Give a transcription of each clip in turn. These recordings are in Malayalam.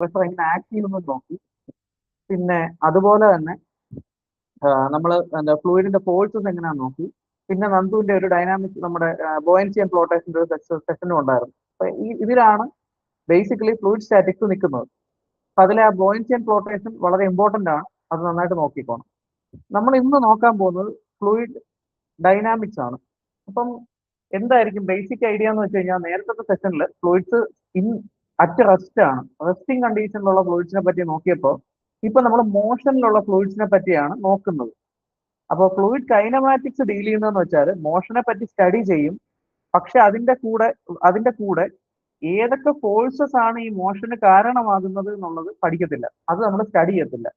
പ്രഷർ എങ്ങനെ ആക്ട് ചെയ്യുമെന്ന് നോക്കി. പിന്നെ അതുപോലെ തന്നെ നമ്മൾ എന്താ ഫ്ലൂയിഡിന്റെ ഫോഴ്സസ് എങ്ങനെയാണെന്ന് നോക്കി. പിന്നെ നന്ദുവിന്റെ ഒരു ഡൈനാമിക്സ് നമ്മുടെ ബോയൻസി ആൻഡ് ഫ്ലോട്ടേഷന്റെ ഒരു സെഷനും ഉണ്ടായിരുന്നു. അപ്പൊ ഇതിലാണ് ബേസിക്കലി ഫ്ലൂയിഡ് സ്റ്റാറ്റിക്സ് നിൽക്കുന്നത്. അപ്പൊ അതിലെ ആ ബോയൻസി ആൻഡ് ഫ്ലോട്ടേഷൻ വളരെ ഇമ്പോർട്ടന്റ് ആണ്. അത് നന്നായിട്ട് നോക്കിക്കോണം. നമ്മൾ ഇന്ന് നോക്കാൻ പോകുന്നത് ഫ്ലൂയിഡ് ഡൈനാമിക്സ് ആണ്. അപ്പം എന്തായിരിക്കും ബേസിക് ഐഡിയ എന്ന് വെച്ച് കഴിഞ്ഞാൽ, നേരത്തെ സെഷനിൽ ഫ്ലൂയിഡ്സ് ഇൻ അറ്റ് റെസ്റ്റ് ആണ്, റെസ്റ്റിംഗ് കണ്ടീഷനിലുള്ള ഫ്ലൂയിഡ്സിനെ പറ്റി നോക്കിയപ്പോൾ ഇപ്പൊ നമ്മൾ മോഷനിലുള്ള ഫ്ലൂയിഡ്സിനെ പറ്റിയാണ് നോക്കുന്നത്. അപ്പോൾ ഫ്ലൂയിഡ് കൈനമാറ്റിക്സ് ഡീൽ ചെയ്യുന്നതെന്ന് വെച്ചാൽ മോഷനെ പറ്റി സ്റ്റഡി ചെയ്യും, പക്ഷെ അതിന്റെ കൂടെ ഏതൊക്കെ ഫോഴ്സസ് ആണ് ഈ മോഷന് കാരണമാകുന്നത് എന്നുള്ളത് പഠിക്കത്തില്ല. അത് നമ്മൾ സ്റ്റഡി ചെയ്യത്തില്ല.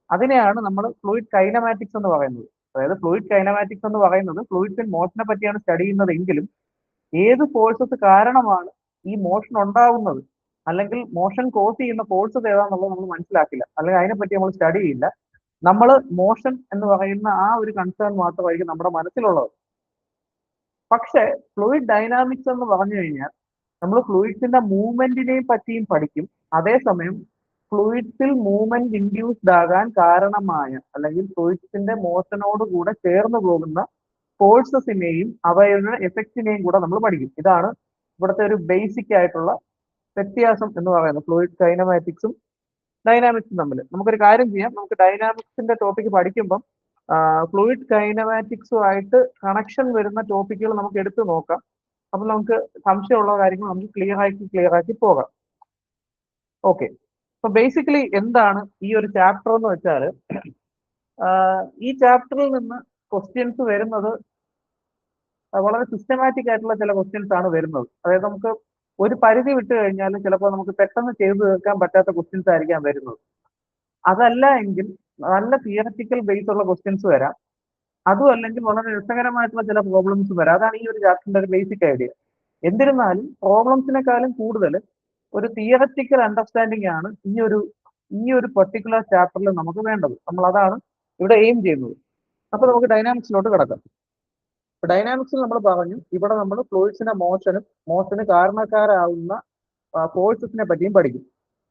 അതിനെയാണ് നമ്മൾ ഫ്ലൂയിഡ് കൈനമാറ്റിക്സ് എന്ന് പറയുന്നത്. അതായത് ഫ്ലൂയിഡ് കൈനമാറ്റിക്സ് എന്ന് പറയുന്നത് ഫ്ലൂയിഡ്സ് ഇൻ മോഷനെ പറ്റിയാണ് സ്റ്റഡി ചെയ്യുന്നതെങ്കിലും ഏത് ഫോഴ്സസ് കാരണമാണ് ഈ മോഷൻ ഉണ്ടാവുന്നത്, അല്ലെങ്കിൽ മോഷൻ കോസ് ചെയ്യുന്ന ഫോഴ്സസ് ഏതാണെന്നുള്ളത് നമ്മൾ മനസ്സിലാക്കില്ല, അല്ലെങ്കിൽ അതിനെപ്പറ്റി നമ്മൾ സ്റ്റഡി ചെയ്യില്ല. നമ്മൾ മോഷൻ എന്ന് പറയുന്ന ആ ഒരു കൺസേൺ മാത്രമായിരിക്കും നമ്മുടെ മനസ്സിലുള്ളത്. പക്ഷെ ഫ്ലൂയിഡ് ഡൈനാമിക്സ് എന്ന് പറഞ്ഞു കഴിഞ്ഞാൽ നമ്മൾ ഫ്ലൂയിഡ്സിന്റെ മൂവ്മെന്റിനെയും പറ്റിയും പഠിക്കും. അതേസമയം ഫ്ലൂയിഡ്സിൽ മൂവ്മെന്റ് ഇൻഡ്യൂസ്ഡ് ആകാൻ കാരണമായ, അല്ലെങ്കിൽ ഫ്ലൂയിഡ്സിന്റെ മോഷനോട് കൂടെ ചേർന്ന് പോകുന്ന ഫോഴ്സസിനെയും അവയുടെ എഫക്റ്റിനെയും കൂടെ നമ്മൾ പഠിക്കും. ഇതാണ് ഇവിടുത്തെ ഒരു ബേസിക് ആയിട്ടുള്ള വ്യത്യാസം എന്ന് പറയുന്നത് ഫ്ലൂയിഡ് കൈനമാറ്റിക്സും ഡൈനാമിക്സും തമ്മിൽ. നമുക്കൊരു കാര്യം ചെയ്യാം, നമുക്ക് ഡൈനാമിക്സിന്റെ ടോപ്പിക് പഠിക്കുമ്പം ഫ്ലൂയിഡ് കൈനമാറ്റിക്സുമായിട്ട് കണക്ഷൻ വരുന്ന ടോപ്പിക്കുകൾ നമുക്ക് എടുത്തു നോക്കാം. അപ്പൊ നമുക്ക് സംശയമുള്ള കാര്യങ്ങൾ നമുക്ക് ക്ലിയർ ആക്കി പോകാം. ഓക്കെ, അപ്പൊ ബേസിക്കലി എന്താണ് ഈ ഒരു ചാപ്റ്റർ എന്ന് വെച്ചാൽ, ഈ ചാപ്റ്ററിൽ നിന്ന് ക്വസ്റ്റ്യൻസ് വരുന്നത് വളരെ സിസ്റ്റമാറ്റിക് ആയിട്ടുള്ള ചില ക്വസ്റ്റ്യൻസ് ആണ് വരുന്നത്. അതായത് നമുക്ക് ഒരു പരിധി വിട്ട് കഴിഞ്ഞാൽ ചിലപ്പോൾ നമുക്ക് പെട്ടെന്ന് ചെയ്തു തീർക്കാൻ പറ്റാത്ത ക്വസ്റ്റ്യൻസ് ആയിരിക്കാം വരുന്നത്. അതല്ല എങ്കിൽ നല്ല തിയററ്റിക്കൽ ബേസ് ഉള്ള ക്വസ്റ്റ്യൻസ് വരാം. അതും അല്ലെങ്കിൽ വളരെ രസകരമായിട്ടുള്ള ചില പ്രോബ്ലംസ് വരാം. അതാണ് ഈ ഒരു ചാപ്റ്ററിന്റെ ഒരു ബേസിക് ഐഡിയ. എന്നിരുന്നാലും പ്രോബ്ലംസിനെക്കാളും കൂടുതൽ ഒരു തിയററ്റിക്കൽ അണ്ടർസ്റ്റാൻഡിംഗ് ആണ് ഈ ഒരു പെർട്ടിക്കുലർ ചാപ്റ്ററിൽ നമുക്ക് വേണ്ടത്. നമ്മൾ അതാണ് ഇവിടെ എയിം ചെയ്യുന്നത്. അപ്പൊ നമുക്ക് ഡൈനാമിക്സിലോട്ട് കിടക്കാം. ഡൈനാമിക്സിൽ നമ്മൾ പറഞ്ഞു, ഇവിടെ നമ്മൾ ഫ്ലൂയിഡ്സിന്റെ മോഷന് കാരണക്കാരാവുന്ന ഫോഴ്സസിനെ പറ്റിയും പഠിക്കും.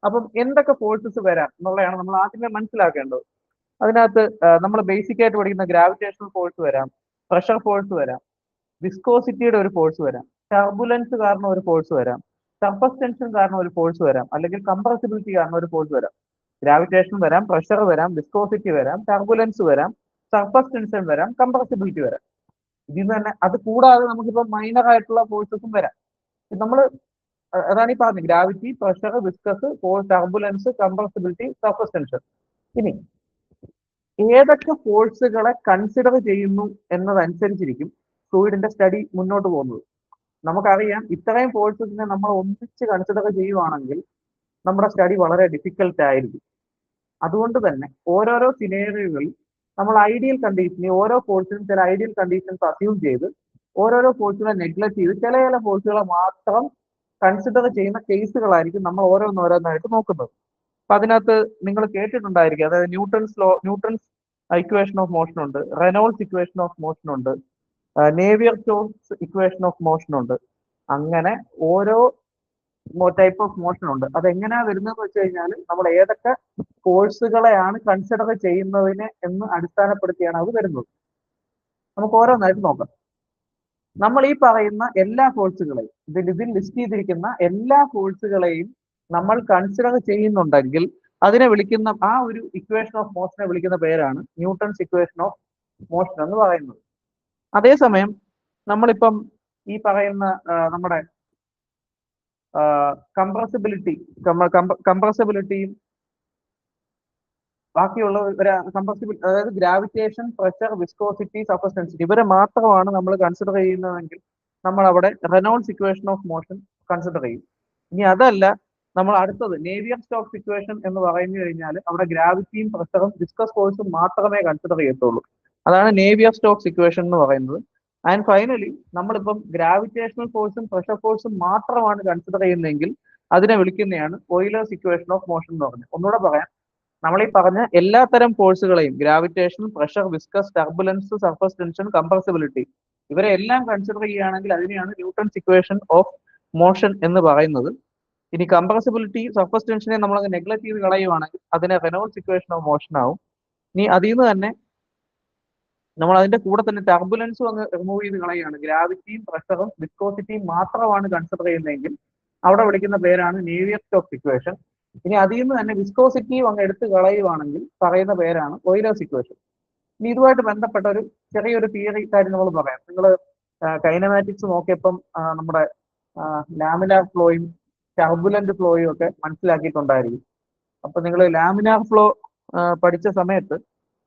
അപ്പം എന്തൊക്കെ ഫോഴ്സസ് വരാം എന്നുള്ളതാണ് നമ്മൾ ആദ്യമേ മനസ്സിലാക്കേണ്ടത്. അതിനകത്ത് നമ്മൾ ബേസിക് ആയിട്ട് പഠിക്കുന്ന ഗ്രാവിറ്റേഷണൽ ഫോഴ്സ് വരാം, പ്രഷർ ഫോഴ്സ് വരാം, വിസ്കോസിറ്റിയുടെ ഒരു ഫോഴ്സ് വരാം, ടർബുലൻസ് കാരണം ഒരു ഫോഴ്സ് വരാം, സർഫസ് ടെൻഷൻ കാരണം ഒരു ഫോഴ്സ് വരാം, അല്ലെങ്കിൽ കംപ്രസിബിലിറ്റി കാരണം ഒരു ഫോഴ്സ് വരാം. ഗ്രാവിറ്റേഷൻ വരാം, പ്രഷർ വരാം, വിസ്കോസിറ്റി വരാം, ടർബുലൻസ് വരാം, സർഫസ് ടെൻഷൻ വരാം, കംപ്രസിബിലിറ്റി വരാം. ഇതിൽ നിന്ന് തന്നെ അത് കൂടാതെ നമുക്കിപ്പോൾ മൈനർ ആയിട്ടുള്ള ഫോഴ്സസും വരാം. നമ്മൾ അതാണ് ഈ പറഞ്ഞത്, gravity, pressure, viscous, turbulence, compressibility, surface tension. ഇനി ഏതൊക്കെ ഫോഴ്സുകളെ കൺസിഡർ ചെയ്യുന്നു എന്നതനുസരിച്ചിരിക്കും ഫ്ലൂയിഡിന്റെ സ്റ്റഡി മുന്നോട്ട് പോകുന്നത്. നമുക്കറിയാം, ഇത്രയും ഫോഴ്സസിനെ നമ്മൾ ഒന്നിച്ച് കൺസിഡർ ചെയ്യുവാണെങ്കിൽ നമ്മുടെ സ്റ്റഡി വളരെ ഡിഫിക്കൽട്ട് ആയിരിക്കും. അതുകൊണ്ട് തന്നെ ഓരോരോ സിനേറിയോകളിൽ നമ്മൾ ഐഡിയൽ കണ്ടീഷനിൽ ഓരോ ഫോഴ്സിനും ചില ഐഡിയൽ കണ്ടീഷൻസ് അസ്യൂം ചെയ്ത് ഓരോരോ ഫോഴ്സുകളെ നെഗ്ലക്ട് ചെയ്ത് ചില ഫോഴ്സുകളെ മാത്രം കൺസിഡർ ചെയ്യുന്ന കേസുകളായിരിക്കും നമ്മൾ ഓരോന്നോരോന്നായിട്ട് നോക്കുന്നത്. അപ്പൊ അതിനകത്ത് നിങ്ങൾ കേട്ടിട്ടുണ്ടായിരിക്കും, അതായത് ന്യൂട്ടൺസ് ഇക്വേഷൻ ഓഫ് മോഷൻ ഉണ്ട്, റെനോൾഡ്സ് ഇക്വേഷൻ ഓഫ് മോഷൻ ഉണ്ട്, നേവിയർ-സ്റ്റോക്സ് ഇക്വേഷൻ ഓഫ് മോഷൻ ഉണ്ട്. അങ്ങനെ ഓരോ ടൈപ്പ് ഓഫ് മോഷൻ ഉണ്ട്. അതെങ്ങനെയാ വരുന്നതെന്ന് വെച്ച് കഴിഞ്ഞാൽ നമ്മൾ ഏതൊക്കെ ഫോഴ്സുകളെയാണ് കൺസിഡർ ചെയ്യുന്നതിനെ എന്ന് അടിസ്ഥാനപ്പെടുത്തിയാണ് അത് വരുന്നത്. നമുക്ക് ഓരോന്നായിട്ട് നോക്കാം. നമ്മൾ ഈ പറയുന്ന എല്ലാ ഫോഴ്സുകളെയും, ഇതിൽ ലിസ്റ്റ് ചെയ്തിരിക്കുന്ന എല്ലാ ഫോഴ്സുകളെയും നമ്മൾ കൺസിഡർ ചെയ്യുന്നുണ്ടെങ്കിൽ അതിനെ വിളിക്കുന്ന ആ ഒരു ഇക്വേഷൻ ഓഫ് മോഷനെ വിളിക്കുന്ന പേരാണ് ന്യൂട്ടൺസ് ഇക്വേഷൻ ഓഫ് മോഷൻ എന്ന് പറയുന്നത്. അതേസമയം നമ്മളിപ്പം ഈ പറയുന്ന നമ്മുടെ കംപ്രസിബിലിറ്റിയും ബാക്കിയുള്ള അതായത് ഗ്രാവിറ്റേഷൻ, പ്രഷർ, വിസ്കോസിറ്റി, സർഫസ് ടെൻസിറ്റി ഇവരെ മാത്രമാണ് നമ്മൾ കൺസിഡർ ചെയ്യുന്നതെങ്കിൽ നമ്മൾ അവിടെ Reynolds equation of motion consider ചെയ്യും. ഇനി അതല്ല, നമ്മൾ അടുത്തത് നേവിയർ-സ്റ്റോക്സ് ഇക്വേഷൻ എന്ന് പറഞ്ഞു കഴിഞ്ഞാൽ അവിടെ ഗ്രാവിറ്റിയും പ്രഷറും വിസ്കസ് ഫോഴ്സും മാത്രമേ കൺസിഡർ ചെയ്യത്തുള്ളൂ. അതാണ് നേവിയർ-സ്റ്റോക്സ് ഇക്വേഷൻ എന്ന് പറയുന്നത്. ആൻഡ് ഫൈനലി നമ്മളിപ്പം ഗ്രാവിറ്റേഷണൽ ഫോഴ്സും പ്രഷർ ഫോഴ്സും മാത്രമാണ് കൺസിഡർ ചെയ്യുന്നതെങ്കിൽ അതിനെ വിളിക്കുന്നതാണ് ഓയിലേഴ്സ് ഇക്വേഷൻ ഓഫ് മോഷൻ എന്ന് പറഞ്ഞത്. ഒന്നുകൂടെ പറയാം, നമ്മൾ ഈ പറഞ്ഞ എല്ലാ തരം ഫോഴ്സുകളെയും gravitation, pressure, viscous, turbulence, surface tension, compressibility ഇവരെ എല്ലാം കൺസിഡർ ചെയ്യുകയാണെങ്കിൽ അതിനെയാണ് ന്യൂട്ടൺസ് ഇക്വേഷൻ ഓഫ് മോഷൻ എന്ന് പറയുന്നത്. ഇനി കംപ്രസിബിലിറ്റി സർഫസ് ടെൻഷനെ നമ്മൾ നെഗ്ലക്ട് ചെയ്ത് കളയുവാണെങ്കിൽ അതിനെ റെനോൾഡ്സ് ഇക്വേഷൻ ഓഫ് മോഷൻ ആവും. ഇനി അതിൽ നിന്ന് തന്നെ നമ്മൾ അതിന്റെ കൂടെ തന്നെ ടർബുലൻസും അങ്ങ് റിമൂവ് ചെയ്ത് കളയുകയാണ്, ഗ്രാവിറ്റിയും പ്രഷറും വിസ്കോസിറ്റിയും മാത്രമാണ് കൺസിഡർ ചെയ്യുന്നതെങ്കിൽ അവിടെ വിളിക്കുന്ന പേരാണ് നേവിയർ-സ്റ്റോക്സ് ഇക്വേഷൻ. ഇനി അതിൽ നിന്ന് തന്നെ വിസ്കോസിറ്റിയും അങ്ങ് എടുത്ത് കളയുവാണെങ്കിൽ പറയുന്ന പേരാണ് ഓയിലേഴ്സ് ഇക്വേഷൻ. ഇനി ഇതുമായിട്ട് ബന്ധപ്പെട്ട ഒരു ചെറിയൊരു തിയറി കാര്യം നമ്മൾ പറയാം. നിങ്ങൾ കൈനമാറ്റിക്സ് നോക്കിയപ്പം നമ്മുടെ ലാമിനാർ ഫ്ലോയും ടർബുലന്റ് ഫ്ലോയും ഒക്കെ മനസ്സിലാക്കിയിട്ടുണ്ടായിരിക്കും. അപ്പൊ നിങ്ങൾ ലാമിനാർ ഫ്ലോ പഠിച്ച സമയത്ത്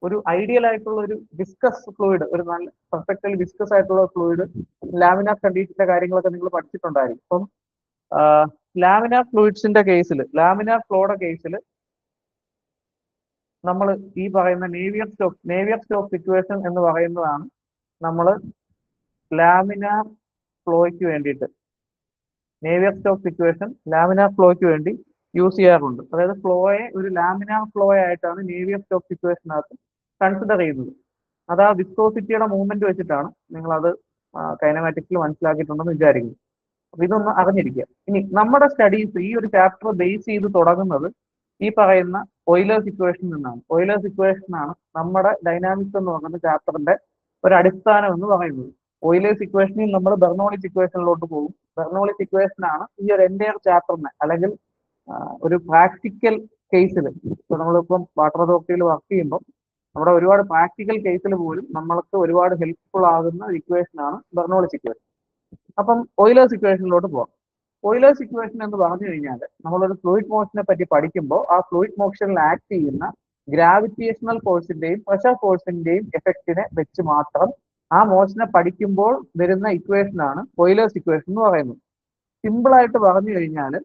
ഒരു ഐഡിയൽ ആയിട്ടുള്ള ഒരു വിസ്കസ് ഫ്ലൂയിഡ്, ഒരു നല്ല പെർഫെക്റ്റ്ലി വിസ്കസ് ആയിട്ടുള്ള ഫ്ലൂയിഡ് ലാമിനാർ കണ്ടീഷന്റെ കാര്യങ്ങളൊക്കെ നിങ്ങൾ പഠിച്ചിട്ടുണ്ടായിരിക്കും. അപ്പം ലാമിനാർ ഫ്ലൂയിഡ്സിന്റെ കേസിൽ, ലാമിനാർ ഫ്ലോയുടെ കേസിൽ നമ്മൾ ഈ പറയുന്ന നേവിയർ-സ്റ്റോക്സ് ഇക്വേഷൻ എന്ന് പറയുന്നതാണ് നമ്മൾ ലാമിനാർ ഫ്ലോയ്ക്ക് വേണ്ടിയിട്ട്, നേവിയർ-സ്റ്റോക്സ് ഇക്വേഷൻ ലാമിനാർ ഫ്ലോയ്ക്ക് വേണ്ടി യൂസ് ചെയ്യാറുണ്ട്. അതായത് ഫ്ലോയെ ഒരു ലാമിനാർ ഫ്ലോ ആയിട്ടാണ് നേവിയർ-സ്റ്റോക്സ് ഇക്വേഷനകത്ത് കൺസിഡർ ചെയ്യുന്നത്. അത് ആ വിസ്കോസിറ്റിയുടെ മൂവ്മെന്റ് വെച്ചിട്ടാണ്. നിങ്ങളത് കൈനമാറ്റിക്സിൽ മനസ്സിലാക്കിയിട്ടുണ്ടെന്ന് വിചാരിക്കുന്നു. അപ്പൊ ഇതൊന്ന് അറിഞ്ഞിരിക്കുക. ഇനി നമ്മുടെ സ്റ്റഡീസ് ഈ ഒരു ചാപ്റ്റർ ബേസ് ചെയ്ത് തുടങ്ങുന്നത് ഈ പറയുന്ന ഓയിലേഴ്സ് ഇക്വേഷൻ നിന്നാണ്. ഓയിലേഴ്സ് ഇക്വേഷൻ ആണ് നമ്മുടെ ഡൈനാമിക്സ് എന്ന് പറയുന്ന ചാപ്റ്ററിന്റെ ഒരു അടിസ്ഥാനം എന്ന് പറയുന്നത്. ഓയിലേഴ്സ് ഇക്വേഷനിൽ നമ്മൾ ബെർണോളിസ് ഇക്വേഷനിലോട്ട് പോകും. ബെർണോളിസ് ഇക്വേഷൻ ആണ് ഈ ഒരു എൻറ്റയർ ചാപ്റ്ററിനെ, അല്ലെങ്കിൽ ഒരു പ്രാക്ടിക്കൽ കേസിൽ, ഇപ്പൊ നമ്മളിപ്പം വാട്ടർ അതോറിറ്റിയിൽ വർക്ക് ചെയ്യുമ്പോൾ അവിടെ ഒരുപാട് പ്രാക്ടിക്കൽ കേസിൽ പോലും നമ്മൾക്ക് ഒരുപാട് ഹെൽപ്ഫുൾ ആകുന്ന ഇക്വേഷൻ ആണ് ബെർണോളിസ് ഇക്വേഷൻ. അപ്പം ഓയിലേഴ്സ് ഇക്വേഷനിലോട്ട് പോകാം. ഓയിലേഴ്സ് ഇക്വേഷൻ എന്ന് പറഞ്ഞു കഴിഞ്ഞാൽ നമ്മളൊരു ഫ്ലൂയിഡ് മോഷനെ പറ്റി പഠിക്കുമ്പോൾ ആ ഫ്ലൂയിഡ് മോഷനിൽ ആക്ട് ചെയ്യുന്ന ഗ്രാവിറ്റേഷണൽ ഫോഴ്സിന്റെയും പ്രഷർ ഫോഴ്സിന്റെയും എഫക്റ്റിനെ വെച്ച് മാത്രം ആ മോഷനെ പഠിക്കുമ്പോൾ വരുന്ന ഇക്വേഷൻ ആണ് ഓയിലേഴ്സ് ഇക്വേഷൻ എന്ന് പറയുന്നത്. സിമ്പിൾ ആയിട്ട് പറഞ്ഞു കഴിഞ്ഞാൽ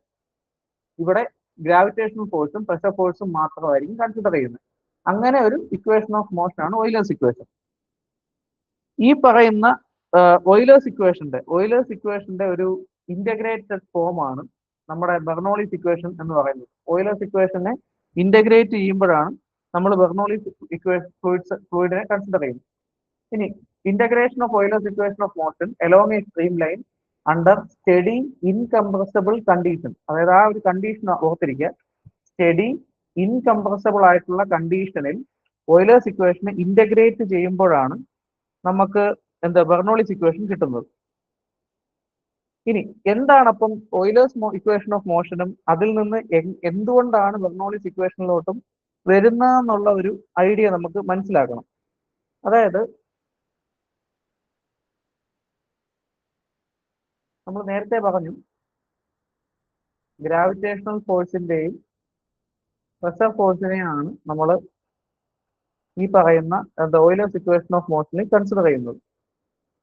ഇവിടെ ഗ്രാവിറ്റേഷണൽ ഫോഴ്സും പ്രഷർ ഫോഴ്സും മാത്രമായിരിക്കും കൺസിഡർ ചെയ്യുന്നത്. അങ്ങനെ ഒരു ഇക്വേഷൻ ഓഫ് മോഷൻ ആണ് ഓയിലേഴ്സ് ഇക്വേഷൻ. ഈ പറയുന്ന ഓയിലേഴ്സ് ഇക്വേഷന്റെ ഒരു ഇന്റഗ്രേറ്റഡ് ഫോം ആണ് നമ്മുടെ ബെർണോളിസ് ഇക്വേഷൻ എന്ന് പറയുന്നത്. ഓയിലേഴ്സ് ഇക്വേഷനെ ഇന്റഗ്രേറ്റ് ചെയ്യുമ്പോഴാണ് നമ്മൾ ബെർണോളിസ് ഫ്ലൂയിഡിനെ കൺസിഡർ ചെയ്യുന്നത്. ഇനി integration of Euler's equation of motion along a stream line under study incompressible condition. അതായത് ആ ഒരു കണ്ടീഷൻ ഓർത്തിരിക്കുക, സ്റ്റഡി ഇൻകംപ്രസിബിൾ ആയിട്ടുള്ള കണ്ടീഷനിൽ ഓയിലേഴ്സ് ഇക്വേഷനെ ഇന്റഗ്രേറ്റ് ചെയ്യുമ്പോഴാണ് നമുക്ക് ബെർണോളിസ് ഇക്വേഷൻ കിട്ടുന്നത്. ഇനി എന്താണ് അപ്പം ഓയിലേഴ്സ് ഇക്വേഷൻ ഓഫ് മോഷനും അതിൽ നിന്ന് എന്തുകൊണ്ടാണ് ബെർണോളിസ് ഇക്വേഷനിലോട്ടും വരുന്നതെന്നുള്ള ഒരു ഐഡിയ നമുക്ക് മനസ്സിലാക്കണം. അതായത് നമ്മൾ നേരത്തെ പറഞ്ഞു ഗ്രാവിറ്റേഷണൽ ഫോഴ്സിന്റെയും പ്രഷർ ഫോഴ്സിനെയാണ് നമ്മൾ ഈ പറയുന്ന ഓയിലേഴ്സ് ഇക്വേഷൻ ഓഫ് മോഷനിൽ കൺസിഡർ ചെയ്യുന്നത്.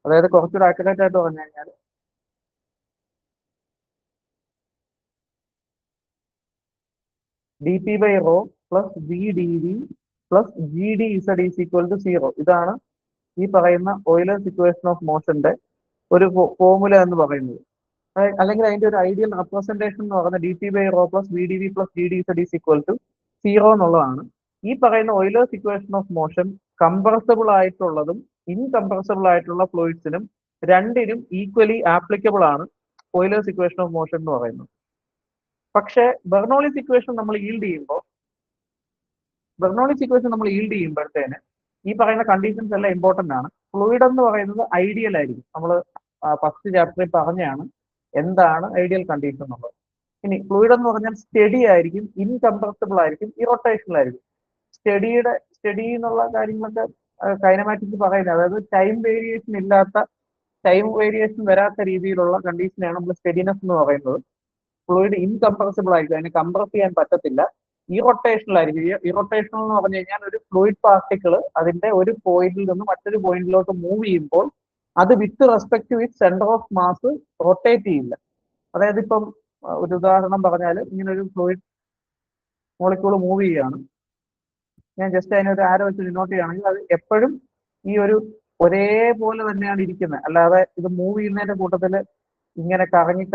അതായത് കുറച്ചുകൂടെ ആക്യുറേറ്റ് ആയിട്ട് പറഞ്ഞു കഴിഞ്ഞാൽ dp by rho plus v dv plus gd z is equal to 0. ഇതാണ് ഈ പറയുന്ന ഓയിലേഴ്സ് ഇക്വേഷൻ ഓഫ് മോഷന്റെ ഒരു ഫോർമുല എന്ന് പറയുന്നത്. അല്ലെങ്കിൽ അതിന്റെ ഒരു ഐഡിയൽ റെപ്രസെന്റേഷൻ എന്ന് പറയുന്നത് dp by rho plus vdv plus gd z is equal to 0 എന്നുള്ളതാണ്. ഈ പറയുന്ന Euler's equation of motion compressible ആയിട്ടുള്ളതും ഇൻകംപ്രസിബിൾ ആയിട്ടുള്ള ഫ്ലൂയിഡ്സിനും രണ്ടിനും ഈക്വലി ആപ്ലിക്കബിൾ ആണ് ഓയിലേഴ്സ് ഇക്വേഷൻ ഓഫ് മോഷൻ എന്ന് പറയുന്നത്. പക്ഷേ ബെർണോളിസ് ഇക്വേഷൻ നമ്മൾ ഈൽഡ് ചെയ്യുമ്പോഴത്തേന് ഈ പറയുന്ന കണ്ടീഷൻസ് എല്ലാം ഇമ്പോർട്ടന്റ് ആണ്. ഫ്ലൂയിഡ് എന്ന് പറയുന്നത് ഐഡിയൽ ആയിരിക്കും. നമ്മൾ ഫസ്റ്റ് ചാപ്റ്ററിൽ പറഞ്ഞാണ് എന്താണ് ഐഡിയൽ കണ്ടീഷൻ എന്നുള്ളത്. ഇനി ഫ്ലൂയിഡ് എന്ന് പറഞ്ഞാൽ സ്റ്റഡി ആയിരിക്കും, ഇൻകംപ്രസിബിൾ ആയിരിക്കും, ഇറോട്ടേഷണൽ ആയിരിക്കും. സ്റ്റഡി എന്നുള്ള കാര്യങ്ങളൊക്കെ കൈനമാറ്റിക്സ് പറയുന്നത്, അതായത് ടൈം വേരിയേഷൻ വരാത്ത രീതിയിലുള്ള കണ്ടീഷനെയാണ് നമ്മൾ സ്റ്റഡിനെസ് എന്ന് പറയുന്നത്. ഫ്ലൂയിഡ് ഇൻകംപ്രസിബിൾ ആയിരിക്കും, അതിനെ കംപ്രസ് ചെയ്യാൻ പറ്റത്തില്ല, ഇറോട്ടേഷണൽ ആയിരിക്കും. ഇറോട്ടേഷണൽ എന്ന് പറഞ്ഞു കഴിഞ്ഞാൽ ഒരു ഫ്ലൂയിഡ് പാർട്ടിക്കിൾ അതിന്റെ ഒരു പോയിന്റിൽ നിന്ന് മറ്റൊരു പോയിന്റിലോട്ട് മൂവ് ചെയ്യുമ്പോൾ അത് with respect to it centre of mass rotate ചെയ്യില്ല. അതായത് ഇപ്പം ഒരു ഉദാഹരണം പറഞ്ഞാൽ, ഇങ്ങനെ ഒരു ഫ്ലൂയിഡ് മോളിക്യൂൾ മൂവ് ചെയ്യുകയാണ്, ഞാൻ ജസ്റ്റ് അതിനൊരു ആരോ വെച്ച് ഡിനോട്ട് ചെയ്യുകയാണെങ്കിൽ അത് എപ്പോഴും ഈ ഒരു ഒരേപോലെ തന്നെയാണ് ഇരിക്കുന്നത്. അല്ലാതെ ഇത് മൂവ് ചെയ്യുന്നതിന്റെ കൂട്ടത്തിൽ ഇങ്ങനെ കറങ്ങി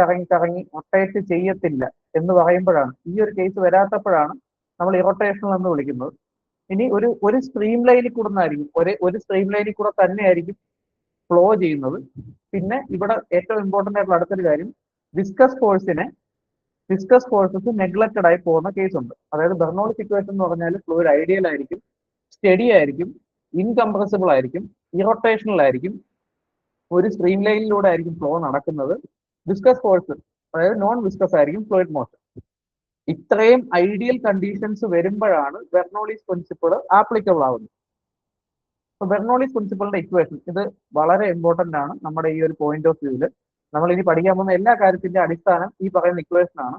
റൊട്ടേറ്റ് ചെയ്യത്തില്ല എന്ന് പറയുമ്പോഴാണ്, ഈ ഒരു കേസ് വരാത്തപ്പോഴാണ് നമ്മൾ ഇറോട്ടേഷണൽ എന്ന് വിളിക്കുന്നത്. ഇനി ഒരു സ്ട്രീം ലൈനിൽ കൂടെ ഒരു സ്ട്രീം ലൈനിൽ കൂടെ തന്നെയായിരിക്കും ഫ്ലോ ചെയ്യുന്നത്. പിന്നെ ഇവിടെ ഏറ്റവും ഇമ്പോർട്ടന്റ് ആയിട്ടുള്ള അടുത്തൊരു കാര്യം, വിസ്കസ് ഫോഴ്സിനെ വിസ്കസ് ഫോഴ്സസ് നെഗ്ലക്റ്റഡ് ആയി പോകുന്ന കേസ് ഉണ്ട്. അതായത് ബെർണോളിസ് ഇക്വേഷൻ എന്ന് പറഞ്ഞാൽ ഫ്ലൂയിഡ് ഐഡിയൽ ആയിരിക്കും, സ്റ്റഡി ആയിരിക്കും, ഇൻകംപ്രസിബിൾ ആയിരിക്കും, ഇറോട്ടേഷണൽ ആയിരിക്കും, ഒരു സ്ട്രീം ലൈനിലൂടെ ആയിരിക്കും ഫ്ലോ നടക്കുന്നത്. വിസ്കസ് ഫോഴ്സ് അതായത് നോൺ വിസ്കസ് ആയിരിക്കും ഫ്ലൂയിഡ് മോഷൻ. ഇത്രയും ഐഡിയൽ കണ്ടീഷൻസ് വരുമ്പോഴാണ് ബെർണോളിസ് പ്രിൻസിപ്പിൾ ആപ്ലിക്കബിൾ ആവുന്നത്. അപ്പൊ ബെർണോളിസ് പ്രിൻസിപ്പിളിന്റെ ഇക്വേഷൻ ഇത് വളരെ ഇമ്പോർട്ടന്റ് ആണ് നമ്മുടെ ഈ ഒരു പോയിന്റ് ഓഫ് വ്യൂവിൽ. നമ്മൾ ഇനി പഠിക്കാൻ പോകുന്ന എല്ലാ കാര്യത്തിന്റെ അടിസ്ഥാനം ഈ പറയുന്ന ഇക്വേഷൻ ആണ്.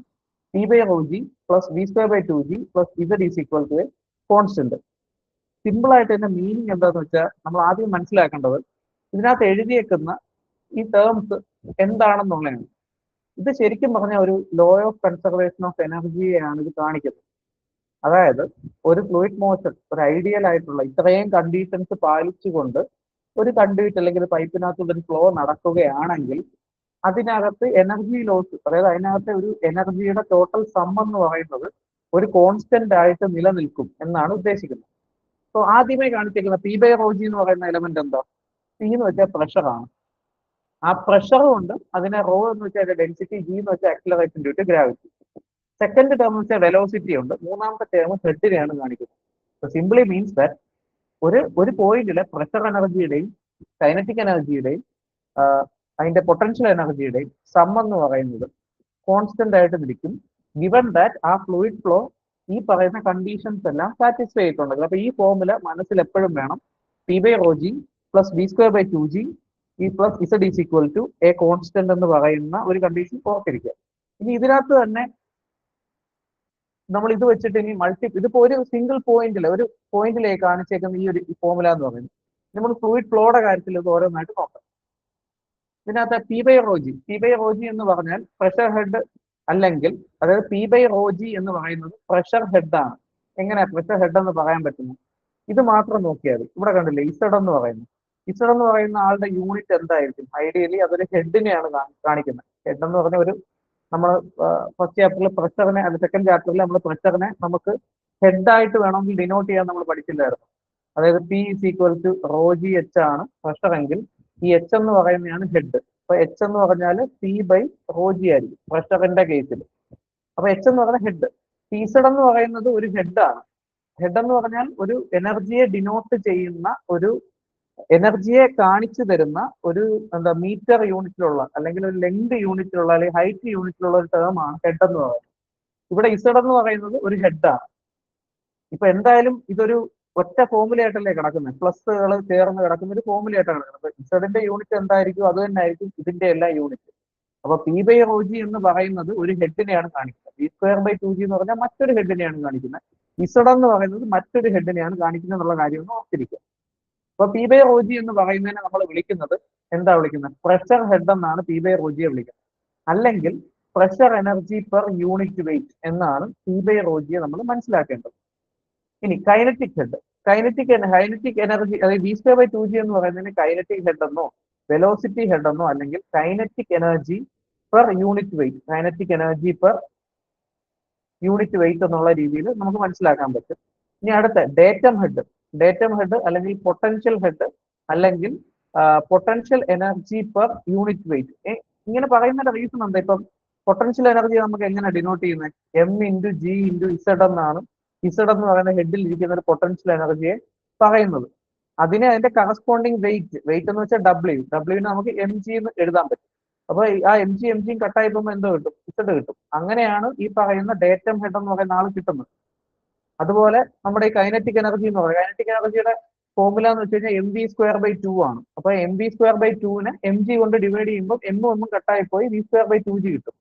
P by rho g plus v square by 2g plus z is equal to a constant. Simple ആയിട്ട് ഇതിന്റെ മീനിങ് എന്താന്ന് വെച്ചാൽ നമ്മൾ ആദ്യം മനസ്സിലാക്കേണ്ടത് ഇതിനകത്ത് എഴുതിയേക്കുന്ന ഈ ടേംസ് എന്താണെന്നുള്ളതാണ്. ഇത് ശരിക്കും പറഞ്ഞ ഒരു ലോ ഓഫ് കൺസർവേഷൻ ഓഫ് എനർജിയെയാണ് ഇത് കാണിക്കുന്നത്. അതായത് ഒരു ഫ്ലൂയിഡ് മോഷൻ ഒരു ഐഡിയൽ ആയിട്ടുള്ള ഇത്രയും കണ്ടീഷൻസ് പാലിച്ചുകൊണ്ട് ഒരു കണ്ടുവിറ്റ് അല്ലെങ്കിൽ പൈപ്പിനകത്തുള്ള ഒരു ഫ്ലോ നടക്കുകയാണെങ്കിൽ അതിനകത്ത് എനർജി ലോസ്, അതായത് അതിനകത്തെ ഒരു എനർജിയുടെ ടോട്ടൽ സം എന്ന് പറയുന്നത് ഒരു കോൺസ്റ്റന്റ് ആയിട്ട് നിലനിൽക്കും എന്നാണ് ഉദ്ദേശിക്കുന്നത്. സോ ആദ്യമേ കാണിച്ചിരിക്കുന്ന പി ബൈ റോ ജി എന്ന് പറയുന്ന എലമെന്റ് എന്താ? പി എന്ന് വെച്ചാൽ പ്രഷറാണ്. ആ പ്രഷർ കൊണ്ട് അതിനെ റോ എന്ന് വെച്ചാൽ ഡെൻസിറ്റി, ജി എന്ന് വെച്ചാൽ acceleration due to gravity. Second term വെച്ചാൽ വെലോസിറ്റി ഉണ്ട്. മൂന്നാമത്തെ ടേം ഹെഡിനെയാണ് കാണിക്കുന്നത്. സിംപ്ലി മീൻസ് ദാറ്റ് ഒരു പോയിന്റിലെ പ്രഷർ എനർജിയുടെയും കൈനറ്റിക് എനർജിയുടെയും അതിന്റെ പൊട്ടൻഷ്യൽ എനർജിയുടെയും സം എന്ന് പറയുന്നത് കോൺസ്റ്റന്റ് ആയിട്ട് നിൽക്കും, ഗിവൺ ദാറ്റ് ആ ഫ്ലൂയിഡ് ഫ്ലോ ഈ പറയുന്ന കണ്ടീഷൻസ് എല്ലാം സാറ്റിസ്ഫൈ ചെയ്തിട്ടുണ്ടെങ്കിൽ. അപ്പൊ ഈ ഫോർമുല മനസ്സിൽ എപ്പോഴും വേണം. P by rho G plus B square by 2g ഈ plus Z is equal to a constant എന്ന് പറയുന്ന ഒരു കണ്ടീഷൻ ഓർത്തിരിക്കുക. ഇനി ഇതിനകത്ത് തന്നെ നമ്മൾ ഇത് വെച്ചിട്ട് ഇനി ഇതിപ്പോ ഒരു സിംഗിൾ പോയിന്റിൽ ഒരു പോയിന്റിലേക്ക് കാണിച്ചേക്കുന്ന ഈ ഒരു ഫോർമുല എന്ന് പറയുന്നത് നമ്മൾ ഫ്ലൂയിഡ് ഫ്ലോയുടെ കാര്യത്തിൽ ഇത് ഓരോന്നായിട്ട് നോക്കാം. ഇതിനകത്ത് പി ബൈ റോ ജി എന്ന് പറഞ്ഞാൽ പ്രഷർ ഹെഡ് അല്ലെങ്കിൽ അതായത് പി ബൈ റോ ജി എന്ന് പറയുന്നത് പ്രഷർ ഹെഡ് ആണ്. എങ്ങനെയാ പ്രഷർ ഹെഡ് എന്ന് പറയാൻ പറ്റുന്നത്? ഇത് മാത്രം നോക്കിയാൽ ഇവിടെ കണ്ടില്ലേ ഇസഡ് എന്ന് പറയുന്നത്. ഇസഡ് എന്ന് പറയുന്ന ആളുടെ യൂണിറ്റ് എന്തായിരിക്കും? ഐഡിയലി അതൊരു ഹെഡിനെയാണ് കാണിക്കുന്നത്. ഹെഡ് എന്ന് പറഞ്ഞ ഒരു നമ്മൾ ഫസ്റ്റ് ചാപ്റ്ററിൽ പ്രഷറിനെ അല്ല സെക്കൻഡ് ചാപ്റ്ററിൽ നമ്മൾ പ്രഷറിനെ നമുക്ക് ഹെഡായിട്ട് വേണമെങ്കിൽ ഡിനോട്ട് ചെയ്യാൻ നമ്മൾ പഠിച്ചില്ലായിരുന്നു. അതായത് P is equal to rho G H ആണ് പ്രഷർ എങ്കിൽ ഈ എച്ച് എന്ന് പറയുന്നതാണ് ഹെഡ്. അപ്പൊ എച്ച് എന്ന് പറഞ്ഞാൽ പി ബൈ റോ ജി ആയിരിക്കും പ്രഷറിന്റെ കേസിൽ. അപ്പൊ എച്ച് എന്ന് പറഞ്ഞ ഹെഡ്. ഇസഡ് എന്ന് പറയുന്നത് ഒരു ഹെഡാണ്. ഹെഡ് എന്ന് പറഞ്ഞാൽ ഒരു എനർജിയെ ഡിനോട്ട് ചെയ്യുന്ന, ഒരു എനർജിയെ കാണിച്ചു തരുന്ന ഒരു എന്താ മീറ്റർ യൂണിറ്റിലുള്ള അല്ലെങ്കിൽ ഒരു ലെങ്ത് യൂണിറ്റിലുള്ള അല്ലെങ്കിൽ ഹൈറ്റ് യൂണിറ്റിലുള്ള ഒരു ടേം ആണ് ഹെഡ് എന്ന് പറയുന്നത്. ഇവിടെ ഇസഡ് എന്ന് പറയുന്നത് ഒരു ഹെഡാണ്. ഇപ്പൊ എന്തായാലും ഇതൊരു ഒറ്റ ഫോർമുലയായിട്ടല്ലേ കിടക്കുന്നത്, പ്ലസ്സുകൾ ചേർന്ന് കിടക്കുന്ന ഒരു ഫോർമുലയായിട്ടാണ് കിടക്കുന്നത്. ഇസഡിന്റെ യൂണിറ്റ് എന്തായിരിക്കും അത് തന്നെ ആയിരിക്കും ഇതിന്റെ എല്ലാ യൂണിറ്റ്. അപ്പൊ പി ബൈ റോ ജി എന്ന് പറയുന്നത് ഒരു ഹെഡിനെയാണ് കാണിക്കുന്നത്. ബി സ്ക്വയർ ബൈ 2g എന്ന് പറഞ്ഞാൽ മറ്റൊരു ഹെഡിനെയാണ് കാണിക്കുന്നത്. ഇസഡ് എന്ന് പറയുന്നത് മറ്റൊരു ഹെഡിനെയാണ് കാണിക്കുന്നത് എന്നുള്ള കാര്യം ഒന്ന് ഓർത്തിരിക്കുക. അപ്പൊ പി ബൈ റോ ജി എന്ന് പറയുന്നതിനെ നമ്മൾ വിളിക്കുന്നത് എന്താ വിളിക്കുന്നത്? പ്രഷർ ഹെഡ് എന്നാണ് പി ബൈ റോ ജിയെ വിളിക്കുന്നത്. അല്ലെങ്കിൽ pressure energy per unit wait എന്നാണ് പി ബൈ റോ ജിയെ നമ്മൾ മനസ്സിലാക്കേണ്ടത്. ഇനി കൈനറ്റിക് ഹെഡ്, കൈനറ്റിക് എനർജി അതായത് ബി സ്ക്വയർ ബൈ 2g എന്ന് പറയുന്നതിന് കൈനറ്റിക് ഹെഡ് എന്നോ വെലോസിറ്റി ഹെഡ് എന്നോ അല്ലെങ്കിൽ kinetic energy per unit wait, kinetic energy per unit wait എന്നുള്ള രീതിയിൽ നമുക്ക് മനസ്സിലാക്കാൻ പറ്റും. ഇനി അടുത്ത ഡേറ്റം ഹെഡ് അല്ലെങ്കിൽ പൊട്ടൻഷ്യൽ ഹെഡ് അല്ലെങ്കിൽ potential energy per unit wait. ഇങ്ങനെ പറയുന്നതിന്റെ റീസൺ എന്താ? ഇപ്പം പൊട്ടൻഷ്യൽ എനർജി നമുക്ക് എങ്ങനെ ഡിനോട്ട് ചെയ്യുന്നത്? M into g into Z എന്നാണ് ഇസഡ് എന്ന് പറയുന്ന ഹെഡിൽ ഇരിക്കുന്ന ഒരു പൊട്ടൻഷ്യൽ എനർജിയെ പറയുന്നത്. അതിനെ അതിന്റെ കറസ്പോണ്ടിങ് വെയിറ്റ് എന്ന് വെച്ചാൽ ഡബ്ല്യുവിന് നമുക്ക് എം ജി എന്ന് എഴുതാൻ പറ്റും. അപ്പൊ ആ എം ജിയും കട്ടായി പോകുമ്പോൾ എന്തോ കിട്ടും? ഇസഡ് കിട്ടും. അങ്ങനെയാണ് ഈ പറയുന്ന ഡേറ്റം ഹെഡ് എന്ന് പറയുന്ന ആൾ കിട്ടുന്നത്. അതുപോലെ നമ്മുടെ ഈ കൈനറ്റിക് എനർജി എന്ന് പറയുന്നത്, കൈനറ്റിക് എനർജിയുടെ ഫോർമുല എന്ന് വെച്ച് കഴിഞ്ഞാൽ എം വി സ്ക്വയർ ബൈ 2 ആണ്. അപ്പൊ എം വി സ്ക്വയർ ബൈ 2നെ എം ജി കൊണ്ട് ഡിവൈഡ് ചെയ്യുമ്പോൾ ഒന്നും കട്ടായി പോയി വി സ്ക്വയർ ബൈ 2g കിട്ടും.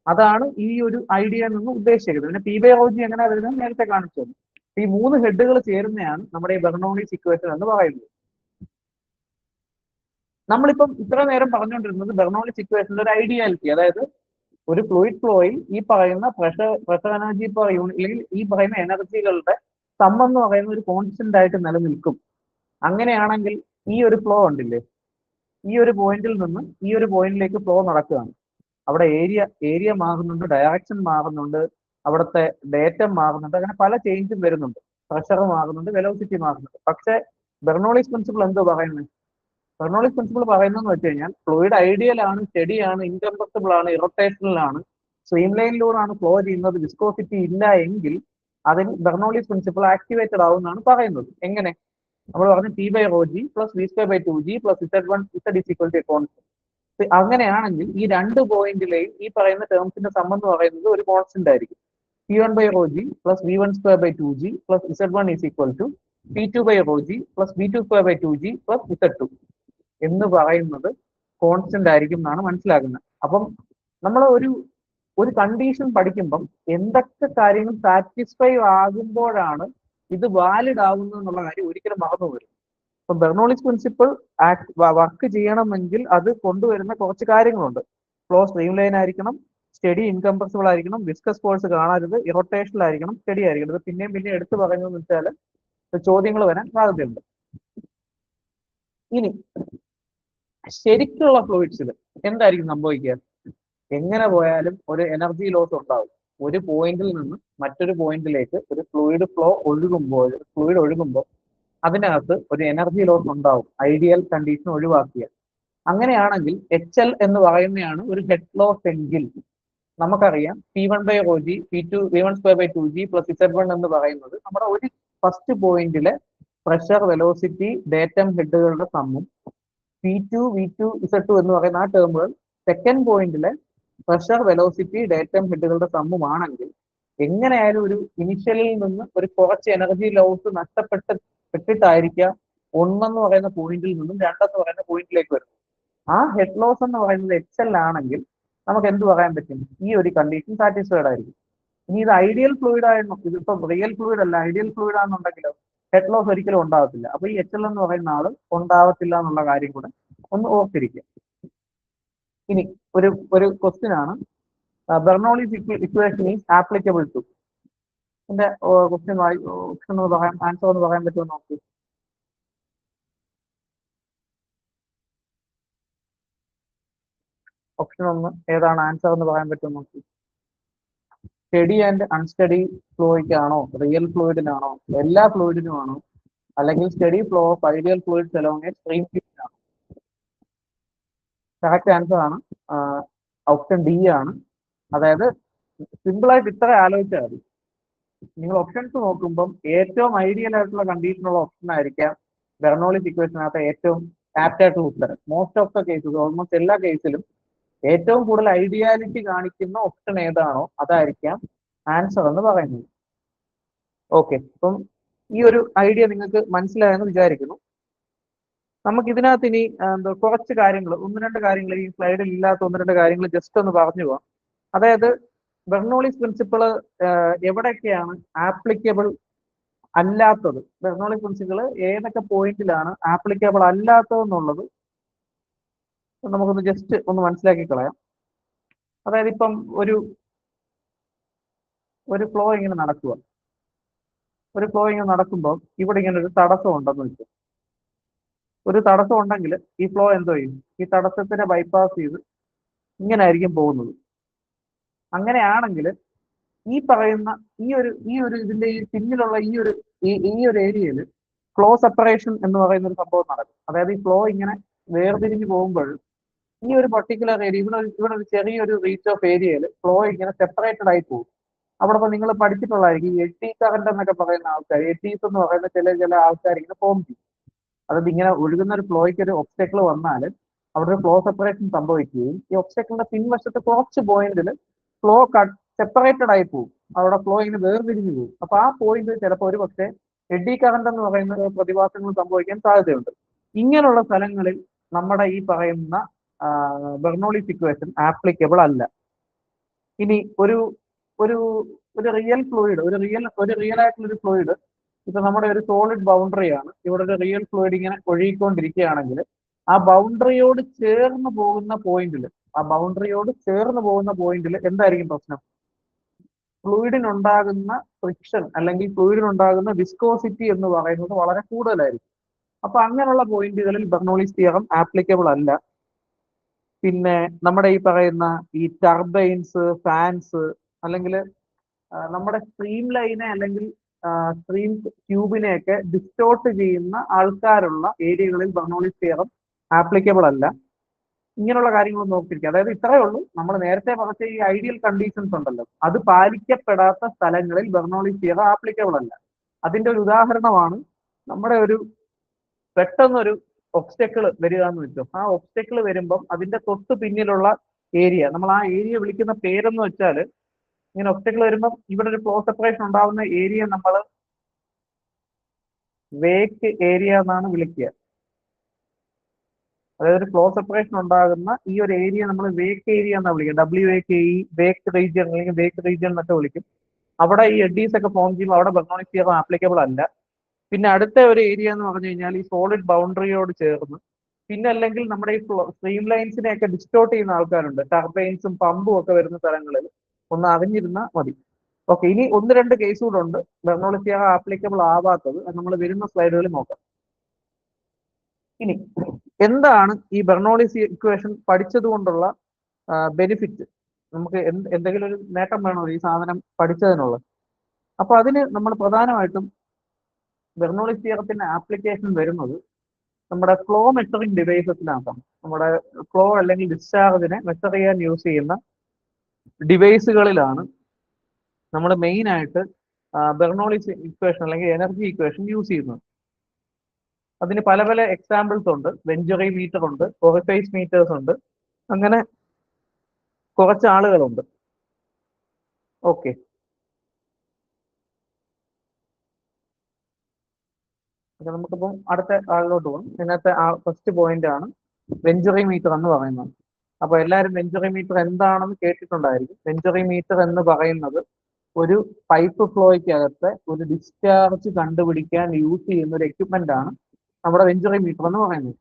അതാണ് ഈ ഒരു ഐഡിയ നിന്ന് ഉദ്ദേശിക്കുന്നത്. പിന്നെ പി ബൈ റോ ജി എങ്ങനെ വരുന്നത് നേരത്തെ കാണിച്ചു. ഈ 3 ഹെഡുകൾ ചേരുന്നതാണ് നമ്മുടെ ഈ ബെർണോളിസ് ഇക്വേഷൻ എന്ന് പറയുന്നത്. നമ്മളിപ്പം ഇത്ര നേരം പറഞ്ഞുകൊണ്ടിരുന്നത് ബെർണോളിസ് ഇക്വേഷന്റെ ഒരു ഐഡിയാലിറ്റി, അതായത് ഒരു ഫ്ലൂയിഡ് ഫ്ലോയിൽ ഈ പറയുന്ന പ്രഷർ എനർജി പെർ യൂണിറ്റ് അല്ലെങ്കിൽ ഈ പറയുന്ന എനർജികളുടെ സം എന്ന് പറയുന്ന ഒരു കോൺസ്റ്റന്റ് ആയിട്ട് നിലനിൽക്കും. അങ്ങനെയാണെങ്കിൽ ഈ ഒരു ഫ്ലോ ഉണ്ടില്ലേ, ഈ ഒരു പോയിന്റിൽ നിന്ന് ഈ ഒരു പോയിന്റിലേക്ക് ഫ്ലോ നടക്കുകയാണ്. അവിടെ ഏരിയ മാറുന്നുണ്ട്, ഡയറക്ഷൻ മാറുന്നുണ്ട്, അവിടുത്തെ ഡേറ്റം മാറുന്നുണ്ട്, അങ്ങനെ പല ചേഞ്ചും വരുന്നുണ്ട്. പ്രഷർ മാറുന്നുണ്ട്, വെലോസിറ്റി മാറുന്നുണ്ട്. പക്ഷെ ബെർണോളിസ് പ്രിൻസിപ്പിൾ എന്തോ പറയുന്നത്? ബെർണോളിസ് പ്രിൻസിപ്പിൾ പറയുന്നതെന്ന് വെച്ച് കഴിഞ്ഞാൽ ഫ്ലൂയിഡ് ഐഡിയൽ ആണ്, സ്റ്റഡി ആണ്, ഇൻകംപ്രസിബിൾ ആണ്, ഇറോട്ടേഷണൽ ആണ്, സ്ട്രീം ലൈനിലൂടെയാണ് ഫ്ലോ ചെയ്യുന്നത്, വിസ്കോസിറ്റി ഇല്ല എങ്കിൽ അതിന് ബെർണോളിസ് പ്രിൻസിപ്പിൾ ആക്ടിവേറ്റഡ് ആവും എന്നാണ് പറയുന്നത്. എങ്ങനെ? നമ്മൾ പറഞ്ഞു T by rho G plus V square by 2g plus Z1 Z is equal to a constant. അങ്ങനെയാണെങ്കിൽ ഈ രണ്ട് പോയിന്റിലെയും ഈ പറയുന്ന ടേംസിന്റെ സം എന്ന് പറയുന്നത് ഒരു കോൺസ്റ്റന്റ് ആയിരിക്കും. P1 by rho g plus V1 square by 2g plus Z1 is equal to P2 by rho g plus V2 square by 2g plus Z2 എന്ന് പറയുന്നത് കോൺസ്റ്റന്റ് ആയിരിക്കും എന്നാണ് മനസ്സിലാക്കുന്നത്. അപ്പം നമ്മൾ ഒരു കണ്ടീഷൻ പഠിക്കുമ്പം എന്തൊക്കെ കാര്യങ്ങൾ സാറ്റിസ്ഫൈ ആകുമ്പോഴാണ് ഇത് വാലിഡ് ആകുന്നത് എന്നുള്ള കാര്യം ഒരിക്കലും മറന്നു വരും. അപ്പൊ ബെർണോളിസ് പ്രിൻസിപ്പിൾ വർക്ക് ചെയ്യണമെങ്കിൽ അത് കൊണ്ടുവരുന്ന കുറച്ച് കാര്യങ്ങളുണ്ട്. ഫ്ലോ സ്ട്രീം ലൈൻ ആയിരിക്കണം, സ്റ്റഡി ഇൻകംപ്രസിബിൾ ആയിരിക്കണം, വിസ്കസ് ഫോഴ്സ് കാണരുത്, ഇറോട്ടേഷണൽ ആയിരിക്കണം, സ്റ്റഡി ആയിരിക്കണം. ഇത് പിന്നെയും എടുത്തു പറയുന്നതെന്ന് വെച്ചാൽ ചോദ്യങ്ങൾ വരാൻ സാധ്യതയുണ്ട്. ഇനി ശരിക്കുള്ള ഫ്ലൂയിഡ്സിൽ എന്തായിരിക്കും സംഭവിക്കുക? എങ്ങനെ പോയാലും ഒരു എനർജി ലോസ് ഉണ്ടാവും. ഒരു പോയിന്റിൽ നിന്ന് മറ്റൊരു പോയിന്റിലേക്ക് ഒരു ഫ്ലൂയിഡ് ഒഴുകുമ്പോൾ അതിനകത്ത് ഒരു എനർജി ലോസ് ഉണ്ടാവും, ഐഡിയൽ കണ്ടീഷൻ ഒഴിവാക്കിയ. അങ്ങനെയാണെങ്കിൽ HL എന്ന് പറയുന്നതാണ് ഒരു ഹെഡ് ലോസ് എങ്കിൽ നമുക്കറിയാം P1 by rho g P2 V1 square by 2g plus Z1 എന്ന് പറയുന്നത് നമ്മുടെ ഒരു ഫസ്റ്റ് പോയിന്റിലെ പ്രഷർ, വെലോസിറ്റി, ഡേറ്റം ഹെഡുകളുടെ സമ്മും P2 V2 Z2 എന്ന് പറയുന്ന ആ ടേമുകൾ സെക്കൻഡ് പോയിന്റിലെ പ്രഷർ, വെലോസിറ്റി, ഡേറ്റം ഹെഡുകളുടെ സമ്മുമാണെങ്കിൽ എങ്ങനെയായാലും ഒരു ഇനിഷ്യലിൽ നിന്ന് ഒരു കുറച്ച് എനർജി ലോസ് നഷ്ടപ്പെട്ടിട്ടായിരിക്കാം ഒന്നെന്ന് പറയുന്ന പോയിന്റിൽ നിന്നും രണ്ടെന്ന് പറയുന്ന പോയിന്റിലേക്ക് വരുന്നത്. ആ ഹെഡ് ലോസ് എന്ന് പറയുന്നത് HL ആണെങ്കിൽ നമുക്ക് എന്ത് പറയാൻ പറ്റും? ഈ ഒരു കണ്ടീഷൻ സാറ്റിസ്ഫൈഡ് ആയിരിക്കും. ഇനി ഇത് ഐഡിയൽ ഫ്ലൂയിഡ് ആയിരുന്നു, ഇതിപ്പോ റിയൽ ഫ്ലൂയിഡ് അല്ല, ഐഡിയൽ ഫ്ലൂയിഡ് ആണെന്നുണ്ടെങ്കിലോ ഹെഡ് ലോസ് ഒരിക്കലും ഉണ്ടാവത്തില്ല. അപ്പൊ ഈ HL എന്ന് പറയുന്ന ആള് ഉണ്ടാവത്തില്ല എന്നുള്ള കാര്യം കൂടെ ഒന്ന് ഓർത്തിരിക്കുക. ഇനി ഒരു ക്വസ്റ്റ്യൻ ആണ്, Bernoulli's equation is applicable to. എന്റെ ക്വസ്റ്റ്യൻ ഒന്ന് പറയാൻ, ആൻസർ ഒന്ന് പറയാൻ പറ്റുമോ നോക്കി. ഓപ്ഷൻ ഒന്ന് ഏതാണ്? ആൻസർ എന്ന് പറയാൻ പറ്റുമോ നോക്കി. സ്റ്റഡി ആൻഡ് അൺസ്റ്റഡി ഫ്ലോയ്ക്കാണോ, റിയൽ ഫ്ലൂയിഡിനാണോ, എല്ലാ ഫ്ലൂയിഡിനും ആണോ, അല്ലെങ്കിൽ steady flow of ideal fluids along a stream ഫീൽഡിനാണോ? കറക്റ്റ് ആൻസർ ആണ് ഓപ്ഷൻ ഡി ആണ്. അതായത് സിമ്പിൾ ആയിട്ട് ഇത്ര ആലോചിച്ചാൽ മതി. നിങ്ങൾ ഓപ്ഷൻസ് നോക്കുമ്പം ഏറ്റവും ഐഡിയൽ ആയിട്ടുള്ള കണ്ടീഷനുള്ള ഓപ്ഷൻ ആയിരിക്കാം ബെർണോളിസ് ഇക്വേഷനകത്ത് ഏറ്റവും ആപ്റ്റ് ആയിട്ടുള്ള ഉത്തരം. Most of the cases, almost എല്ലാ കേസിലും ഏറ്റവും കൂടുതൽ ഐഡിയാലിറ്റി കാണിക്കുന്ന ഓപ്ഷൻ ഏതാണോ അതായിരിക്കാം ആൻസർ എന്ന് പറയുന്നത്. ഓക്കെ, അപ്പം ഈ ഒരു ഐഡിയ നിങ്ങൾക്ക് മനസ്സിലായെന്ന് വിചാരിക്കുന്നു. നമുക്ക് ഇതിനകത്ത് ഇനി കുറച്ച് കാര്യങ്ങൾ, ഒന്ന് രണ്ട് കാര്യങ്ങൾ, ഈ സ്ലൈഡിൽ ഇല്ലാത്ത ഒന്ന് രണ്ട് കാര്യങ്ങൾ ജസ്റ്റ് ഒന്ന് പറഞ്ഞു പോവാം. അതായത് ബെർണോളിസ് പ്രിൻസിപ്പിൾ എവിടെയൊക്കെയാണ് ആപ്ലിക്കബിൾ അല്ലാത്തത്, ബെർണോളിസ് പ്രിൻസിപ്പിൾ ഏതൊക്കെ പോയിന്റിലാണ് ആപ്ലിക്കബിൾ അല്ലാത്തതെന്നുള്ളത് നമുക്കൊന്ന് ജസ്റ്റ് ഒന്ന് മനസ്സിലാക്കി കളയാം. അതായത് ഇപ്പം ഒരു ഫ്ലോ ഇങ്ങനെ നടക്കുക, നടക്കുമ്പോൾ ഇവിടെ ഇങ്ങനെ ഒരു തടസ്സം ഉണ്ടെന്ന് വെച്ചു. ഒരു തടസ്സം ഉണ്ടെങ്കിൽ ഈ ഫ്ലോ എന്തോ ചെയ്യും? ഈ തടസ്സത്തിനെ ബൈപ്പാസ് ചെയ്ത് ഇങ്ങനെ ആയിരിക്കും പോകുന്നത്. അങ്ങനെയാണെങ്കിൽ ഈ പറയുന്ന ഈ ഒരു ഇതിന്റെ ഈ പിന്നിലുള്ള ഈ ഒരു ഏരിയയിൽ ഫ്ലോ സെപ്പറേഷൻ എന്ന് പറയുന്ന ഒരു സംഭവം നടക്കും. അതായത് ഈ ഫ്ലോ ഇങ്ങനെ വേർതിരിഞ്ഞ് പോകുമ്പോൾ ഈ ഒരു പർട്ടിക്കുലർ ഏരിയ, ഇവിടെ ഒരു ചെറിയൊരു റീച്ച് ഓഫ് ഏരിയയിൽ ഫ്ലോ ഇങ്ങനെ സെപ്പറേറ്റഡ് ആയി പോകും. അവിടെ ഇപ്പോൾ നിങ്ങൾ പഠിച്ചിട്ടുള്ളതായിരിക്കും ഈ എഡ്ഡി കറന്റ് എന്നൊക്കെ പറയുന്ന ആൾക്കാർ, എഡ്ഡീസ് എന്ന് പറയുന്ന ചില ആൾക്കാർ ഇങ്ങനെ ഫോം ചെയ്യും. അതായത് ഇങ്ങനെ ഒഴുകുന്ന ഒരു ഫ്ലോയ്ക്ക് ഒരു ഒബ്സ്റ്റക്കിൾ വന്നാൽ അവിടെ ഒരു ഫ്ലോ സെപ്പറേഷൻ സംഭവിക്കുകയും ഈ ഒബ്സ്റ്റക്കിളിന്റെ പിൻവശത്ത് കുറച്ച് പോയിന്റിൽ ഫ്ലോ സെപ്പറേറ്റഡ് ആയി പോകും. അവിടെ ഫ്ലോ ഇങ്ങനെ വേർതിരിഞ്ഞു പോകും. അപ്പൊ ആ പോയിന്റ് ചിലപ്പോൾ ഒരു പക്ഷേ എഡ്ഡി കറന്റ് എന്ന് പറയുന്ന പ്രതിഭാസങ്ങൾ സംഭവിക്കാൻ സാധ്യതയുണ്ട്. ഇങ്ങനെയുള്ള സ്ഥലങ്ങളിൽ നമ്മുടെ ഈ പറയുന്ന ബെർണോളിസ് ഇക്വേഷൻ ആപ്ലിക്കബിൾ അല്ല. ഇനി ഒരു റിയൽ ഫ്ലൂയിഡ്, ഒരു റിയൽ ആയിട്ടുള്ള ഒരു ഫ്ലൂയിഡ്, ഇപ്പൊ നമ്മുടെ ഒരു സോളിഡ് ബൗണ്ടറി ആണ്, ഇവിടെ ഒരു റിയൽ ഫ്ലൂയിഡ് ഇങ്ങനെ ഒഴുകിക്കൊണ്ടിരിക്കുകയാണെങ്കിൽ ആ ബൗണ്ടറിയോട് ചേർന്ന് പോകുന്ന പോയിന്റിൽ എന്തായിരിക്കും പ്രശ്നം? ഫ്ലൂയിഡിനുണ്ടാകുന്ന ഫ്രിക്ഷൻ അല്ലെങ്കിൽ ഫ്ലൂയിഡിനുണ്ടാകുന്ന വിസ്കോസിറ്റി എന്ന് പറയുന്നത് വളരെ കൂടുതലായിരിക്കും. അപ്പൊ അങ്ങനെയുള്ള പോയിന്റുകളിൽ ബെർണോളിസ് തിയറം ആപ്ലിക്കബിൾ അല്ല. പിന്നെ നമ്മുടെ ഈ പറയുന്ന ഈ ടർബൈൻസ്, ഫാൻസ്, അല്ലെങ്കിൽ നമ്മുടെ സ്ട്രീം ലൈനെ അല്ലെങ്കിൽ സ്ട്രീം ട്യൂബിനെയൊക്കെ ഡിസ്റ്റോർട്ട് ചെയ്യുന്ന ആൾക്കാരുള്ള ഏരിയകളിൽ ബെർണോളിസ് തിയറം ആപ്ലിക്കബിൾ അല്ല. ഇങ്ങനെയുള്ള കാര്യങ്ങൾ നോക്കിയിരിക്കുക. അതായത് ഇത്രയേ ഉള്ളൂ, നമ്മൾ നേരത്തെ പറഞ്ഞ ഈ ഐഡിയൽ കണ്ടീഷൻസ് ഉണ്ടല്ലോ, അത് പാലിക്കപ്പെടാത്ത സ്ഥലങ്ങളിൽ ബെർണോളിസ് തിയറം ആപ്ലിക്കബിൾ അല്ല. അതിന്റെ ഒരു ഉദാഹരണമാണ് നമ്മുടെ ഒരു പെട്ടെന്നൊരു ഒബ്സ്റ്റക്കിൾ വരിക എന്ന് വെച്ചോ. ആ ഒബ്സ്റ്റക്കിൾ വരുമ്പം അതിന്റെ തൊട്ട് പിന്നിലുള്ള ഏരിയ, നമ്മൾ ആ ഏരിയ വിളിക്കുന്ന പേരെന്ന് വെച്ചാൽ, ഇങ്ങനെ ഒബ്സ്റ്റക്കിൾ വരുമ്പം ഇവിടെ ഒരു ഫ്ലോ സെപ്പറേഷൻ ഉണ്ടാവുന്ന ഏരിയ നമ്മൾ വേക്ക് ഏരിയ എന്നാണ് വിളിക്കുക. അതായത് ഒരു ഫ്ലോ സെപ്പറേഷൻ ഉണ്ടാകുന്ന ഈ ഒരു ഏരിയ നമ്മൾ വേക്ക് ഏരിയ എന്നാണ് വിളിക്കുക. WAKE, വേക്ക് റീജിയൻ അല്ലെങ്കിൽ വേക്ക് റീജിയൻ എന്നൊക്കെ വിളിക്കും. അവിടെ ഈ എഡീസ് ഒക്കെ ഫോം ചെയ്യുമ്പോൾ അവിടെ ബെർണോളിസ് തിയറം ആപ്ലിക്കബിൾ അല്ല. പിന്നെ അടുത്ത ഒരു ഏരിയ എന്ന് പറഞ്ഞു കഴിഞ്ഞാൽ ഈ സോളിഡ് ബൗണ്ടറിയോട് ചേർന്ന്, പിന്നെ അല്ലെങ്കിൽ നമ്മുടെ ഈ സ്ട്രീം ലൈൻസിനെ ഒക്കെ ഡിസ്റ്റോർട്ട് ചെയ്യുന്ന ആൾക്കാരുണ്ട്, ടർബൈൻസും പമ്പും ഒക്കെ വരുന്ന സ്ഥലങ്ങളിൽ ഒന്ന് അറിഞ്ഞിരുന്നാൽ മതി. ഓക്കെ, ഇനി ഒന്ന് രണ്ട് കേസ് കൂടെ ഉണ്ട് ബെർണോളിസ് തിയറം ആപ്ലിക്കബിൾ ആവാത്തത്, നമ്മൾ വരുന്ന സ്ലൈഡുകളിൽ നോക്കാം. ഇനി എന്താണ് ഈ ബെർണോളിസ് ഇക്വേഷൻ പഠിച്ചത് കൊണ്ടുള്ള ബെനിഫിറ്റ്? നമുക്ക് എന്തെങ്കിലും ഒരു നേട്ടം വേണോ ഈ സാധനം പഠിച്ചതിനുള്ളത്? അപ്പൊ അതിന് നമ്മൾ പ്രധാനമായിട്ടും ബെർണോളിസ് തിയറത്തിന്റെ ആപ്ലിക്കേഷൻ വരുന്നത് നമ്മുടെ ഫ്ലോ മെഷറിംഗ് ഡിവൈസസിനകത്താണ്. നമ്മുടെ ഫ്ലോ അല്ലെങ്കിൽ ഡിസ്ചാർജിനെ മെഷർ ചെയ്യാൻ യൂസ് ചെയ്യുന്ന ഡിവൈസുകളിലാണ് നമ്മൾ മെയിൻ ആയിട്ട് ബെർണോളിസ് ഇക്വേഷൻ അല്ലെങ്കിൽ എനർജി ഇക്വേഷൻ യൂസ് ചെയ്യുന്നത്. അതിന് പല പല എക്സാമ്പിൾസ് ഉണ്ട്. വെഞ്ചുറി മീറ്റർ ഉണ്ട്, ഒറിഫൈസ് മീറ്റേഴ്സ് ഉണ്ട്, അങ്ങനെ കുറച്ച് ആളുകളുണ്ട്. ഓക്കെ, നമുക്കിപ്പം അടുത്ത ആളിലോട്ട് പോകാം. ഇതിനകത്തെ ഫസ്റ്റ് പോയിന്റ് ആണ് വെഞ്ചുറി മീറ്റർ എന്ന് പറയുന്നത്. അപ്പൊ എല്ലാവരും വെഞ്ചുറി മീറ്റർ എന്താണെന്ന് കേട്ടിട്ടുണ്ടായിരിക്കും. വെഞ്ചുറി മീറ്റർ എന്ന് പറയുന്നത് ഒരു പൈപ്പ് ഫ്ലോയ്ക്കകത്ത് ഒരു ഡിസ്ചാർജ് കണ്ടുപിടിക്കാൻ യൂസ് ചെയ്യുന്ന ഒരു എക്യുപ്മെന്റ് ആണ് നമ്മുടെ വെഞ്ചുറി മീറ്റർ എന്ന് പറയുന്നത്.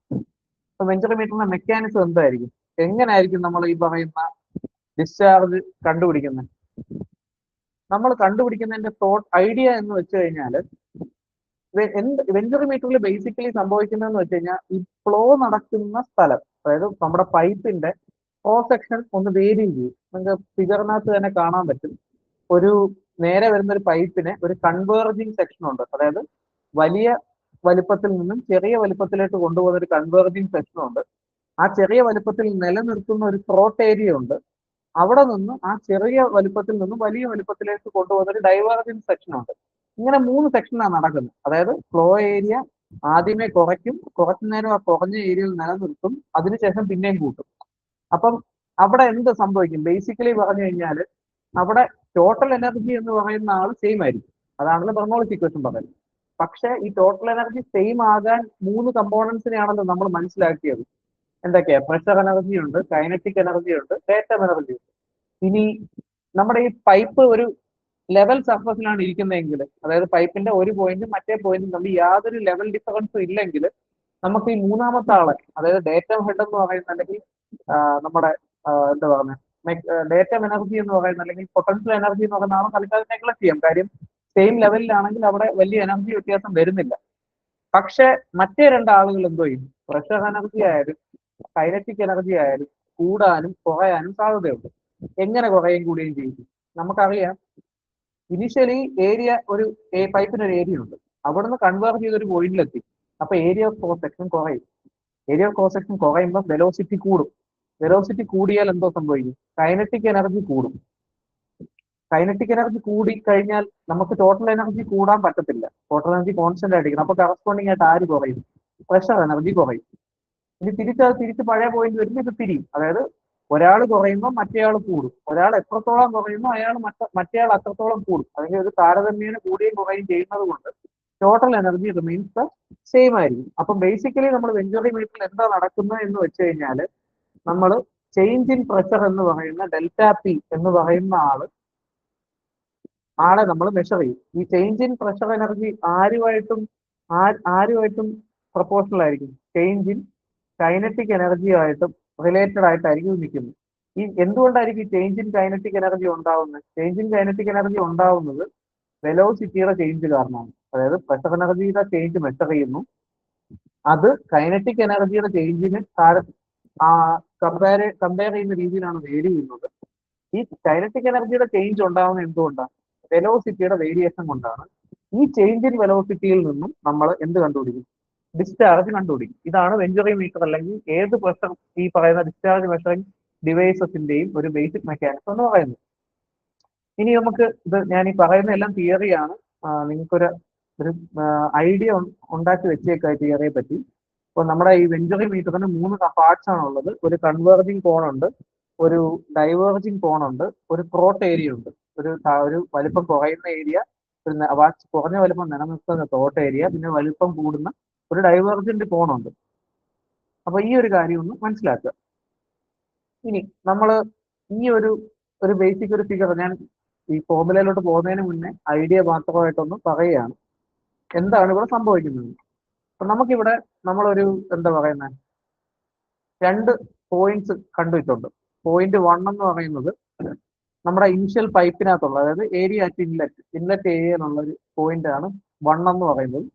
അപ്പൊ വെഞ്ചുറി മീറ്ററിന്റെ മെക്കാനിസം എന്തായിരിക്കും? എങ്ങനെയായിരിക്കും നമ്മൾ ഈ പറയുന്ന ഡിസ്ചാർജ് കണ്ടുപിടിക്കുന്നത്? നമ്മൾ കണ്ടുപിടിക്കുന്നതിന്റെ ഐഡിയ എന്ന് വെച്ച് കഴിഞ്ഞാൽ, വെഞ്ചുറി മീറ്ററിൽ ബേസിക്കലി സംഭവിക്കുന്നതെന്ന് വെച്ച് കഴിഞ്ഞാൽ, ഈ ഫ്ലോ നടക്കുന്ന സ്ഥലം, അതായത് നമ്മുടെ പൈപ്പിന്റെ ക്രോസ് സെക്ഷൻ ഒന്ന് വേരി ചെയ്യും. നിങ്ങൾക്ക് ഫിഗറിനകത്ത് തന്നെ കാണാൻ പറ്റും. ഒരു നേരെ വരുന്ന ഒരു പൈപ്പിന് ഒരു കൺവേർജിങ് സെക്ഷൻ ഉണ്ട്. അതായത് വലിയ വലിപ്പത്തിൽ നിന്നും ചെറിയ വലിപ്പത്തിലേക്ക് കൊണ്ടുപോകുന്ന ഒരു കൺവേർജിങ് സെക്ഷൻ ഉണ്ട്. ആ ചെറിയ വലിപ്പത്തിൽ നിലനിർത്തുന്ന ഒരു ത്രോട്ട് ഏരിയ ഉണ്ട്. അവിടെ നിന്ന് ആ ചെറിയ വലിപ്പത്തിൽ നിന്നും വലിയ വലിപ്പത്തിലേക്ക് കൊണ്ടുപോകുന്ന ഒരു ഡൈവേർജിങ് സെക്ഷൻ ഉണ്ട്. ഇങ്ങനെ 3 സെക്ഷനാണ് നടക്കുന്നത്. അതായത് ഫ്ലോ ഏരിയ ആദ്യമേ കുറയ്ക്കും, കുറച്ചു നേരം ആ കുറഞ്ഞ ഏരിയയിൽ നിലനിർത്തും, അതിനുശേഷം പിന്നെയും കൂട്ടും. അപ്പം അവിടെ എന്ത് സംഭവിക്കും? ബേസിക്കലി പറഞ്ഞു കഴിഞ്ഞാൽ അവിടെ ടോട്ടൽ എനർജി എന്ന് പറയുന്ന ആൾ സെയിം ആയിരിക്കും. അതാണല്ലോ ബെർണോളിസ് ഇക്വേഷൻ പറയുന്നത്. പക്ഷെ ഈ ടോട്ടൽ എനർജി സെയിം ആകാൻ 3 കമ്പോണൻസിനെയാണല്ലോ നമ്മൾ മനസ്സിലാക്കിയത്. എന്തൊക്കെയാ? പ്രഷർ എനർജി ഉണ്ട്, കൈനറ്റിക് എനർജി ഉണ്ട്, ഡേറ്റം എനർജി ഉണ്ട്. ഇനി നമ്മുടെ ഈ പൈപ്പ് ഒരു ലെവൽ സർഫസിലാണ് ഇരിക്കുന്നതെങ്കിൽ, അതായത് പൈപ്പിന്റെ ഒരു പോയിന്റും മറ്റേ പോയിന്റും തമ്മിൽ യാതൊരു ലെവൽ ഡിഫറൻസും ഇല്ലെങ്കിൽ, നമുക്ക് ഈ മൂന്നാമത്തെ ആളെ, അതായത് ഡേറ്റം ഹെഡ് എന്ന് പറയുന്ന, അല്ലെങ്കിൽ നമ്മുടെ എന്താ പറയുന്നത്, ഡേറ്റം എനർജി എന്ന് പറയുന്ന, അല്ലെങ്കിൽ പൊട്ടൻഷ്യൽ എനർജി എന്ന് പറയുന്ന ആളെ തൽക്കാലം നെഗ്ലക്ട് ചെയ്യാം. കാര്യം സെയിം ലെവലിലാണെങ്കിൽ അവിടെ വലിയ എനർജി വ്യത്യാസം വരുന്നില്ല. പക്ഷെ മറ്റേ 2 ആളുകൾ എന്തോ ചെയ്യും? പ്രഷർ എനർജി ആയാലും കൈനറ്റിക് എനർജി ആയാലും കൂടാനും കുറയാനും സാധ്യതയുണ്ട്. എങ്ങനെ കുറയും കൂടുകയും ചെയ്യും? നമുക്കറിയാം, ഇനിഷ്യലി ഏരിയ ഒരു പൈപ്പിന് ഒരു ഏരിയ ഉണ്ട്, അവിടുന്ന് കൺവേർട്ട് ചെയ്തൊരു പോയിന്റിലെത്തി. അപ്പൊ ഏരിയ ഓഫ് ക്രോസ് സെക്ഷൻ കുറയും. ഏരിയ ഓഫ് ക്രോസ് സെക്ഷൻ കുറയുമ്പോൾ വെലോസിറ്റി കൂടും. വെലോസിറ്റി കൂടിയാൽ എന്തോ സംഭവിക്കും? കൈനറ്റിക് എനർജി കൂടും. കൈനറ്റിക് എനർജി കൂടി കഴിഞ്ഞാൽ നമുക്ക് ടോട്ടൽ എനർജി കൂടാൻ പറ്റത്തില്ല. ടോട്ടൽ എനർജി കോൺസ്റ്റന്റ് ആയിരിക്കണം. അപ്പൊ കറസ്പോണ്ടിങ് ആയിട്ട് ആര് കുറയും? പ്രഷർ എനർജി കുറയും. ഇനി തിരിച്ച് പഴയ പോയിന്റ് വരുമ്പോൾ ഇത് തിരിയും. അതായത് ഒരാൾ കുറയുമ്പോൾ മറ്റേയാൾ കൂടും. ഒരാൾ എത്രത്തോളം കുറയുമ്പോൾ അയാൾ മറ്റേയാൾ അത്രത്തോളം കൂടും. അല്ലെങ്കിൽ ഒരു താരതമ്യേന കൂടുകയും കുറയും ചെയ്യുന്നത് കൊണ്ട് ടോട്ടൽ എനർജി റിമെയിൻസ് സെയിം ആയിരിക്കും. അപ്പം ബേസിക്കലി നമ്മൾ വെഞ്ചുറി മീറ്ററിൽ എന്താ നടക്കുന്നത് എന്ന് വെച്ച് കഴിഞ്ഞാൽ, നമ്മൾ ചേഞ്ച് ഇൻ പ്രഷർ എന്ന് പറയുന്ന ഡെൽറ്റ പി എന്ന് പറയുന്ന ആളെ നമ്മൾ മെഷർ ചെയ്യും. ഈ ചേഞ്ച് ഇൻ പ്രഷർ എനർജി ആരുമായിട്ടും പ്രൊപ്പോർഷണൽ ആയിരിക്കും. ചേഞ്ച് ഇൻ കൈനറ്റിക് എനർജിയുമായിട്ടും റിലേറ്റഡ് ആയിട്ടായിരിക്കും നിൽക്കുന്നത്. ഈ എന്തുകൊണ്ടായിരിക്കും ഈ ചേഞ്ച് ഇൻ കൈനറ്റിക് എനർജി ഉണ്ടാവുന്നത്? ചേഞ്ച് ഇൻ കൈനറ്റിക് എനർജി ഉണ്ടാവുന്നത് വെലോസിറ്റിയുടെ ചേഞ്ച് കാരണമാണ്. അതായത് പ്രഷർ എനർജിയുടെ ചേഞ്ച് മെഷർ ചെയ്യുന്നു, അത് കൈനറ്റിക് എനർജിയുടെ ചേഞ്ചിന് കമ്പയർ ചെയ്യുന്ന രീതിയിലാണ് വേരി ചെയ്യുന്നത്. ഈ കൈനറ്റിക് എനർജിയുടെ ചേഞ്ച് ഉണ്ടാവുന്നത് എന്തുകൊണ്ടാണ്? വെലോസിറ്റിയുടെ വേരിയേഷൻ കൊണ്ടാണ്. ഈ ചേഞ്ച് ഇൻ വെലോസിറ്റിയിൽ നിന്നും നമ്മൾ എന്ത് കണ്ടുപിടിക്കും? ഡിസ്ചാർജ് കണ്ടുപിടിക്കും. ഇതാണ് വെഞ്ചുറി മീറ്റർ അല്ലെങ്കിൽ ഏത് പ്രഷർ ഈ പറയുന്ന ഡിസ്ചാർജ് മെഷറിംഗ് ഡിവൈസസിന്റെയും ഒരു ബേസിക് മെക്കാനിസം എന്ന് പറയുന്നത്. ഇനി നമുക്ക് ഇത് ഞാൻ ഈ പറയുന്ന എല്ലാം തിയറിയാണ്. നിങ്ങൾക്കൊരു ഒരു ഐഡിയ ഉണ്ടാക്കി വെച്ചേക്കാം തിയറിയെ പറ്റി. അപ്പോൾ നമ്മുടെ ഈ വെഞ്ചുറി മീറ്ററിന് 3 പാർട്സ് ആണ് ഉള്ളത്. ഒരു കൺവേർജിങ് കോണുണ്ട്, ഒരു ഡൈവേർജിങ് കോണുണ്ട്, ഒരു ത്രോട്ട് ഏരിയ ഉണ്ട്. ഒരു വലിപ്പം കുറയുന്ന ഏരിയ, പിന്നെ കുറഞ്ഞ വലിപ്പം നിലനിർത്തുന്ന ത്രോട്ട് ഏരിയ, പിന്നെ വലിപ്പം കൂടുന്ന ഒരു ഡൈവേർജന്റ് കോണുണ്ട്. അപ്പൊ ഈ ഒരു കാര്യം ഒന്ന് മനസ്സിലാക്കുക. ഇനി നമ്മൾ ഈ ഒരു ബേസിക് ഒരു ഫിഗർ ഞാൻ ഈ ഫോർമുലയിലോട്ട് പോകുന്നതിന് മുന്നേ ഐഡിയ മാത്രമായിട്ടൊന്ന് പറയുകയാണ് എന്താണ് ഇവിടെ സംഭവിക്കുന്നത്. അപ്പൊ നമുക്കിവിടെ നമ്മളൊരു എന്താ പറയുന്നത് 2 പോയിന്റ്സ് കണ്ടുവച്ചിട്ടുണ്ട്. പോയിന്റ് 1 എന്ന് പറയുന്നത് നമ്മുടെ ഇനിഷ്യൽ പൈപ്പിനകത്തുള്ള, അതായത് ഏരിയ അറ്റ് ഇൻലെറ്റ് ഏരിയ എന്നുള്ള ഒരു പോയിന്റ് ആണ് 1 എന്ന് പറയുന്നത്.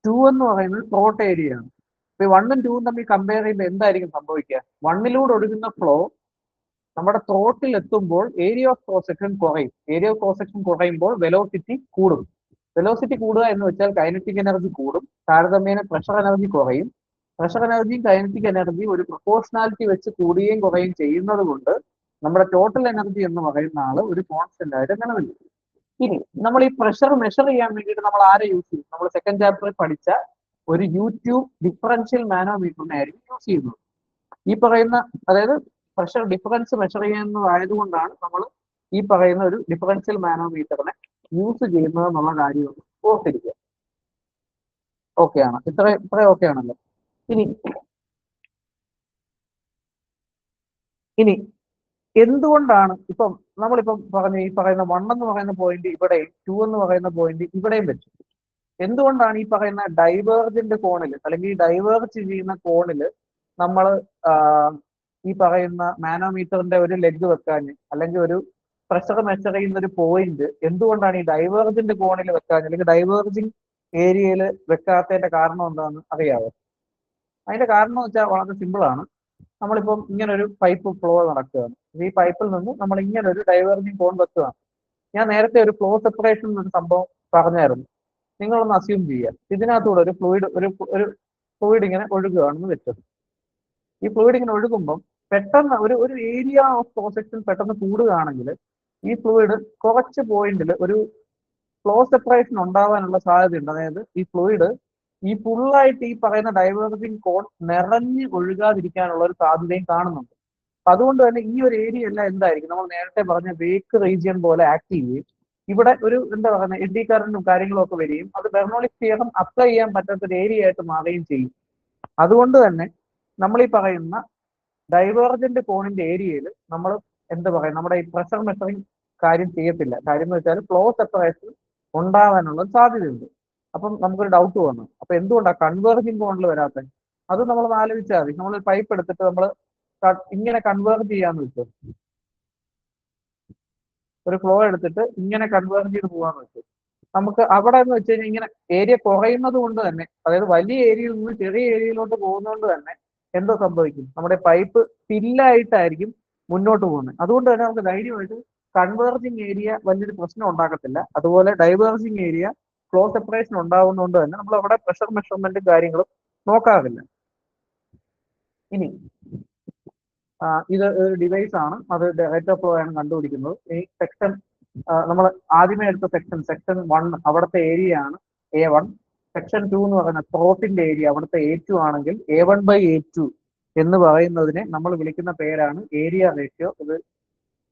2 എന്ന് പറയുന്നത് ത്രോട്ട് ഏരിയ ആണ്. അപ്പൊ 1ഉം 2ഉം തമ്മിൽ കമ്പയർ ചെയ്യുമ്പോൾ എന്തായിരിക്കും സംഭവിക്കുക? 1ലൂടെ ഒഴുകുന്ന ഫ്ലോ നമ്മുടെ ത്രോട്ടിൽ എത്തുമ്പോൾ ഏരിയ ഓഫ് ക്രോസ് സെക്ഷൻ കുറയും. ഏരിയ ഓഫ് ക്രോസ് സെക്ഷൻ കുറയുമ്പോൾ വെലോസിറ്റി കൂടും. വെലോസിറ്റി കൂടുക എന്ന് വെച്ചാൽ കൈനറ്റിക് എനർജി കൂടും, താരതമ്യേന പ്രഷർ എനർജി കുറയും. പ്രഷർ എനർജിയും കൈനറ്റിക് എനർജി ഒരു പ്രൊപ്പോർഷണാലിറ്റി വെച്ച് കൂടുകയും കുറയുകയും ചെയ്യുന്നത് കൊണ്ട് നമ്മുടെ ടോട്ടൽ എനർജി എന്ന് പറയുന്ന ആള് ഒരു കോൺസ്റ്റന്റ് ആയിട്ട് നിലനിൽക്കും. ഇനി നമ്മൾ ഈ പ്രഷർ മെഷർ ചെയ്യാൻ വേണ്ടിയിട്ട് നമ്മൾ ആരെ യൂസ് ചെയ്യും? നമ്മൾ സെക്കൻഡ് ചാപ്റ്ററിൽ പഠിച്ച ഒരു യൂട്യൂബ് ഡിഫറൻഷ്യൽ മാനോമീറ്ററിനെ ആയിരിക്കും യൂസ് ചെയ്യുന്നത്. ഈ പറയുന്ന, അതായത് പ്രഷർ ഡിഫറൻസ് മെഷർ ചെയ്യുന്നതായതുകൊണ്ടാണ് നമ്മൾ ഈ പറയുന്ന ഒരു ഡിഫറൻഷ്യൽ മാനോമീറ്ററിനെ യൂസ് ചെയ്യുന്നത് എന്നുള്ള കാര്യം ഓർത്തിരിക്കുക. ഓക്കെ ആണ്? ഇത്ര ഓക്കെ ആണല്ലോ. ഇനി എന്തുകൊണ്ടാണ് ഇപ്പം നമ്മളിപ്പം പറഞ്ഞ ഈ പറയുന്ന 1 എന്ന് പറയുന്ന പോയിന്റ് ഇവിടെയും 2 എന്ന് പറയുന്ന പോയിന്റ് ഇവിടെയും വെച്ചു? എന്തുകൊണ്ടാണ് ഈ പറയുന്ന ഡൈവേർജന്റ് കോണിൽ അല്ലെങ്കിൽ ഡൈവേർജ് ചെയ്യുന്ന കോണിൽ നമ്മൾ ഈ പറയുന്ന മാനോമീറ്ററിന്റെ ഒരു ലെഗ് വെക്കാൻ, അല്ലെങ്കിൽ ഒരു പ്രഷർ മെഷർ ചെയ്യുന്ന ഒരു പോയിന്റ് എന്തുകൊണ്ടാണ് ഈ ഡൈവേർജന്റ് കോണിൽ വെക്കാൻ, അല്ലെങ്കിൽ ഡൈവേർജിങ് ഏരിയയിൽ വെക്കാത്തതിന്റെ കാരണം എന്താണെന്ന് അറിയാവോ? അതിന്റെ കാരണം എന്ന് വെച്ചാൽ വളരെ സിമ്പിൾ ആണ്. നമ്മളിപ്പം ഇങ്ങനെ ഒരു പൈപ്പ് ഫ്ലോ നടക്കുകയാണ്. ഈ പൈപ്പിൽ നിന്ന് നമ്മൾ ഇങ്ങനെ ഒരു ഡൈവേർജിങ് കോൺ വെക്കുകയാണ്. ഞാൻ നേരത്തെ ഒരു ഫ്ലോ സെപ്പറേഷൻ എന്നൊരു സംഭവം പറഞ്ഞായിരുന്നു. നിങ്ങളൊന്ന് അസ്യൂം ചെയ്യുക, ഇതിനകത്തൂടെ ഒരു ഫ്ലൂയിഡ് ഇങ്ങനെ ഒഴുകുകയാണെന്ന് വെച്ചത്. ഈ ഫ്ലൂയിഡ് ഇങ്ങനെ ഒഴുകുമ്പം പെട്ടെന്ന് ഒരു ഏരിയ ഓഫ് ക്രോസ് സെക്ഷൻ പെട്ടെന്ന് കൂടുകയാണെങ്കിൽ ഈ ഫ്ലൂയിഡ് കുറച്ച് പോയിന്റിൽ ഒരു ഫ്ലോ സെപ്പറേഷൻ ഉണ്ടാവാനുള്ള സാധ്യതയുണ്ട്. അതായത് ഈ ഫ്ലൂയിഡ് ഈ ഫുള്ളായിട്ട് ഈ പറയുന്ന ഡൈവേർജിങ് കോൺ നിറഞ്ഞ് ഒഴുകാതിരിക്കാനുള്ള ഒരു സാധ്യതയും കാണുന്നുണ്ട്. അപ്പൊ അതുകൊണ്ട് തന്നെ ഈ ഒരു ഏരിയ എല്ലാം എന്തായിരിക്കും, നമ്മൾ നേരത്തെ പറഞ്ഞ വേക്ക് റീജിയൻ പോലെ ആക്ട് ചെയ്യുകയും ഇവിടെ ഒരു എന്താ പറയുക എഡ്ഡി കറന്റും കാര്യങ്ങളും ഒക്കെ വരികയും അത് ബെർണോളിക് തിയറം അപ്ലൈ ചെയ്യാൻ പറ്റാത്ത ഒരു ഏരിയ ആയിട്ട് മാറുകയും ചെയ്യും. അതുകൊണ്ട് തന്നെ നമ്മൾ ഈ പറയുന്ന ഡൈവേർജന്റ് കോണിന്റെ ഏരിയയിൽ നമ്മൾ എന്താ പറയുക നമ്മുടെ ഈ പ്രഷർ മെഷറിങ് കാര്യം ചെയ്യത്തില്ല. കാര്യം എന്ന് വെച്ചാൽ ഫ്ലോ സെപ്പറേഷൻ ഉണ്ടാവാനുള്ള സാധ്യതയുണ്ട്. അപ്പം നമുക്കൊരു ഡൗട്ട് വന്നു, അപ്പൊ എന്തുകൊണ്ടാണ് കൺവേർജിങ് കോണിൽ വരാത്തത്? അത് നമ്മൾ ആലോചിച്ചാൽ മതി. നമ്മൾ പൈപ്പ് എടുത്തിട്ട് നമ്മൾ ഇങ്ങനെ കൺവേർജ് ചെയ്യാന്ന് വെച്ചു, ഒരു ഫ്ലോ എടുത്തിട്ട് ഇങ്ങനെ കൺവേർജ് ചെയ്ത് പോകാന്ന് വെച്ചു, നമുക്ക് അവിടെ എന്ന് വെച്ച് കഴിഞ്ഞാൽ ഇങ്ങനെ ഏരിയ കുറയുന്നത് കൊണ്ട് തന്നെ, അതായത് വലിയ ഏരിയയിൽ നിന്ന് ചെറിയ ഏരിയയിലോട്ട് പോകുന്നതുകൊണ്ട് തന്നെ എന്തോ സംഭവിക്കും, നമ്മുടെ പൈപ്പ് ഫില്ലായിട്ടായിരിക്കും മുന്നോട്ട് പോകുന്നത്. അതുകൊണ്ട് തന്നെ നമുക്ക് ധൈര്യമായിട്ട് കൺവേർജിങ് ഏരിയ വലിയൊരു പ്രശ്നം ഉണ്ടാക്കത്തില്ല. അതുപോലെ ഡൈവേർജിങ് ഏരിയ ഫ്ലോ സെപ്പറേഷൻ ഉണ്ടാവുന്നതുകൊണ്ട് തന്നെ നമ്മൾ അവിടെ പ്രഷർ മെഷർമെന്റും കാര്യങ്ങളും നോക്കാറില്ല. ഇനി ഇത് ഒരു ഡിവൈസ് ആണ്, അത് റേറ്റ് ഓഫ് ഫ്ലോ ആണ് കണ്ടുപിടിക്കുന്നത്. ഈ സെക്ഷൻ നമ്മൾ ആദ്യമേ എടുത്ത സെക്ഷൻ 1 അവിടുത്തെ ഏരിയ ആണ് A1. സെക്ഷൻ 2 എന്ന് പറയുന്ന ത്രോട്ടിന്റെ ഏരിയ അവിടുത്തെ A2 ആണെങ്കിൽ A1/A2 എന്ന് പറയുന്നതിനെ നമ്മൾ വിളിക്കുന്ന പേരാണ് ഏരിയ റേഷ്യോ. ഇത്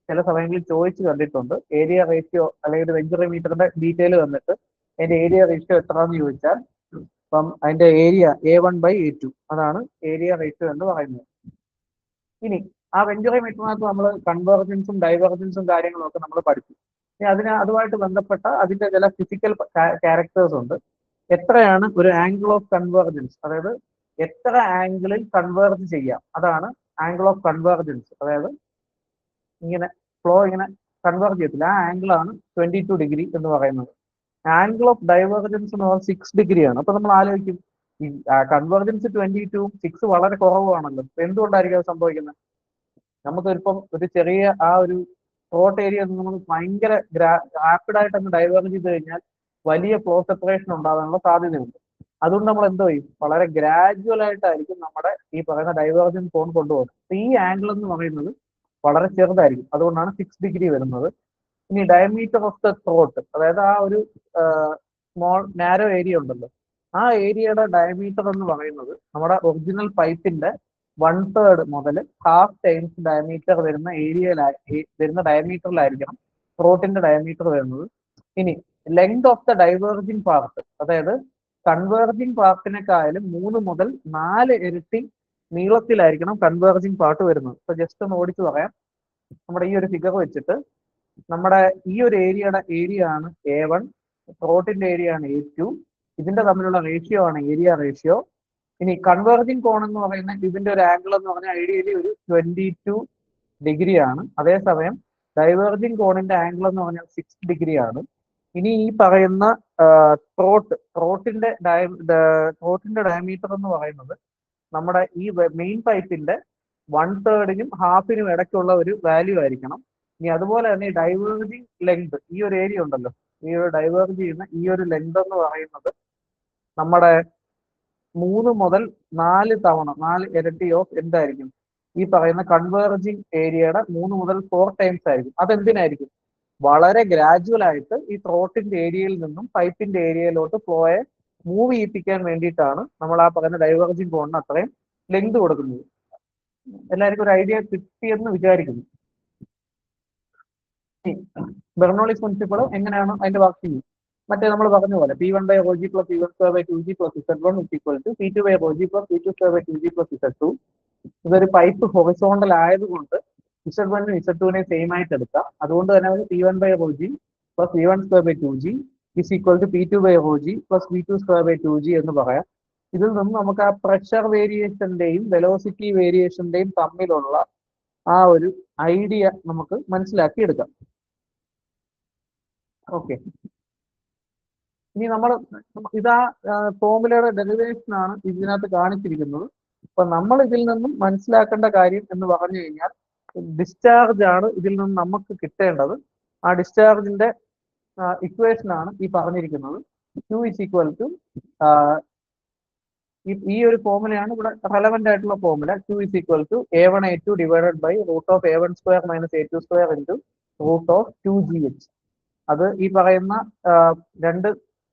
ചില സമയങ്ങളിൽ ചോദിച്ചു കണ്ടിട്ടുണ്ട്. ഏരിയ റേഷ്യോ അല്ലെങ്കിൽ വെഞ്ചുറി മീറ്ററിന്റെ ഡീറ്റെയിൽ വന്നിട്ട് അതിന്റെ ഏരിയ റേഷ്യോ എത്രയാണെന്ന് ചോദിച്ചാൽ അപ്പം അതിന്റെ ഏരിയ A1/A2 അതാണ് ഏരിയ റേഷ്യോ എന്ന് പറയുന്നത്. ഇനി ആ വെഞ്ചുറി മീറ്ററിനകത്ത് നമ്മൾ കൺവേർജൻസും ഡൈവേർജൻസും കാര്യങ്ങളും ഒക്കെ നമ്മൾ പഠിച്ചു. ഇനി അതുമായിട്ട് ബന്ധപ്പെട്ട അതിന്റെ ചില ഫിസിക്കൽ ക്യാരക്ടേഴ്സ് ഉണ്ട്. എത്രയാണ് ഒരു ആംഗിൾ ഓഫ് കൺവേർജൻസ്, അതായത് എത്ര ആംഗിളിൽ കൺവേർജ് ചെയ്യാം, അതാണ് ആംഗിൾ ഓഫ് കൺവേർജൻസ്. അതായത് ഇങ്ങനെ ഫ്ലോ ഇങ്ങനെ കൺവേർജ് ചെയ്യത്തില്ല, ആ ആംഗിൾ ആണ് 22 ഡിഗ്രി എന്ന് പറയുന്നത്. ആംഗിൾ ഓഫ് ഡൈവേർജൻസ് എന്ന് പറഞ്ഞാൽ 6 ഡിഗ്രിയാണ്. അപ്പൊ നമ്മൾ ആലോചിക്കും ഈ കൺവേർജൻസ് 22, 6 വളരെ കുറവാണല്ലോ, എന്തുകൊണ്ടായിരിക്കും അത് സംഭവിക്കുന്നത്? നമുക്ക് ഇപ്പം ഒരു ചെറിയ ആ ഒരു ത്രോട്ട് ഏരിയ നമ്മൾ ഭയങ്കര റാപ്പിഡായിട്ട് അങ്ങ് ഡൈവേർജ് ചെയ്ത് കഴിഞ്ഞാൽ വലിയ ഫ്ലോ സെപ്പറേഷൻ ഉണ്ടാകാനുള്ള സാധ്യതയുണ്ട്. അതുകൊണ്ട് നമ്മൾ എന്തോ ചെയ്യും, വളരെ ഗ്രാജുവൽ ആയിട്ടായിരിക്കും നമ്മുടെ ഈ പറയുന്ന ഡൈവേർജൻ കോൺ കൊണ്ടുപോകുന്നത്. ഈ ആംഗിൾ എന്ന് പറയുന്നത് വളരെ ചെറുതായിരിക്കും, അതുകൊണ്ടാണ് 6 ഡിഗ്രി വരുന്നത്. ഇനി ഡയമീറ്റർ ഓഫ് ദ ത്രോട്ട്, അതായത് ആ ഒരു സ്മോൾ നാരോ ഏരിയ ഉണ്ടല്ലോ, ആ ഏരിയയുടെ ഡയമീറ്റർ എന്ന് പറയുന്നത് നമ്മുടെ ഒറിജിനൽ പൈപ്പിന്റെ 1/3 മുതൽ ഹാഫ് ടൈംസ് ഡയമീറ്റർ വരുന്ന വരുന്ന ഡയമീറ്ററിലായിരിക്കണം ത്രോട്ടിന്റെ ഡയമീറ്റർ വരുന്നത്. ഇനി length of the diverging part, അതായത് കൺവേർജിങ് പാർട്ടിനെക്കാളും 3 മുതൽ 4 ഇരട്ടി നീളത്തിലായിരിക്കണം കൺവേർജിങ് പാർട്ട് വരുന്നത്. ഇപ്പൊ ജസ്റ്റ് ഒന്ന് ഓടിച്ചു പറയാം. നമ്മുടെ ഈ ഒരു ഫിഗർ വെച്ചിട്ട് നമ്മുടെ ഈ ഒരു ഏരിയ ആണ് A1, ത്രോട്ടിന്റെ ഏരിയ ആണ് A2, ഇതിന്റെ തമ്മിലുള്ള റേഷ്യോ ആണ് ഏരിയ റേഷ്യോ. ഇനി കൺവേർജിങ് കോൺ എന്ന് പറയുന്ന ഇതിന്റെ ഒരു ആംഗിൾ എന്ന് പറഞ്ഞാൽ ഐഡിയലി ഒരു 22 ഡിഗ്രി ആണ്. അതേസമയം ഡൈവേർജിങ് കോണിന്റെ ആംഗിൾ എന്ന് പറഞ്ഞാൽ 6 ഡിഗ്രി ആണ്. ഇനി ഈ പറയുന്ന ത്രോട്ടിന്റെ ഡയമീറ്റർ എന്ന് പറയുന്നത് നമ്മുടെ ഈ മെയിൻ പൈപ്പിന്റെ 1/3 ഹാഫിനും ഇടയ്ക്കുള്ള ഒരു വാല്യൂ ആയിരിക്കണം. ഇനി അതുപോലെ തന്നെ ഡൈവേർജിങ് ലെങ്ത്, ഈ ഒരു ഏരിയ ഉണ്ടല്ലോ, ഈ ഒരു ഡൈവേർജ് ചെയ്യുന്ന ഈ ഒരു ലെങ്ത് എന്ന് പറയുന്നത് നമ്മുടെ 3 മുതൽ 4 ഇരട്ടി ഓഫ് എന്തായിരിക്കും, ഈ പറയുന്ന കൺവേർജിങ് ഏരിയയുടെ 3 മുതൽ 4 ടൈംസ് ആയിരിക്കും. അതെന്തിനായിരിക്കും, വളരെ ഗ്രാജുവൽ ആയിട്ട് ഈ ത്രോട്ടിന്റെ ഏരിയയിൽ നിന്നും പൈപ്പിന്റെ ഏരിയയിലോട്ട് ഫ്ലോയെ മൂവ് ചെയ്യിപ്പിക്കാൻ വേണ്ടിയിട്ടാണ് നമ്മൾ ആ പറയുന്ന ഡൈവേർജിങ് കോണിന് അത്രയും ലെങ്ത് കൊടുക്കുന്നത്. എല്ലാവർക്കും ഒരു ഐഡിയ കിട്ടിയെന്ന് വിചാരിക്കുന്നു. ബെർണോളിസ് പ്രിൻസിപ്പിൾ എങ്ങനെയാണ് അതിന്റെ വർക്ക് ചെയ്യുന്നത്? മറ്റേ നമ്മൾ പറഞ്ഞ പോലെ P1/ρg + P1/2/2g + Z1 = P2/ρg + P2/2/2g + Z2. ഇതൊരു പൈപ്പ് ഹൊറിസോണ്ടൽ ആയതുകൊണ്ട് Z1 Z2 സെയിം ആയിട്ട് എടുക്കാം. അതുകൊണ്ട് തന്നെ P1/ρg + P1/2/2g = P2/ρg + P2/2/2g എന്ന് പറയാം. ഇതിൽ നിന്ന് നമുക്ക് ആ പ്രഷർ വേരിയേഷന്റെയും വെലോസിറ്റി വേരിയേഷന്റെയും തമ്മിലുള്ള ആ ഒരു ഐഡിയ നമുക്ക് മനസ്സിലാക്കി എടുക്കാം. ഓക്കെ, ഇനി നമ്മൾ ഇതാ ഫോർമുലയുടെ ഡെറിവേഷൻ ആണ് ഇതിനകത്ത് കാണിച്ചിരിക്കുന്നത്. അപ്പൊ നമ്മൾ ഇതിൽ നിന്നും മനസ്സിലാക്കേണ്ട കാര്യം എന്ന് പറഞ്ഞു കഴിഞ്ഞാൽ ഡിസ്ചാർജ് ആണ് ഇതിൽ നിന്നും നമുക്ക് കിട്ടേണ്ടത്. ആ ഡിസ്ചാർജിന്റെ ഇക്വേഷൻ ആണ് ഈ പറഞ്ഞിരിക്കുന്നത്. Q = ഈ ഒരു ഫോർമുലയാണ് ഇവിടെ റെലവെന്റ് ആയിട്ടുള്ള formula. Q = A1A2 / √A1² - A2² √2gh. അത് ഈ പറയുന്ന രണ്ട്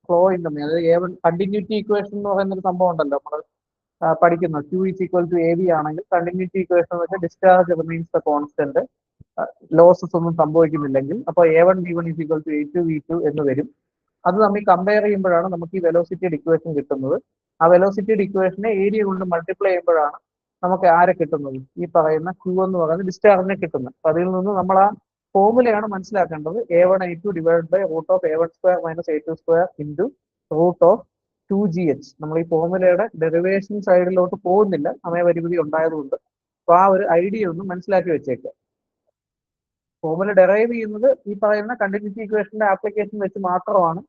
ഫ്ലോയും തമ്മിൽ, അതായത് A1 കണ്ടിന്യൂറ്റി ഇക്വേഷൻ എന്ന് പറയുന്ന ഒരു സംഭവം ഉണ്ടല്ലോ നമ്മൾ പഠിക്കുന്നത്. Q = AV ആണെങ്കിൽ കണ്ടിന്യൂറ്റി ഇക്വേഷൻ എന്ന് വെച്ചാൽ discharge remains the constant, losses ഒന്നും സംഭവിക്കുന്നില്ലെങ്കിൽ. അപ്പോൾ A1 V1 = A2 V2 എന്ന് വരും. അത് തമ്മിൽ കമ്പയർ ചെയ്യുമ്പോഴാണ് നമുക്ക് ഈ വെലോസിറ്റിയുടെ ഇക്വേഷൻ കിട്ടുന്നത്. ആ വെലോസിറ്റിയുടെ ഇക്വേഷനെ ഏരിയ കൊണ്ട് മൾട്ടിപ്ലൈ ചെയ്യുമ്പോഴാണ് നമുക്ക് ആരെ കിട്ടുന്നത്, ഈ പറയുന്ന Q എന്ന് പറയുന്ന ഡിസ്ചാർജിനെ കിട്ടുന്നത്. അപ്പൊ അതിൽ നിന്ന് നമ്മൾ ആ ഫോർമുലയാണ് മനസ്സിലാക്കേണ്ടത്. A1A2 / √A1² - A2² √2gh. നമ്മൾ ഈ ഫോർമുലയുടെ ഡെറിവേഷൻ സൈഡിലോട്ട് പോകുന്നില്ല, സമയപരിമിതി ഉണ്ടായതുകൊണ്ട്. അപ്പൊ ആ ഒരു ഐഡിയ ഒന്ന് മനസ്സിലാക്കി വെച്ചേക്കുക. ഫോർമുല ഡെറൈവ് ചെയ്യുന്നത് ഈ പറയുന്ന കണ്ടിന്യൂറ്റി ഇക്വേഷന്റെ ആപ്ലിക്കേഷൻ വെച്ച് മാത്രമാണ്.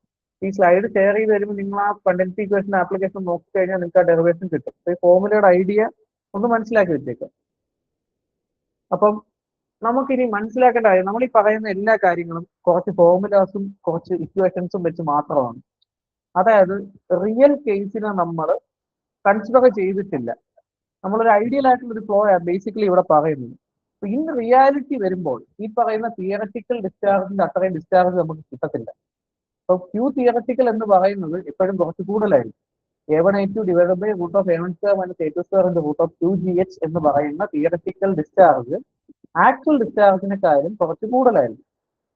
ഈ സ്ലൈഡ് ഷെയർ ചെയ്ത് വരുമ്പോൾ നിങ്ങൾ ആ കണ്ടിന്യൂറ്റി ഇക്വേഷന്റെ ആപ്ലിക്കേഷൻ നോക്കിക്കഴിഞ്ഞാൽ നിങ്ങൾക്ക് ആ ഡെറിവേഷൻ കിട്ടും. ഈ ഫോർമുലയുടെ ഐഡിയ ഒന്ന് മനസ്സിലാക്കി വെച്ചേക്കുക. അപ്പം നമുക്കിനി മനസ്സിലാക്കേണ്ട കാര്യം, നമ്മൾ ഈ പറയുന്ന എല്ലാ കാര്യങ്ങളും കുറച്ച് ഫോർമുലാസും കുറച്ച് ഇക്വേഷൻസും വെച്ച് മാത്രമാണ്. അതായത് റിയൽ കേസിനെ നമ്മൾ കൺസിഡർ ചെയ്തിട്ടില്ല. നമ്മളൊരു ഐഡിയൽ ആയിട്ടുള്ള ഒരു ഫ്ലോ ആണ് ബേസിക്കലി ഇവിടെ പറയുന്നത്. ഇൻ റിയാലിറ്റി വരുമ്പോൾ ഈ പറയുന്ന തിയററ്റിക്കൽ ഡിസ്ചാർജിന്റെ അത്രയും ഡിസ്ചാർജ് നമുക്ക് കിട്ടത്തില്ല. അപ്പൊ Q തിയററ്റിക്കൽ എന്ന് പറയുന്നത് എപ്പോഴും കുറച്ച് കൂടുതലായിരിക്കും. A1A2 / √A1² - A2² √2gh എന്ന് പറയുന്ന തിയററ്റിക്കൽ ഡിസ്ചാർജ് ആക്ച്വൽ ഡിസ്ചാർജിനെക്കാളും കുറച്ച് കൂടുതലായിരിക്കും.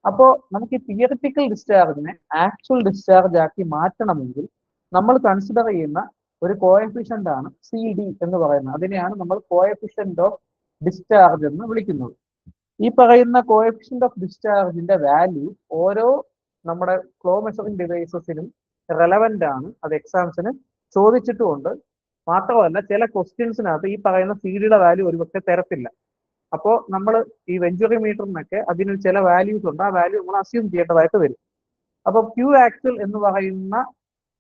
അപ്പോൾ നമുക്ക് ഈ തിയററ്റിക്കൽ ഡിസ്ചാർജിനെ ആക്ച്വൽ ഡിസ്ചാർജ് ആക്കി മാറ്റണമെങ്കിൽ നമ്മൾ കൺസിഡർ ചെയ്യുന്ന ഒരു കോഎഫിഷ്യന്റ് ആണ് CD എന്ന് പറയുന്നത്. അതിനെയാണ് നമ്മൾ കോഎഫിഷ്യന്റ് ഓഫ് ഡിസ്ചാർജ് എന്ന് വിളിക്കുന്നത്. ഈ പറയുന്ന കോഎഫിഷ്യന്റ് ഓഫ് ഡിസ്ചാർജിന്റെ വാല്യൂ ഓരോ നമ്മുടെ ഫ്ലോ മെഷറിംഗ് ഡിവൈസസിനും റെലവെന്റ് ആണ്. അത് എക്സാംസിന് ചോദിച്ചിട്ടുമുണ്ട്. മാത്രമല്ല ചില ക്വസ്റ്റ്യൻസിനകത്ത് ഈ പറയുന്ന CD-യുടെ വാല്യൂ ഒരുപക്ഷെ തരത്തില്ല. അപ്പോൾ നമ്മൾ ഈ വെഞ്ചുറി മീറ്ററിനൊക്കെ അതിന് ചില വാല്യൂസ് ഉണ്ട്, ആ വാല്യൂ നമ്മൾ അസ്യൂം ചെയ്യേണ്ടതായിട്ട് വരും. അപ്പോൾ Q ആക്ച്വൽ എന്ന് പറയുന്ന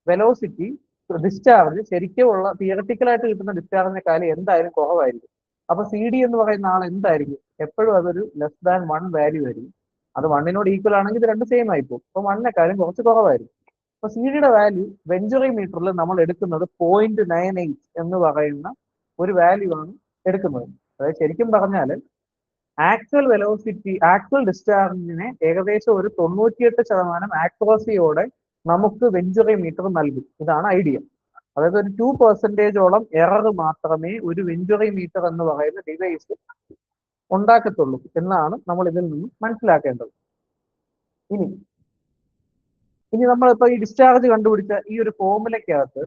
വെലോസിറ്റി ഡിസ്ചാർജ് ശരിക്കുമുള്ള തിയററ്റിക്കലായിട്ട് കിട്ടുന്ന ഡിസ്ചാർജിനെക്കാളും എന്തായാലും കുറവായിരിക്കും. അപ്പൊ CD എന്ന് പറയുന്ന ആൾ എന്തായിരിക്കും, എപ്പോഴും അതൊരു <1 വാല്യൂ ആയിരിക്കും. അത് 1-നോട് ഈക്വൽ ആണെങ്കിൽ ഇത് രണ്ട് സെയിം ആയിപ്പോകും. അപ്പൊ 1-നെക്കാളും കുറച്ച് കുറവായിരിക്കും. അപ്പൊ സി ഡിയുടെ വാല്യൂ വെഞ്ചുറി മീറ്ററിൽ നമ്മൾ എടുക്കുന്നത് 0.98 എന്ന് പറയുന്ന ഒരു വാല്യൂ ആണ് എടുക്കുന്നത്. അതായത് ശരിക്കും പറഞ്ഞാൽ ആക്ച്വൽ വെലോസിറ്റി, ആക്ച്വൽ ഡിസ്ചാർജിനെ ഏകദേശം ഒരു 98% ആക്യുറസിയോടെ നമുക്ക് വെഞ്ചുറി മീറ്റർ നൽകും. ഇതാണ് ഐഡിയ. അതായത് ഒരു 2% എറർ മാത്രമേ ഒരു വെഞ്ചുറി മീറ്റർ എന്ന് പറയുന്ന ഡിവൈസ് ഉണ്ടാക്കത്തുള്ളൂ എന്നാണ് നമ്മൾ ഇതിൽ നിന്നും മനസ്സിലാക്കേണ്ടത്. ഇനി നമ്മളിപ്പോ ഈ ഡിസ്ചാർജ് കണ്ടുപിടിച്ച ഈ ഒരു ഫോർമുലയ്ക്കകത്ത്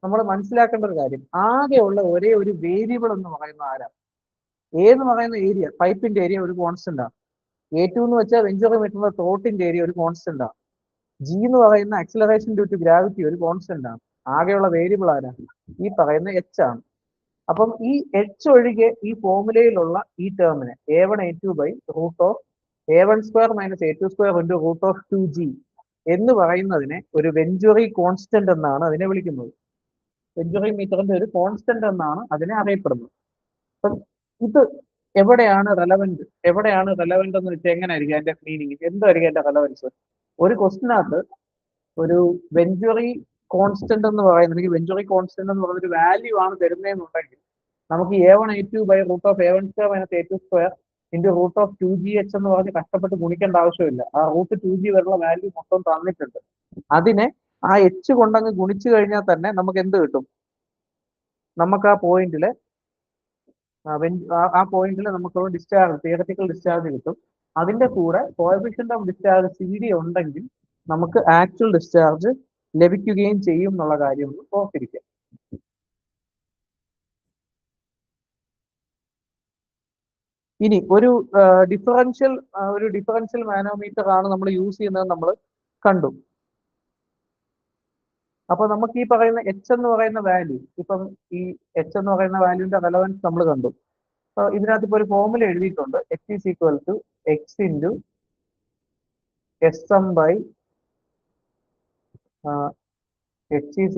നമ്മൾ മനസ്സിലാക്കേണ്ട ഒരു കാര്യം, ആകെയുള്ള ഒരേ ഒരു വേരിയബിൾ എന്ന് പറയുന്ന ആരാ? എന്ന് പറയുന്ന ഏരിയ, പൈപ്പിന്റെ ഏരിയ ഒരു കോൺസ്റ്റന്റ് ആണ്. A2 എന്ന് വെച്ചാൽ വെഞ്ചുറി മീറ്ററിന്റെ ത്രോട്ടിന്റെ ഏരിയ ഒരു കോൺസ്റ്റന്റ് ആണ്. G എന്ന് പറയുന്ന ആക്സിലറേഷൻ ഡ്യൂ ടു ഗ്രാവിറ്റി ഒരു കോൺസ്റ്റന്റ് ആണ്. ആകെയുള്ള വേരിയബിൾ ആരാ? ഈ പറയുന്ന H ആണ്. അപ്പം ഈ H ഒഴികെ ഈ ഫോർമുലയിലുള്ള ഈ ടേമിനെ A1A2/√A1² - A2² × √2G എന്ന് പറയുന്നതിനെ ഒരു വെഞ്ചുറി കോൺസ്റ്റന്റ് എന്നാണ് അതിനെ വിളിക്കുന്നത്. വെഞ്ചുറി മീറ്ററിന്റെ ഒരു കോൺസ്റ്റന്റ് എന്നാണ് അതിനെ അറിയപ്പെടുന്നത്. അപ്പം ഇത് എവിടെയാണ് റെലവെന്റ് എന്ന് വെച്ചാൽ എങ്ങനെയായിരിക്കും അതിന്റെ മീനിങ്, എന്തായിരിക്കും അതിന്റെ റെലവൻസ്? ഒരു ക്വസ്റ്റിനകത്ത് ഒരു വെഞ്ചുറി കോൺസ്റ്റന്റ് എന്ന് പറയുന്നത്, വെഞ്ചുറി കോൺസ്റ്റന്റ് എന്ന് പറയുന്ന ഒരു വാല്യൂ ആണ് തരുന്നതെന്നുണ്ടെങ്കിൽ നമുക്ക് A1A2/√A1² - A2² × √2GH എന്ന് പറഞ്ഞ് കഷ്ടപ്പെട്ട് ഗുണിക്കേണ്ട ആവശ്യമില്ല. ആ √2G വരെയുള്ള വാല്യൂ മൊത്തം തന്നിട്ടുണ്ട്. അതിനെ ആ H കൊണ്ടങ്ങ് ഗുണിച്ചു കഴിഞ്ഞാൽ തന്നെ നമുക്ക് എന്ത് കിട്ടും? നമുക്ക് ആ പോയിന്റില് നമുക്കുള്ള ഡിസ്ചാർജ്, തിയററ്റിക്കൽ ഡിസ്ചാർജ് കിട്ടും. അതിന്റെ കൂടെ കോഎഫിഷ്യന്റ് ഓഫ് ഡിസ്ചാർജ് CD ഉണ്ടെങ്കിൽ നമുക്ക് ആക്ച്വൽ ഡിസ്ചാർജ് ലഭിക്കുകയും ചെയ്യും എന്നുള്ള കാര്യം ഒന്ന് ഓർത്തിരിക്കുക. ഇനി ഒരു ഡിഫറൻഷ്യൽ മാനോമീറ്റർ ആണ് നമ്മൾ യൂസ് ചെയ്യുന്നത് നമ്മൾ കണ്ടു. അപ്പൊ നമുക്ക് ഈ പറയുന്ന H എന്ന് പറയുന്ന വാല്യൂ, ഇപ്പം ഈ H എന്ന് പറയുന്ന വാല്യൂന്റെ റെലവൻസ് നമ്മൾ കണ്ടു. ഇതിനകത്ത് ഇപ്പൊ ഒരു ഫോർമുല എഴുതിയിട്ടുണ്ട്. H = X × SM/, H =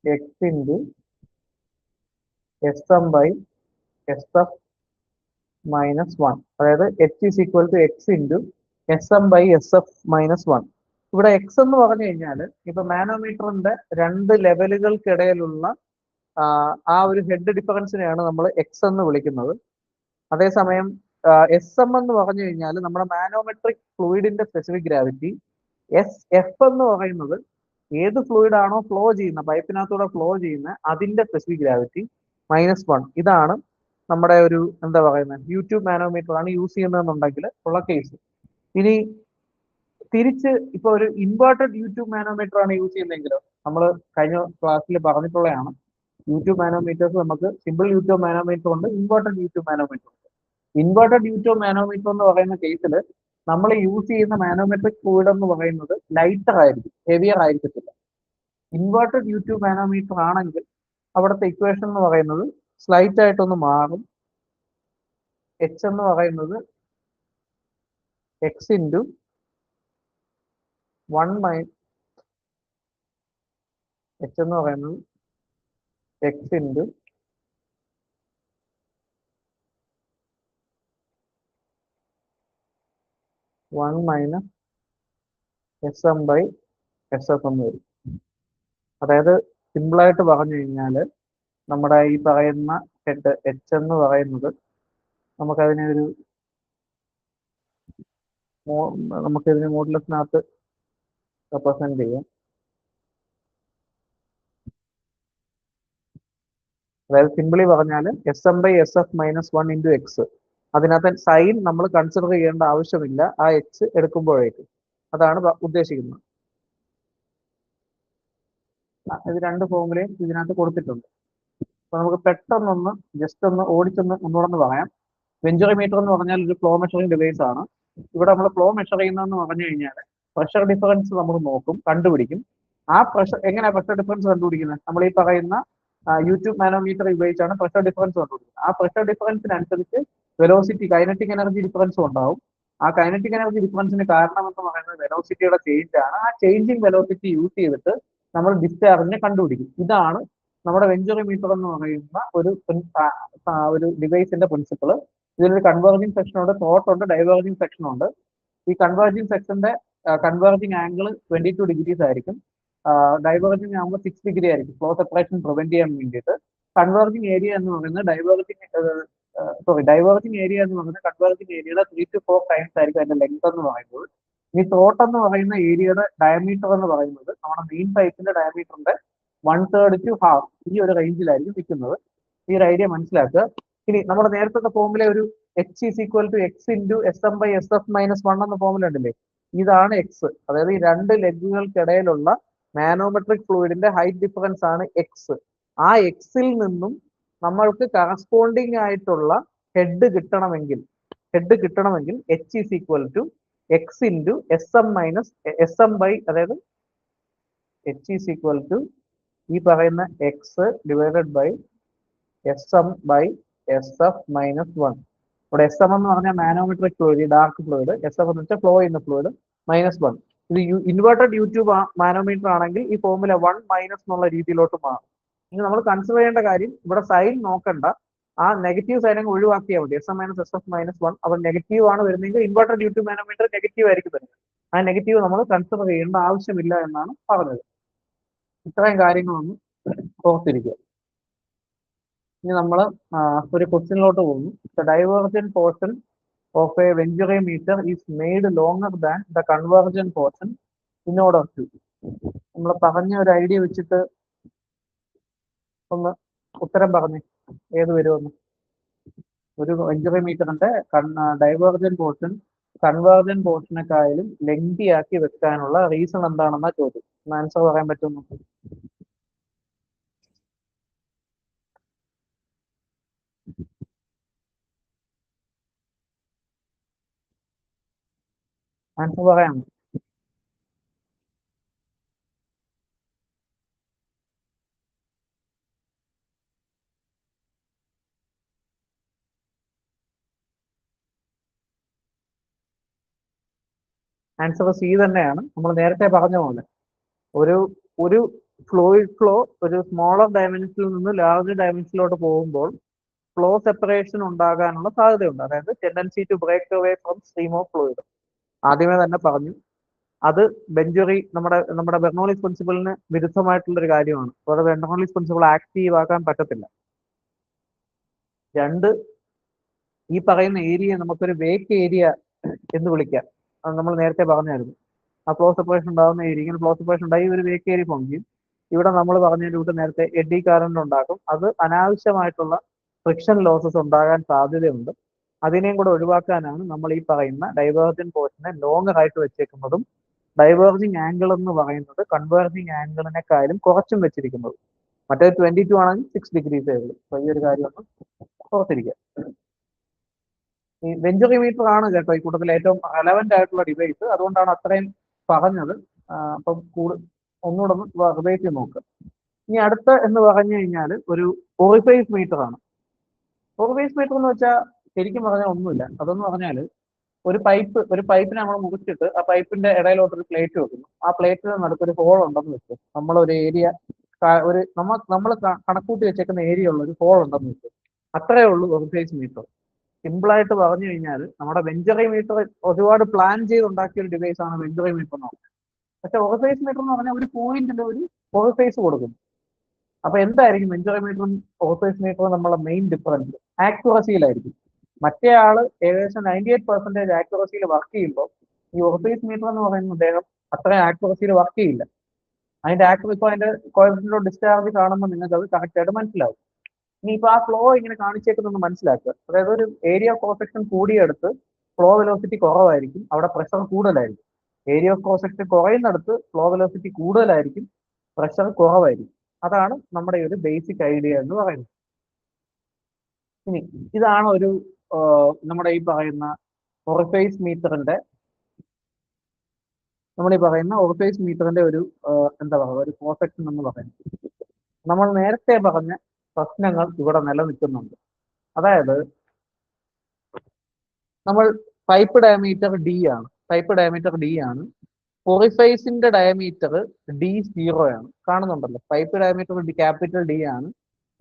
X × SM/SF -1. അതായത് H = X × SM/SF-1. ഇവിടെ X എന്ന് പറഞ്ഞു കഴിഞ്ഞാൽ ഇപ്പൊ മാനോമീറ്ററിന്റെ രണ്ട് ലെവലുകൾക്കിടയിലുള്ള ആ ഒരു ഹെഡ് ഡിഫറൻസിനെയാണ് നമ്മൾ X എന്ന് വിളിക്കുന്നത്. അതേസമയം SM എന്ന് പറഞ്ഞു കഴിഞ്ഞാൽ നമ്മുടെ മാനോമെട്രിക് ഫ്ലൂയിഡിന്റെ സ്പെസിഫിക് ഗ്രാവിറ്റി. SF എന്ന് പറയുന്നത് ഏത് ഫ്ലൂയിഡ് ആണോ ഫ്ലോ ചെയ്യുന്ന, പൈപ്പിനകത്തൂടെ ഫ്ലോ ചെയ്യുന്ന അതിന്റെ സ്പെസിഫിക് ഗ്രാവിറ്റി -1. ഇതാണ് നമ്മുടെ ഒരു എന്താ പറയുന്നത് യൂട്യൂബ് മാനോമീറ്റർ ആണ് യൂസ് ചെയ്യുന്നതെന്നുണ്ടെങ്കിൽ ഉള്ള കേസ്. ഇനി തിരിച്ച് ഇപ്പൊ ഒരു ഇൻവേർട്ടഡ് യൂട്യൂബ് മാനോമീറ്റർ ആണ് യൂസ് ചെയ്യുന്നതെങ്കിലോ, നമ്മൾ കഴിഞ്ഞ ക്ലാസ്സിൽ പറഞ്ഞിട്ടുള്ളതാണ്. യൂട്യൂബ് മാനോമീറ്റേഴ്സ് നമുക്ക് സിമ്പിൾ യൂട്യൂബ് മാനോമീറ്റർ ഉണ്ട്, ഇൻവേർട്ടഡ് യൂട്യൂബ് മാനോമീറ്റർ ഉണ്ട്. ഇൻവേർട്ടഡ് യൂട്യൂബ് മാനോമീറ്റർ എന്ന് പറയുന്ന കേസിൽ നമ്മൾ യൂസ് ചെയ്യുന്ന മാനോമെട്രിക് ഫ്ലൂയിഡ് എന്ന് പറയുന്നത് ലൈറ്റർ ആയിരിക്കും, ഹെവിയർ ആയിരിക്കത്തില്ല. ഇൻവേർട്ടഡ് യൂട്യൂബ് മാനോമീറ്റർ ആണെങ്കിൽ അവിടുത്തെ ഇക്വേഷൻ എന്ന് പറയുന്നത് സ്ലൈറ്റ് ആയിട്ടൊന്ന് മാറും. H എന്ന് പറയുന്നത് X × 1 H എന്ന് പറയുന്നത് X × 1 - SM/SF എന്ന് വരും. അതായത് സിമ്പിളായിട്ട് പറഞ്ഞു കഴിഞ്ഞാൽ നമ്മുടെ ഈ പറയുന്ന ഹെഡ് H എന്ന് പറയുന്നത് നമുക്കതിനെ നമുക്കിതിനെ മോഡുലസിനകത്ത് റെപ്രസെന്റ് ചെയ്യാം. അതായത് സിമ്പിളി പറഞ്ഞാൽ SM/SF-1 × X. അതിനകത്ത് സൈൻ നമ്മൾ കൺസിഡർ ചെയ്യേണ്ട ആവശ്യമില്ല ആ H എടുക്കുമ്പോഴേക്ക്. അതാണ് ഉദ്ദേശിക്കുന്നത്. ഇത് രണ്ട് ഫോർമുലയും ഇതിനകത്ത് കൊടുത്തിട്ടുണ്ട്. അപ്പൊ നമുക്ക് പെട്ടെന്നൊന്ന് ജസ്റ്റ് ഒന്ന് ഒന്നുകൂടെ പറയാം. വെഞ്ചുറി മീറ്റർ എന്ന് പറഞ്ഞാൽ ഒരു ഫ്ലോ മെഷറിംഗ് ഡിവൈസ് ആണ്. ഇവിടെ നമ്മൾ ഫ്ലോ മെഷർ ചെയ്യുന്നതെന്ന് പറഞ്ഞു കഴിഞ്ഞാൽ പ്രഷർ ഡിഫറൻസ് നമ്മൾ കണ്ടുപിടിക്കും. ആ എങ്ങനെയാ പ്രഷർ ഡിഫറൻസ് കണ്ടുപിടിക്കുന്നത്? നമ്മൾ ഈ പറയുന്ന യൂട്യൂബ് മാനോമീറ്റർ ഉപയോഗിച്ചാണ് പ്രഷർ ഡിഫറൻസ് കണ്ടുപിടിക്കുന്നത്. ആ പ്രഷർ ഡിഫറൻസിനനുസരിച്ച് വെലോസിറ്റി, കൈനറ്റിക് എനർജി ഡിഫറൻസും ഉണ്ടാവും. ആ കൈനറ്റിക് എനർജി ഡിഫറൻസിന് കാരണം എന്ന് പറയുന്നത് വെലോസിറ്റിയുടെ ചേഞ്ച് ആണ്. ആ ചേഞ്ചിങ് വെലോസിറ്റി യൂസ് ചെയ്തിട്ട് നമ്മൾ ഡിസ്ചാർജിനെ കണ്ടുപിടിക്കും. ഇതാണ് നമ്മുടെ വെഞ്ചുറി മീറ്റർ എന്ന് പറയുന്ന ഒരു ഡിവൈസിന്റെ പ്രിൻസിപ്പിൾ. ഇതിലൊരു കൺവേർജിങ് സെക്ഷൻ ഉണ്ട്, ത്രോട്ട് ഉണ്ട്, ഡൈവേർജിങ് സെക്ഷൻ ഉണ്ട്. ഈ കൺവേർജിങ് സെക്ഷന്റെ കൺവേർജിങ് ആംഗിൾ 22 ഡിഗ്രീസ് ആയിരിക്കും. ഡൈവേർജിങ് ആകുമ്പോൾ 6 ഡിഗ്രി ആയിരിക്കും ഫ്ലോ സെപ്പറേഷൻ പ്രിവെന്റ് ചെയ്യാൻ വേണ്ടിയിട്ട്. കൺവേർജിങ് ഏരിയ എന്ന് പറയുന്നത് ഡൈവേർജിങ് ഏരിയ എന്ന് പറയുന്നത് കൺവേർജിങ് ഏരിയയുടെ 3 to 4 ടൈംസ് ആയിരിക്കും അതിന്റെ ലെങ്ത് എന്ന് പറയുന്നത്. ഈ ത്രോട്ട് എന്ന് പറയുന്ന ഏരിയയുടെ ഡയമീറ്റർ എന്ന് പറയുന്നത് നമ്മുടെ മെയിൻ പൈപ്പിന്റെ ഡയമീറ്ററിന്റെ 1/3 to half ഈ ഒരു റേഞ്ചിലായിരിക്കും നിൽക്കുന്നത്. ഈ ഒരു ഐഡിയ മനസ്സിലാക്കുക. ഇനി നമ്മുടെ നേരത്തെ ഫോമുല ഒരു H is equal to x into SM by SF minus 1 എന്ന ഫോമുല ഉണ്ടല്ലേ, ഇതാണ് എക്സ്. അതായത് ഈ രണ്ട് ലെഗുകൾക്കിടയിലുള്ള മാനോമെട്രിക് ഫ്ലൂയിഡിന്റെ ഹൈറ്റ് ഡിഫറൻസ് ആണ് എക്സ്. ആ എക്സിൽ നിന്നും നമ്മൾക്ക് കറസ്പോണ്ടിങ് ആയിട്ടുള്ള ഹെഡ് കിട്ടണമെങ്കിൽ H is equal to x into SM minus SM by, അതായത് H is equal to ഈ പറയുന്ന X divided by SM by SF minus 1. ഇവിടെ SM എന്ന് പറഞ്ഞാൽ manometric fluid, dark fluid. SF എന്ന് വെച്ചാൽ ഫ്ലോ ചെയ്യുന്ന ഫ്ലൂയിഡ്, -1. ഇത് ഇൻവേർട്ടഡ് യൂട്യൂബ് മാനോമീറ്റർ ആണെങ്കിൽ ഈ ഫോമുല 1 മൈനസ് എന്നുള്ള രീതിയിലോട്ട് മാറും. ഇനി നമ്മൾ കൺസിഡർ ചെയ്യേണ്ട കാര്യം, ഇവിടെ സൈൻ നോക്കണ്ട, ആ നെഗറ്റീവ് സൈൻ അങ്ങ് ഒഴിവാക്കിയാൽ മതി. SM minus SF minus 1 അപ്പോൾ നെഗറ്റീവ് ആണ് വരുന്നതെങ്കിൽ ഇൻവേർട്ടഡ് യൂട്യൂബ് മാനോമീറ്റർ നെഗറ്റീവ് ആയിരിക്കും വരുന്നത്. ആ നെഗറ്റീവ് നമ്മൾ കൺസിഡർ ചെയ്യേണ്ട ആവശ്യമില്ല എന്നാണ് പറഞ്ഞത്. ഇത്രയും കാര്യങ്ങളൊന്ന് ഓർത്തിരിക്കുക. ഇനി നമ്മൾ ഒരു ക്വസ്റ്റ്യനിലോട്ട് പോകുന്നു. The divergent portion of a venturi meter is made longer than the convergent portion in order to. നമ്മൾ പറഞ്ഞ ഒരു ഐഡിയ വെച്ചിട്ട് ഒന്ന് ഉത്തരം പറഞ്ഞ് ഏത് വരുമെന്ന്. ഒരു വെഞ്ചുറിമീറ്ററിന്റെ ഡൈവേർജന്റ് പോർഷൻ കൺവേർജന്റ് പോർഷനെക്കായാലും ലെങ്തി ആക്കി വെക്കാനുള്ള റീസൺ എന്താണെന്നാ ചോദ്യം. ആൻസർ പറയാൻ പറ്റുമോ? ആൻസർ പറയാമോ? ആൻസർ സി തന്നെയാണ്. നമ്മൾ നേരത്തെ പറഞ്ഞ പോലെ ഒരു ഫ്ലൂയിഡ് ഫ്ലോ ഒരു സ്മോളർ ഡയമെൻഷനിൽ നിന്ന് ലാർജ് ഡയമെൻഷനിലോട്ട് പോകുമ്പോൾ ഫ്ലോ സെപ്പറേഷൻ ഉണ്ടാകാനുള്ള സാധ്യതയുണ്ട്. അതായത് tendency to break away from stream of fluid. ആദ്യമേ തന്നെ പറഞ്ഞു, അത് നമ്മുടെ ബെർണോളിസ് പ്രിൻസിപ്പിളിന് വിരുദ്ധമായിട്ടുള്ള ഒരു കാര്യമാണ്. അതുപോലെ ബെർണോളിസ് പ്രിൻസിപ്പിൾ ആക്റ്റീവ് ആക്കാൻ പറ്റത്തില്ല. രണ്ട്, ഈ പറയുന്ന ഏരിയ നമുക്കൊരു വേക്ക് ഏരിയ എന്ന് വിളിക്കാം. അത് നമ്മൾ നേരത്തെ പറഞ്ഞായിരുന്നു. ആ ഫ്ലോ സെപ്പറേഷൻ ഉണ്ടാകുന്ന ഏരിയ, ഇങ്ങനെ ഫ്ലോ സെപ്പറേഷൻ ഉണ്ടായി ഒരു വേക്ക് ഏരിയ ഫോം ചെയ്യും. ഇവിടെ നമ്മൾ പറഞ്ഞതിന്റെ കൂട്ട് നേരത്തെ എഡി കറന്റ് ഉണ്ടാക്കും. അത് അനാവശ്യമായിട്ടുള്ള ഫ്രിക്ഷൻ ലോസസ് ഉണ്ടാകാൻ സാധ്യതയുണ്ട്. അതിനെയും കൂടെ ഒഴിവാക്കാനാണ് നമ്മൾ ഈ പറയുന്ന ഡൈവേർജന്റ് പോർഷനെ ലോങ്ങർ ആയിട്ട് വെച്ചേക്കുന്നതും ഡൈവേർജിങ് ആംഗിൾ എന്ന് പറയുന്നത് കൺവേർജിങ് ആംഗിളിനെക്കാളും കുറച്ചും വെച്ചിരിക്കുന്നത്. മറ്റേ 22 ആണെങ്കിൽ 6 ഡിഗ്രീസേ ഉള്ളൂ. അപ്പോൾ ഈ ഒരു കാര്യം ഒന്ന് ഓർത്തിരിക്കുക. ഈ വെഞ്ചുറിമീറ്റർ ആണ് കേട്ടോ ഈ കൂട്ടത്തിൽ ഏറ്റവും റെലവന്റ് ആയിട്ടുള്ള ഡിവൈസ്. അതുകൊണ്ടാണ് അത്രയും പറഞ്ഞത്. അപ്പം ഒന്നുകൂടെ ഒന്ന് റിവൈസ് ചെയ്ത് നോക്കുക. ഇനി അടുത്ത എന്ന് പറഞ്ഞു കഴിഞ്ഞാൽ ഒരു ഓറിഫൈസ് മീറ്റർ ആണ്. ഓറിഫൈസ് മീറ്റർ എന്ന് വെച്ചാൽ ശരിക്കും പറഞ്ഞാൽ ഒന്നുമില്ല. അതെന്ന് പറഞ്ഞാൽ ഒരു പൈപ്പിനെ നമ്മൾ മുറിച്ചിട്ട് ആ പൈപ്പിന്റെ ഇടയിലോട്ട് ഒരു പ്ലേറ്റ് വെക്കുന്നു. ആ പ്ലേറ്റിന് നടുക്കൊരു ഹോൾ ഉണ്ടെന്ന് വെച്ചു. നമ്മളൊരു ഏരിയ നമ്മൾ കണക്കൂട്ടി വെച്ചേക്കുന്ന ഏരിയ ഉള്ള ഒരു ഹോൾ ഉണ്ടെന്ന് വെച്ചു. അത്രേ ഉള്ളൂ ഓറിഫൈസ് മീറ്റർ. സിമ്പിൾ ആയിട്ട് പറഞ്ഞു കഴിഞ്ഞാൽ നമ്മുടെ വെഞ്ചുറിമീറ്റർ ഒരുപാട് പ്ലാൻ ചെയ്ത് ഉണ്ടാക്കിയ ഒരു ഡിവൈസ് ആണ് വെഞ്ചുറിമീറ്റർ എന്ന് പറയുന്നത്. പക്ഷെ ഓറിഫൈസ് മീറ്റർ എന്ന് പറഞ്ഞാൽ ഒരു പോയിന്റിൽ ഒരു ഓറിഫൈസ് കൊടുക്കുന്നു. അപ്പൊ എന്തായിരിക്കും വെഞ്ചുറിമീറ്ററും ഓറിഫൈസ് മീറ്ററും നമ്മളെ മെയിൻ ഡിഫറൻസ്? ആക്യുറസിയിലായിരിക്കും. മറ്റേ ആള് ഏകദേശം 98% ആക്യുറസിയിൽ വർക്ക് ചെയ്യുമ്പോൾ ഈ ഓറിഫൈസ് മീറ്റർ എന്ന് പറയുന്ന അദ്ദേഹം അത്രയും ആക്യുറസിയിൽ വർക്ക് ചെയ്യില്ല. അതിന്റെ കോയഫിഷ്യന്റ് ഡിസ്ചാർജ് കാണുമ്പോൾ നിങ്ങൾക്ക് അത് കറക്റ്റ് ആയിട്ട് മനസ്സിലാവും. ഇനിയിപ്പോൾ ആ ഫ്ലോ ഇങ്ങനെ കാണിച്ചേക്കുന്നൊന്ന് മനസ്സിലാക്കുക. അതായത് ഒരു ഏരിയ ഓഫ് ക്രോസ് സെക്ഷൻ കൂടിയെടുത്ത് ഫ്ലോ വെലോസിറ്റി കുറവായിരിക്കും, അവിടെ പ്രഷർ കൂടുതലായിരിക്കും. ഏരിയ ഓഫ് ക്രോസ് സെക്ഷൻ കുറയുന്നിടത്ത് ഫ്ലോ വെലോസിറ്റി കൂടുതലായിരിക്കും, പ്രഷർ കുറവായിരിക്കും. അതാണ് നമ്മുടെ ഒരു ബേസിക് ഐഡിയ എന്ന് പറയുന്നത്. ഇനി ഇതാണ് നമ്മുടെ ഈ പറയുന്ന ഓറിഫൈസ് മീറ്ററിന്റെ ഒരു എന്താ പറയുക, ഒരു ക്രോസ് സെക്ഷൻ എന്ന് പറയുന്നത്. നമ്മൾ നേരത്തെ പറഞ്ഞ പ്രശ്നങ്ങൾ ഇവിടെ നിലനിൽക്കുന്നുണ്ട്. അതായത് നമ്മൾ പൈപ്പ് ഡയമീറ്റർ ഡി ആണ്. ഓറിഫൈസിന്റെ ഡയമീറ്റർ D0 ആണ്. കാണുന്നുണ്ടല്ലോ, പൈപ്പ് ഡയമീറ്റർ ക്യാപിറ്റൽ D ആണ്,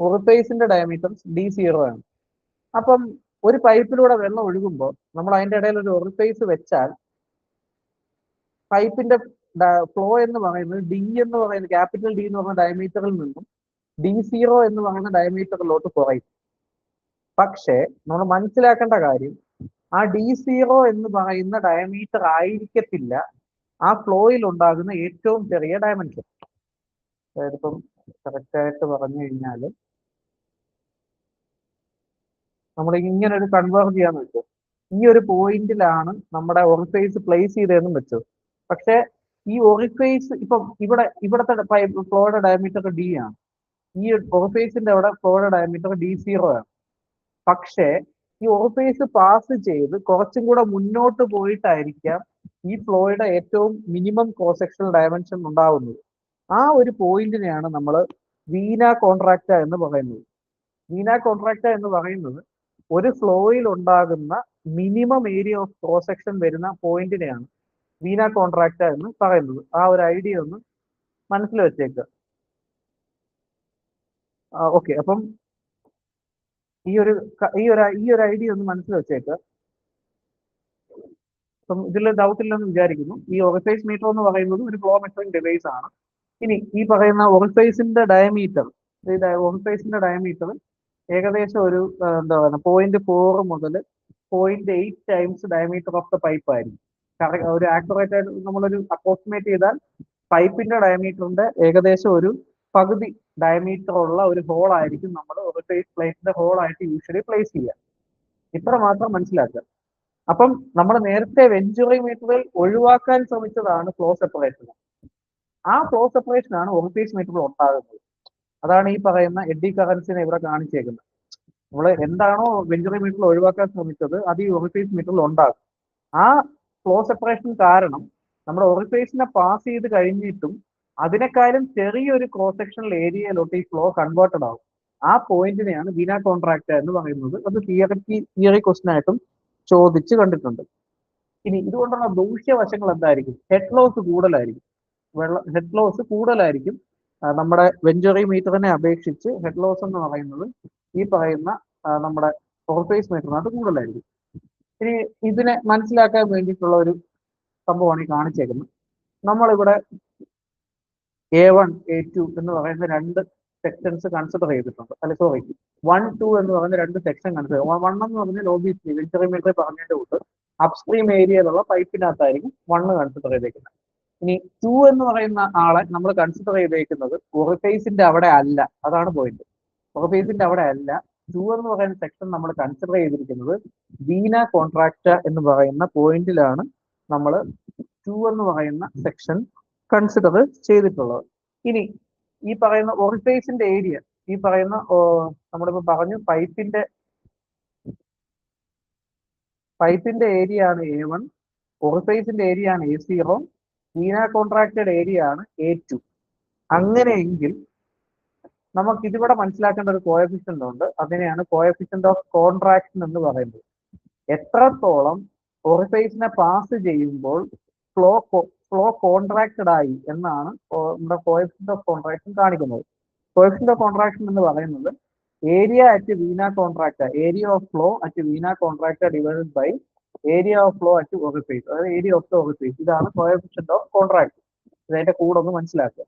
ഓറിഫൈസിന്റെ ഡയമീറ്റർ D0 ആണ്. അപ്പം ഒരു പൈപ്പിലൂടെ വെള്ളം ഒഴുകുമ്പോൾ നമ്മൾ അതിന്റെ ഇടയിൽ ഒരു ഓറിഫൈസ് വെച്ചാൽ പൈപ്പിന്റെ ഫ്ലോ എന്ന് പറയുന്നത് ഡി എന്ന് പറയുന്ന ക്യാപിറ്റൽ ഡി എന്ന് പറയുന്ന ഡയമീറ്ററിൽ നിന്നും D0 എന്ന് പറയുന്ന ഡയമീറ്ററിലോട്ട് കുറയും. പക്ഷേ നമ്മൾ മനസ്സിലാക്കേണ്ട കാര്യം ആ D0 എന്ന് പറയുന്ന ഡയമീറ്റർ ആയിരിക്കത്തില്ല ആ ഫ്ലോയിൽ ഉണ്ടാകുന്ന ഏറ്റവും ചെറിയ ഡയമെൻഷൻ. അതായത് ഇപ്പം കറക്റ്റ് ആയിട്ട് പറഞ്ഞു കഴിഞ്ഞാൽ നമ്മൾ ഇങ്ങനെ ഒരു കൺവേർട്ട് ചെയ്യാന്ന് വെച്ചു, ഈ ഒരു പോയിന്റിലാണ് നമ്മുടെ ഒറിഫേസ് പ്ലേസ് ചെയ്തതെന്നും വെച്ചു. പക്ഷെ ഈ ഒറിഫേസ് ഇപ്പം ഇവിടത്തെ ഫ്ലോയുടെ ഡയമീറ്റർ ഡി ആണ്, ഈ ഒറിഫേസിന്റെ അവിടെ ഫ്ലോയുടെ ഡയമീറ്റർ D0 ആണ്. പക്ഷേ ഈ ഒറിഫേസ് പാസ് ചെയ്ത് കുറച്ചും കൂടെ മുന്നോട്ട് പോയിട്ടായിരിക്കാം ഈ ഫ്ലോയുടെ ഏറ്റവും മിനിമം ക്രോസ് സെക്ഷണൽ ഡയമെൻഷൻ ഉണ്ടാവുന്നത്. ആ ഒരു പോയിന്റിനെയാണ് നമ്മൾ വീന കോൺട്രാക്റ്റ എന്ന് പറയുന്നത്. വീന കോൺട്രാക്റ്റ എന്ന് പറയുന്നത് ഒരു ഫ്ലോയിൽ ഉണ്ടാകുന്ന minimum area of cross section വരുന്ന പോയിന്റിനെയാണ് വീന കോൺട്രാക്റ്റ എന്ന് പറയുന്നത്. ആ ഒരു ഐഡിയ ഒന്ന് മനസ്സിൽ വെച്ചേക്കുക. ഓക്കെ, അപ്പം ഈ ഒരു ഐഡിയ ഒന്ന് മനസ്സിൽ വെച്ചേക്കുക. അപ്പം ഇതിൽ ഡൗട്ട് ഇല്ലെന്ന് വിചാരിക്കുന്നു. ഈ ഒറിഫേസ് മീറ്റർ എന്ന് പറയുന്നത് ഒരു ഫ്ലോ മെഷറിംഗ് ഡിവൈസ് ആണ്. ഇനി ഈ പറയുന്ന ഒറിഫേസിന്റെ ഡയമീറ്റർ ഏകദേശം ഒരു എന്താ പറയുക 0.4 മുതൽ 0.8 times diameter of the pipe ആയിരിക്കും. ഒരു ആക്യുറേറ്റ് ആയിട്ട് നമ്മളൊരു അപ്രോക്സിമേറ്റ് ചെയ്താൽ പൈപ്പിന്റെ ഡയമീറ്ററിന്റെ ഏകദേശം ഒരു പകുതി ഡയമീറ്റർ ഉള്ള ഒരു ഹോൾ ആയിരിക്കും നമ്മൾ ഒറിഫേസ് പ്ലേറ്റിന്റെ ഹോൾ ആയിട്ട് യൂഷ്വലി പ്ലേസ് ചെയ്യുക. ഇത്ര മാത്രം മനസ്സിലാക്കുക. അപ്പം നമ്മൾ നേരത്തെ വെഞ്ചുറി മീറ്ററിൽ ഒഴിവാക്കാൻ ശ്രമിച്ചതാണ് ഫ്ലോ സെപ്പറേഷൻ. ആ ഫ്ലോ സെപ്പറേഷൻ ആണ് ഒറിഫേസ് മീറ്ററിൽ ഉണ്ടാകുന്നത്. അതാണ് ഈ പറയുന്ന എഡ്ഡി കറൻസിനെ ഇവിടെ കാണിച്ചേക്കുന്നത്. നമ്മൾ എന്താണോ വെഞ്ചുറി മീറ്ററിൽ ഒഴിവാക്കാൻ ശ്രമിച്ചത് അത് ഈ ഒറിഫേസ് മീറ്ററിൽ ഉണ്ടാകും. ആ ഫ്ലോ സെപ്പറേഷൻ കാരണം നമ്മുടെ ഒറിഫേസിനെ പാസ് ചെയ്ത് കഴിഞ്ഞിട്ടും അതിനേക്കാളും ചെറിയൊരു ക്രോസ് സെക്ഷണൽ ഏരിയയിലോട്ട് ഈ ഫ്ലോ കൺവേർട്ടഡ് ആവും. ആ പോയിന്റിനെയാണ് വീന കോൺട്രാക്റ്റ എന്ന് പറയുന്നത്. അത് തിയറി ക്വസ്റ്റൻ ആയിട്ടും ചോദിച്ച് കണ്ടിട്ടുണ്ട്. ഇനി ഇതുകൊണ്ടുള്ള ദൂഷ്യവശങ്ങൾ എന്തായിരിക്കും? ഹെഡ് ലോസ് കൂടുതലായിരിക്കും. നമ്മുടെ വെഞ്ചുറി മീറ്ററിനെ അപേക്ഷിച്ച് ഹെഡ് ലോസ് എന്ന് പറയുന്നത് ഈ പറയുന്ന നമ്മുടെ ഒറിഫേസ് മീറ്ററിനകത്ത് കൂടുതലായിരിക്കും. ഇനി ഇതിനെ മനസ്സിലാക്കാൻ വേണ്ടിയിട്ടുള്ള ഒരു സംഭവമാണ് ഈ കാണിച്ചേക്കുന്നത്. നമ്മളിവിടെ A1 A2 എന്ന് പറയുന്ന രണ്ട് സെക്ഷൻസ് കൺസിഡർ ചെയ്തിട്ടുണ്ട്. അല്ല സോറി, 1, 2 എന്ന് പറയുന്ന രണ്ട് സെക്ഷൻ കൺസിഡർ. 1 എന്ന് പറഞ്ഞാൽ ഒബിയസ്ലി വെഞ്ചുറി മീറ്റർ പറഞ്ഞതിന്റെ കൂട്ട് അപ്സ്ട്രീം ഏരിയയിലുള്ള പൈപ്പിനകത്തായിരിക്കും 1 കൺസിഡർ ചെയ്തേക്കുന്നത്. ഇനി 2 എന്ന് പറയുന്ന ആളെ നമ്മൾ കൺസിഡർ ചെയ്തേക്കുന്നത് ഒറിഫേസിന്റെ അവിടെ അല്ല. അതാണ് പോയിന്റ്. ഒറിഫേസിന്റെ അവിടെ അല്ല 2 എന്ന് പറയുന്ന സെക്ഷൻ നമ്മൾ കൺസിഡർ ചെയ്തിരിക്കുന്നത് വീന കോൺട്രാക്റ്റ എന്ന് പറയുന്ന പോയിന്റിലാണ് നമ്മൾ 2 എന്ന് പറയുന്ന സെക്ഷൻ കൺസിഡർ ചെയ്തിട്ടുള്ളത്. ഇനി ഈ പറയുന്ന ഒറിഫേസിന്റെ ഏരിയ, ഈ പറയുന്ന നമ്മളിപ്പോ പറഞ്ഞു പൈപ്പിന്റെ ഏരിയ ആണ് A1, ഒറിഫേസിന്റെ ഏരിയ ആണ് A0, വീന കോൺട്രാക്റ്റഡ് ഏരിയ ആണ് A2. അങ്ങനെയെങ്കിൽ നമുക്ക് ഇതിവിടെ മനസ്സിലാക്കേണ്ട ഒരു കോഎഫിഷ്യന്റ് ഉണ്ട്. അതിനെയാണ് കോഎഫിഷ്യന്റ് ഓഫ് കോൺട്രാക്ഷൻ എന്ന് പറയുന്നത്. എത്രത്തോളം ഒറിഫേസിനെ പാസ് ചെയ്യുമ്പോൾ ഫ്ലോ കോൺട്രാക്റ്റഡ് ആയി എന്നാണ് നമ്മുടെ കോഎഫിഷ്യന്റ് ഓഫ് കോൺട്രാക്ഷൻ കാണിക്കുന്നത്. കോഎഫിഷ്യന്റ് ഓഫ് കോൺട്രാക്ഷൻ എന്ന് പറയുന്നത് area at vena contracta, area of flow at vena contracta divided by area of flow at orifice, അതായത് ഏരിയ ഓഫ് ദ ഒറിഫേസ്. ഇതാണ് കോഎഫിഷ്യന്റ് ഓഫ് കോൺട്രാക്ഷൻ. ഇതിന്റെ കൂടെ ഒന്ന് മനസ്സിലാക്കുക.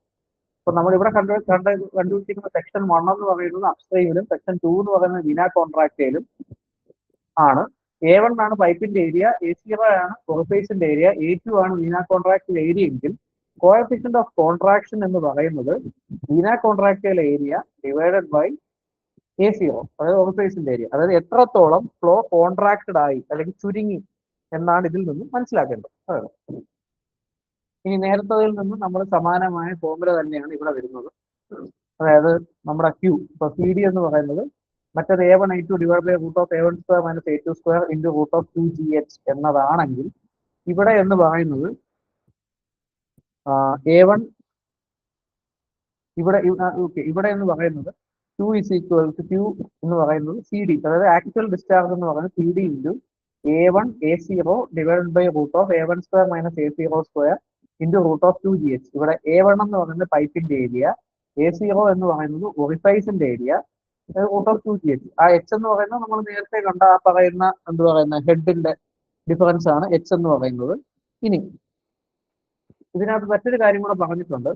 അപ്പൊ നമ്മൾ ഇവിടെ കണ്ടുപിടിച്ചിരിക്കുന്ന സെക്ഷൻ 1 എന്ന് പറയുന്നത് അപ്സ്ട്രീമിലും സെക്ഷൻ 2 എന്ന് പറയുന്നത് വീന കോൺട്രാക്റ്റയിലും ആണ്. A1 ആണ് പൈപ്പിന്റെ ഏരിയ, A0 ആണ് ഒറിഫേസിന്റെ ഏരിയ, A2 ആണ് വീന കോൺട്രാക്റ്റൽ ഏരിയ എങ്കിൽ കോഎഫിഷ്യന്റ് ഓഫ് കോൺട്രാക്ഷൻ എന്ന് പറയുന്നത് vena contracta area divided by A0, അതായത് ഒറിഫേസിന്റെ ഏരിയ. അതായത് എത്രത്തോളം ഫ്ലോ കോൺട്രാക്റ്റഡ് ആയി അല്ലെങ്കിൽ ചുരുങ്ങി എന്നാണ് ഇതിൽ നിന്ന് മനസ്സിലാക്കേണ്ടത്. ഇനി നേരത്തതിൽ നിന്ന് നമ്മൾ സമാനമായ ഫോർമുല തന്നെയാണ് ഇവിടെ വരുന്നത്. അതായത് നമ്മുടെ Q, ഇപ്പൊ CD എന്ന് പറയുന്നത് മറ്റത് A1 A2 divide by root of A1 square minus A2 square into root of 2GH എന്നതാണെങ്കിൽ ഇവിടെ എന്ന് പറയുന്നത് A1 ഇവിടെ എന്ന് പറയുന്നത് Q is equal to Q എന്ന് പറയുന്നത് CD, അതായത് ആക്ച്വൽ ഡിസ്ചാർജ് എന്ന് പറയുന്നത് CD into A1 A0 divide by root of A1 square minus A0 square into root of 2GH. ഇവിടെ A1 എന്ന് പറയുന്നത് പൈപ്പിന്റെ ഏരിയ, A0 എന്ന് പറയുന്നത് ഒറിഫൈസിന്റെ ഏരിയ, റൂട്ട് ഓഫ് 2GH. ആ H എന്ന് പറയുന്നത് നമ്മൾ നേരത്തെ കണ്ട ആ പറയുന്ന ഹെഡിന്റെ ഡിഫറൻസ് ആണ് H എന്ന് പറയുന്നത്. ഇനി ഇതിനകത്ത് മറ്റൊരു കാര്യം കൂടെ പറഞ്ഞിട്ടുണ്ട്.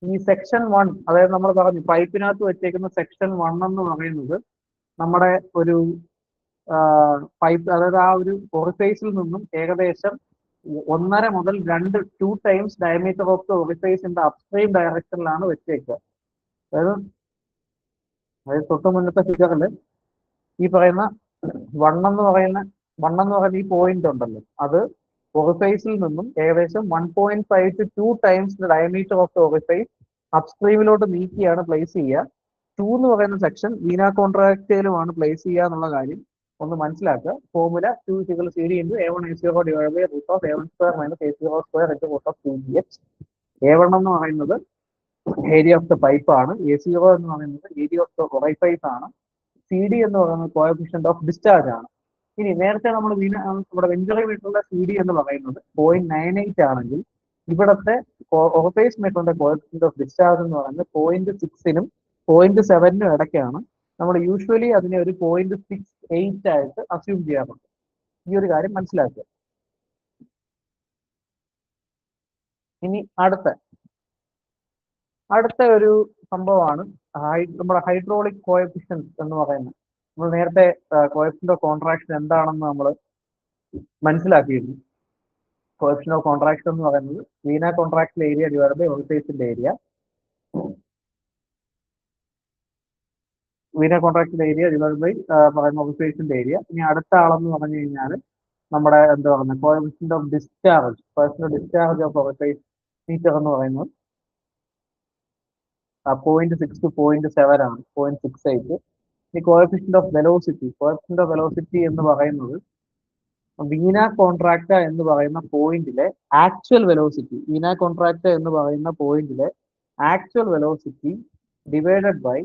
ഈ സെക്ഷൻ 1, അതായത് നമ്മൾ പറഞ്ഞു പൈപ്പിനകത്ത് വെച്ചേക്കുന്ന സെക്ഷൻ 1 എന്ന് പറയുന്നത് നമ്മുടെ ഒരു പൈപ്പ്, അതായത് ആ ഒരു ഓറിഫേസിൽ നിന്നും ഏകദേശം 1.5 മുതൽ 2 ടൈംസ് ഡയമീറ്റർ ഓഫ് ദ ഓറിഫേസിന്റെ അപ്സ്ട്രീം ഡയറക്ഷനിലാണ് വെച്ചേക്കുക. അതായത് തൊട്ട് മുന്നത്തെ ഫിഗറിൽ ഈ പറയുന്ന 1 എന്ന് പറയുന്ന ഈ പോയിന്റ് ഉണ്ടല്ലോ, അത് ഓറിഫേസിൽ നിന്നും ഏകദേശം 1.5 to 2 times diameter of the orifice അപ്സ്ട്രീമിലോട്ട് നീക്കിയാണ് പ്ലേസ് ചെയ്യുക. 2 എന്ന് പറയുന്ന സെക്ഷൻ വീന കോൺട്രാക്റ്റയിലുമാണ് പ്ലേസ് ചെയ്യുക എന്നുള്ള കാര്യം ഒന്ന് മനസ്സിലാക്കുക. Formula 2 = CD × A1A0 / √A1² - A02 × √2GH. A1 എന്ന് പറയുന്നത് ഏരിയ ഓഫ് ദ പൈപ്പ് ആണ്, A0 എന്ന് പറയുന്നത് ഏരിയ ഓഫ് ദ ഓറിഫേസ് ആണ്, CD എന്ന് പറയുന്നത് കോഎഫിഷ്യന്റ് ഓഫ് ഡിസ്ചാർജ് ആണ്. ഇനി നേരത്തെ നമ്മൾ നമ്മുടെ വെഞ്ചുറി മീറ്ററിലെ CD എന്ന് പറയുന്നത് 0.98 ആണെങ്കിൽ ഇവിടത്തെ ഓറിഫേസ് മീറ്ററിന്റെ കോഎഫിഷ്യന്റ് ഓഫ് ഡിസ്ചാർജ് എന്ന് പറയുന്നത് 0.6 നും 0.7 ഇടയ്ക്കാണ്. നമ്മൾ യൂഷ്വലി അതിനെ ഒരു 0.68 ആയിട്ട് അസ്യൂം ചെയ്യാറുണ്ട്. ഈ ഒരു കാര്യം മനസ്സിലാക്കുക. ഇനി അടുത്ത ഒരു സംഭവമാണ് നമ്മുടെ ഹൈഡ്രോളിക് കോഎഫിഷ്യന്റ് എന്ന് പറയുന്നത്. നമ്മൾ നേരത്തെ കോഎഫിഷ്യന്റ് ഓഫ് കോൺട്രാക്ഷൻ എന്താണെന്ന് നമ്മൾ മനസ്സിലാക്കിയിരുന്നു. കോഎഫിഷ്യന്റ് ഓഫ് കോൺട്രാക്ഷൻ എന്ന് പറയുന്നത് vena contraction area divided by ഓറിഫേസിന്റെ area. Vena contraction area divided by പറയുന്ന ഓറിഫേസിന്റെ ഏരിയ. ഇനി അടുത്ത ആളെന്ന് പറഞ്ഞു കഴിഞ്ഞാൽ നമ്മുടെ എന്താ പറയുന്നത് coefficient of discharge, discharge of orifice meter എന്ന് പറയുന്നത് 0.6 to 0.7 ആണ്, 0.68. ഈ കോഎഫിഷ്യന്റ് ഓഫ് വെലോസിറ്റി എന്ന് പറയുന്നത് വീന കോൺട്രാക്റ്റ എന്ന് പറയുന്ന പോയിന്റിലെ actual velocity, actual velocity divided by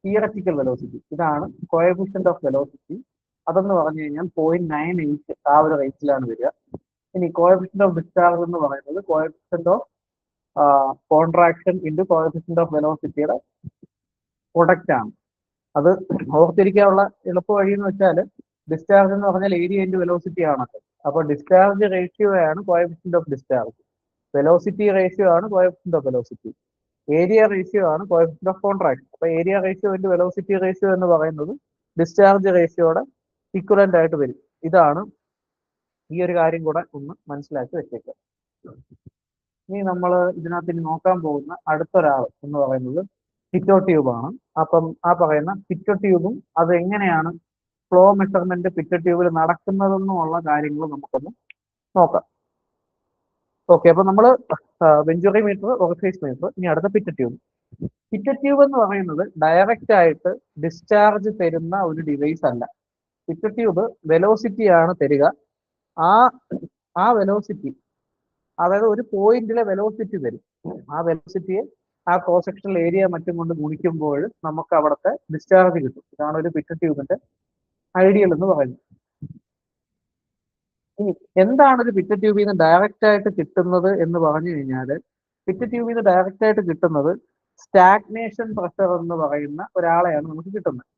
theoretical velocity. ഇതാണ് കോഎഫിഷ്യന്റ് ഓഫ് വെലോസിറ്റി. അതെന്ന് പറഞ്ഞു കഴിഞ്ഞാൽ 0.98 ആ ഒരു റേറ്റിലാണ് വരിക. ഇനി കോഎഫിഷ്യന്റ് ഓഫ് ഡിസ്ചാർജ് എന്ന് പറയുന്നത് coefficient of contraction into coefficient of വെലോസിറ്റിയുടെ പ്രൊഡക്റ്റ് ആണ്. അത് ഓർത്തിരിക്കാനുള്ള എളുപ്പ വഴി എന്ന് വെച്ചാൽ ഡിസ്ചാർജ് എന്ന് പറഞ്ഞാൽ ഏരിയ ഇൻറ്റു വെലോസിറ്റി ആണല്ലോ. അപ്പോൾ ഡിസ്ചാർജ് റേഷ്യോ ആണ് coefficient of discharge, velocity ratio ആണ് coefficient of velocity, area ratio ആണ് കോഎഫിഷ്യന്റ് ഓഫ് കോൺട്രാക്ഷൻ. അപ്പോൾ area ratio into velocity ratio എന്ന് പറയുന്നത് ഡിസ്ചാർജ് റേഷ്യോയുടെ ഇക്വലന്റ് ആയിട്ട് വരും. ഇതാണ് ഈ ഒരു കാര്യം കൂടെ ഒന്ന് മനസ്സിലാക്കി വെച്ചേക്കുക. ഇനി നമ്മൾ ഇതിനകത്ത് നോക്കാൻ പോകുന്ന അടുത്തൊരാൾ എന്ന് പറയുന്നത് പിറ്റോ ട്യൂബാണ്. അപ്പം ആ പറയുന്ന പിറ്റോ ട്യൂബും അത് എങ്ങനെയാണ് ഫ്ലോ മെഷർമെന്റ് പിറ്റോ ട്യൂബിൽ നടക്കുന്നതെന്നുള്ള കാര്യങ്ങൾ നമുക്കൊന്ന് നോക്കാം. ഓക്കെ, അപ്പൊ നമ്മൾ വെഞ്ചുറി മീറ്റർ, ഓറിഫേസ് മീറ്റർ. ഇനി അടുത്ത പിറ്റോ ട്യൂബ്. പിറ്റോ ട്യൂബ് എന്ന് പറയുന്നത് ഡയറക്റ്റ് ആയിട്ട് ഡിസ്ചാർജ് തരുന്ന ഒരു ഡിവൈസ് അല്ല. പിറ്റോ ട്യൂബ് വെലോസിറ്റി ആണ് തരിക. ആ വെലോസിറ്റി, അതായത് ഒരു പോയിന്റിലെ വെലോസിറ്റി തരും. ആ വെലോസിറ്റിയെ ആ ക്രോസ് സെക്ഷണൽ ഏരിയ മറ്റും കൊണ്ട് ഗുണിക്കുമ്പോൾ നമുക്ക് അവിടുത്തെ ഡിസ്ചാർജ് കിട്ടും. ഇതാണ് ഒരു പിറ്റോ ട്യൂബിന്റെ ഐഡിയൽ എന്ന് പറയുന്നത്. ഇനി എന്താണ് ഒരു പിറ്റോ ട്യൂബിൽ നിന്ന് ഡയറക്റ്റ് ആയിട്ട് കിട്ടുന്നത് എന്ന് പറഞ്ഞു കഴിഞ്ഞാൽ, പിറ്റോ ട്യൂബിൽ നിന്ന് ഡയറക്റ്റ് ആയിട്ട് കിട്ടുന്നത് സ്റ്റാഗ്നേഷൻ പ്രഷർ എന്ന് പറയുന്ന ഒരാളെയാണ് നമുക്ക് കിട്ടുന്നത്.